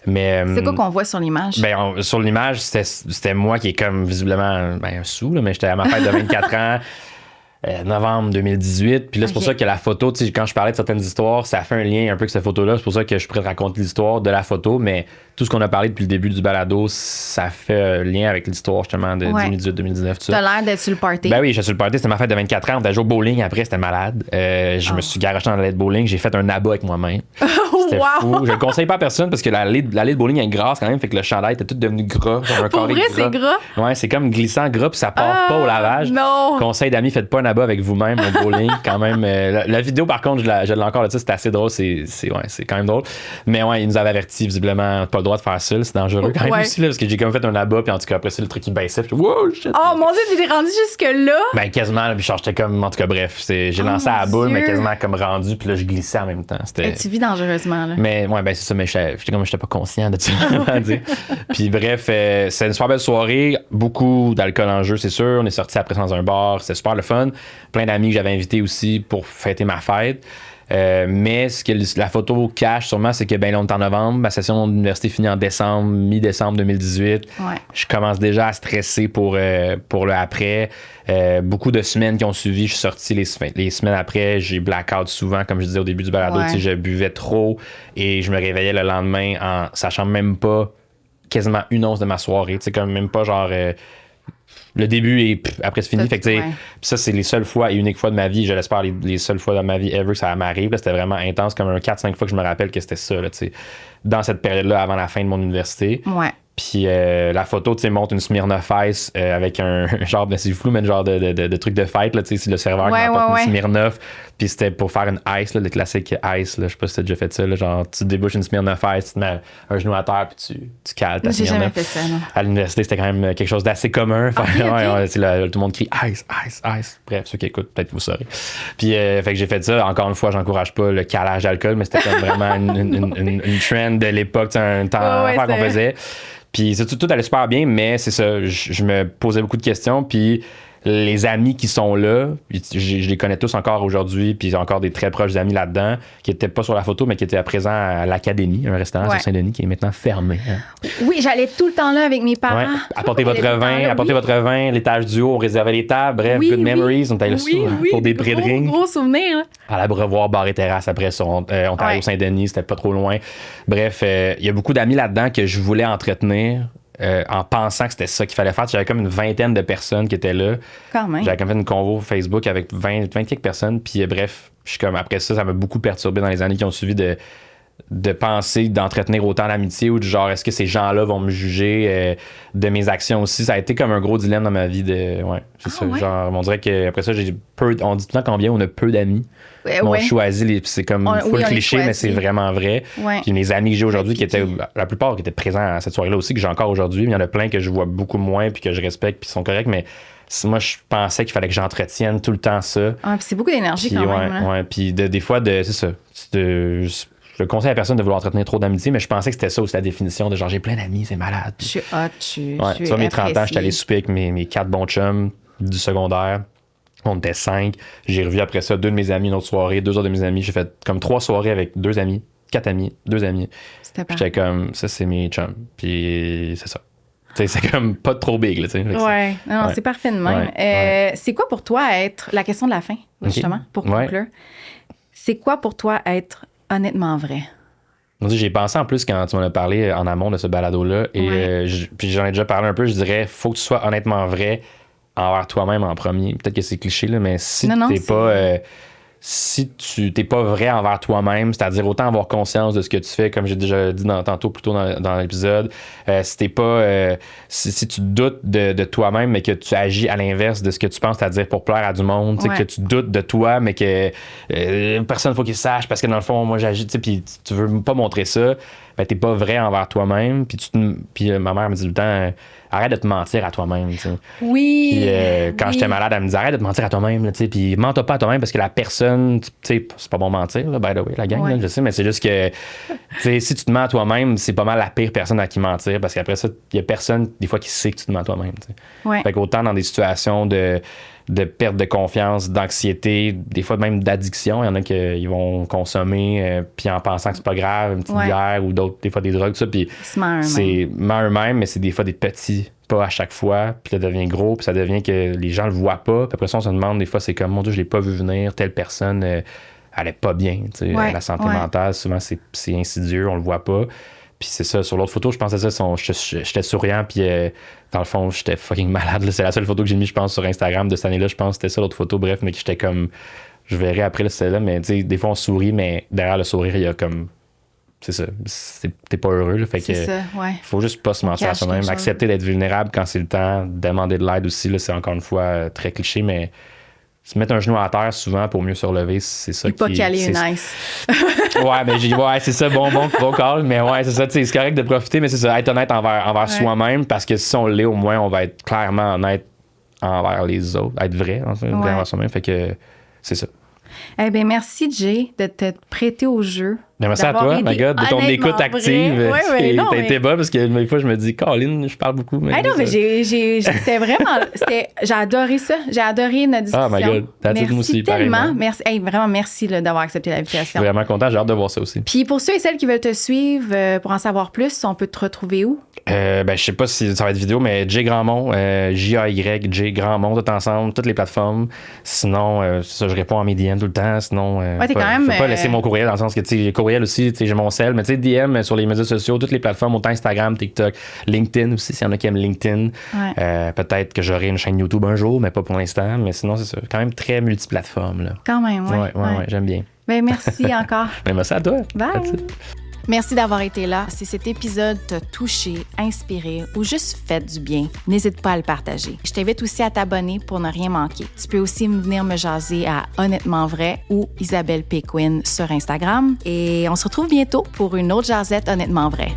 Mais c'est quoi qu'on voit sur l'image? Ben, sur l'image, c'était moi qui est comme visiblement un sou, là, mais j'étais à ma fête de 24 ans. Novembre 2018. Puis là, c'est pour ça que la photo, tu sais, quand je parlais de certaines histoires, ça fait un lien un peu avec cette photo-là. C'est pour ça que je pourrais te raconter l'histoire de la photo, mais tout ce qu'on a parlé depuis le début du balado, ça fait un lien avec l'histoire justement de 2018-2019. T'as l'air d'être sur le party. Ben oui, j'étais sur le party. C'était ma fête de 24 ans. On était joué au bowling après, c'était malade. Je me suis garoché dans l'allée de bowling. J'ai fait un abat avec moi-même. C'était fou. Je le conseille pas à personne parce que l'allée de bowling est grasse quand même, fait que le chandail était tout devenu gras. Pour vrai, c'est gras? Ouais, c'est comme glissant gras, puis ça part pas au lavage. Non. Conseil d'amis, faites pas un abat avec vous-même au bowling. Quand même. La vidéo, par contre, je l'ai encore là-dessus, c'était assez drôle. C'est quand même drôle. Mais ouais, ils nous avaient averti, visiblement, pas le droit de faire ça. C'est dangereux quand même aussi, là, parce que j'ai comme fait un abat, puis en tout cas, après ça, le truc il baissait. Puis, wow, shit. Oh mon Dieu, tu t'es rendu jusque-là? Ben, quasiment, puis j'étais comme, en tout cas, bref, j'ai lancé à la boule, mais quasiment comme rendu, puis là, je glissais en même temps. Tu vis dangereusement, là. Mais ouais, ben, c'est ça, mais j'étais pas conscient de ça. Puis bref, c'est une super belle soirée, beaucoup d'alcool en jeu, c'est sûr. On est sortis après dans un bar, c'était super le fun. Plein d'amis que j'avais invités aussi pour fêter ma fête. Mais ce que la photo cache sûrement, c'est que là, on est en novembre, ma session d'université finit en décembre, mi-décembre 2018. Je commence déjà à stresser pour le après. Beaucoup de semaines qui ont suivi, je suis sorti les semaines après, j'ai blackout souvent, comme je disais au début du balado, je buvais trop et je me réveillais le lendemain en sachant même pas quasiment 1 once de ma soirée, comme même pas genre... le début et après c'est fini. Fait que, ça, c'est les seules fois et uniques fois de ma vie, je l'espère, les seules fois de ma vie ever que ça m'arrive. Là, c'était vraiment intense, comme un 4-5 fois que je me rappelle que c'était ça, là, dans cette période-là, avant la fin de mon université. Puis la photo, tu sais, montre une Smirnoff Ice avec un genre, ben, c'est flou, mais genre de truc de fête, là, tu sais, c'est le serveur qui m'apporte une Smirnoff. Puis c'était pour faire une ice, là, le classique ice, là, je sais pas si t'as déjà fait ça, là, genre tu débouches une Smirnoff Ice, tu te mets un genou à terre, puis tu cales ta Smirnoff. J'ai jamais fait ça, non. À l'université, c'était quand même quelque chose d'assez commun. Tout le monde crie ice, ice, ice. Bref, ceux qui écoutent, peut-être vous saurez. Puis, fait que j'ai fait ça. Encore une fois, j'encourage pas le calage d'alcool, mais c'était comme vraiment une trend de l'époque, un temps qu'on faisait. Puis tout allait super bien, mais c'est ça, je me posais beaucoup de questions, puis les amis qui sont là, je les connais tous encore aujourd'hui, puis encore des très proches amis là-dedans, qui n'étaient pas sur la photo, mais qui étaient à présent à l'Académie, un restaurant sur Saint-Denis qui est maintenant fermé. Hein. Oui, j'allais tout le temps là avec mes parents. Ouais. Apportez votre vin, l'étage du haut, on réservait les tables, bref, good memories, on était là pour des pré-drinks. Gros souvenir. À l'Abreuvoir, bar et terrasse, après ça, on allait au Saint-Denis, c'était pas trop loin. Bref, il y a beaucoup d'amis là-dedans que je voulais entretenir. En pensant que c'était ça qu'il fallait faire. J'avais comme une vingtaine de personnes qui étaient là. Quand même. J'avais comme fait une convo Facebook avec 20 quelques personnes. Puis bref, je suis comme après ça m'a beaucoup perturbé dans les années qui ont suivi de penser, d'entretenir autant l'amitié ou du genre, est-ce que ces gens-là vont me juger de mes actions aussi? Ça a été comme un gros dilemme dans ma vie c'est ça. Ouais. Genre, on dirait qu'après ça, on dit tout le temps combien on a peu d'amis. On choisit c'est comme full cliché, mais c'est vraiment vrai. Ouais. Puis mes amis que j'ai aujourd'hui, qui étaient, la plupart qui étaient présents à cette soirée-là aussi, que j'ai encore aujourd'hui, mais il y en a plein que je vois beaucoup moins puis que je respecte puis qui sont corrects, mais moi, je pensais qu'il fallait que j'entretienne tout le temps ça. Ah, puis c'est beaucoup d'énergie quand même. Hein? Puis des fois, c'est ça. Je conseille à personne de vouloir entretenir trop d'amitié, mais je pensais que c'était ça aussi la définition de genre j'ai plein d'amis, c'est malade. Je suis hot, je suis tu vois, mes 30 ans, j'étais allé souper avec mes 4 bons chums du secondaire. On était 5. J'ai revu après ça 2 de mes amis une autre soirée, 2 autres de mes amis. J'ai fait comme 3 soirées avec 2 amis, 4 amis, 2 amis. C'était pas. J'étais comme, ça c'est mes chums. Puis c'est ça. C'est comme pas trop big, là, tu sais. Non, c'est parfait de même. C'est quoi pour toi être, la question de la fin, justement, pour conclure, c'est quoi pour toi être honnêtement vrai? J'ai pensé en plus quand tu m'en as parlé en amont de ce balado-là, et puis j'en ai déjà parlé un peu, je dirais, faut que tu sois honnêtement vrai envers toi-même en premier. Peut-être que c'est cliché, là, mais si t'es pas... si tu t'es pas vrai envers toi-même, c'est-à-dire autant avoir conscience de ce que tu fais, comme j'ai déjà dit tantôt plus tôt dans l'épisode, si t'es pas si tu doutes de toi-même, mais que tu agis à l'inverse de ce que tu penses, c'est-à-dire pour plaire à du monde, que tu doutes de toi, mais que personne faut qu'il sache parce que dans le fond, moi j'agis, puis tu veux pas montrer ça, ben t'es pas vrai envers toi-même, puis ma mère me dit tout le temps arrête de te mentir à toi-même, tu sais. Oui. Puis quand j'étais malade, elle me disait arrête de te mentir à toi-même, tu sais, puis mens-toi pas à toi-même parce que la personne, tu sais, c'est pas bon mentir, là, by the way, la gang, là, je sais, mais c'est juste que, tu sais, si tu te mens à toi-même, c'est pas mal la pire personne à qui mentir parce qu'après ça, il y a personne, des fois, qui sait que tu te mens à toi-même, tu sais. Fait qu'autant dans des situations de perte de confiance, d'anxiété, des fois même d'addiction. Il y en a qui vont consommer puis en pensant que c'est pas grave, une petite bière ou d'autres, des fois des drogues, tout ça. Puis c'est ment eux-mêmes, mais c'est des fois des petits pas à chaque fois. Puis ça devient gros, puis ça devient que les gens le voient pas. Puis après ça, on se demande des fois, c'est comme, mon Dieu, je l'ai pas vu venir, telle personne, elle est pas bien. La santé mentale, souvent, c'est insidieux, on le voit pas. Puis c'est ça, sur l'autre photo, je pensais ça, j'étais souriant, puis dans le fond, j'étais fucking malade. Là. C'est la seule photo que j'ai mis, je pense, sur Instagram de cette année-là. Je pense que c'était ça, l'autre photo, bref, mais que j'étais comme, je verrai après, là, celle-là, mais tu sais, des fois, on sourit, mais derrière le sourire, il y a comme, c'est ça, t'es pas heureux, là, fait que faut juste pas se mentir à soi-même, accepter d'être vulnérable quand c'est le temps, demander de l'aide aussi, là, c'est encore une fois très cliché, mais se mettre un genou à terre souvent pour mieux se relever, c'est ça. Et pas caler une ice. Mais c'est ça, bon call, mais c'est ça, c'est correct de profiter, mais c'est ça, être honnête envers soi-même, parce que si on l'est, au moins, on va être clairement honnête envers les autres, être vrai envers soi-même, fait que c'est ça. Eh bien, merci, Jay, de te prêter au jeu. Merci à toi, ma God, de ton écoute active. T'as été bonne parce que des fois, je me dis, Colin, je parle beaucoup. Mais non, mais c'était vraiment. J'ai adoré ça. J'ai adoré notre discussion. Ah, my God, merci tellement. Merci, vraiment, merci d'avoir accepté l'invitation. Je suis vraiment content. J'ai hâte de voir ça aussi. Puis pour ceux et celles qui veulent te suivre, pour en savoir plus, on peut te retrouver où? Je sais pas si ça va être vidéo, mais Jay Grandmont, J-A-Y, Jay Grandmont, tout ensemble, toutes les plateformes. Sinon, ça, je réponds à mes DM tout le temps. Sinon, t'es quand même. Je peux pas laisser mon courriel dans le sens que, tu sais, courriel aussi, j'ai mon cell, mais tu sais, DM sur les médias sociaux, toutes les plateformes, autant Instagram, TikTok, LinkedIn aussi, s'il y en a qui aiment LinkedIn. Peut-être que j'aurai une chaîne YouTube un jour, mais pas pour l'instant. Mais sinon, c'est ça. Quand même très multiplateforme, là. Quand même, ouais, j'aime bien. Ben, merci encore. Merci à toi. Bye. Merci d'avoir été là. Si cet épisode t'a touché, inspiré ou juste fait du bien, n'hésite pas à le partager. Je t'invite aussi à t'abonner pour ne rien manquer. Tu peux aussi venir me jaser à Honnêtement Vrai ou Isabelle Péquin sur Instagram. Et on se retrouve bientôt pour une autre jasette Honnêtement Vrai.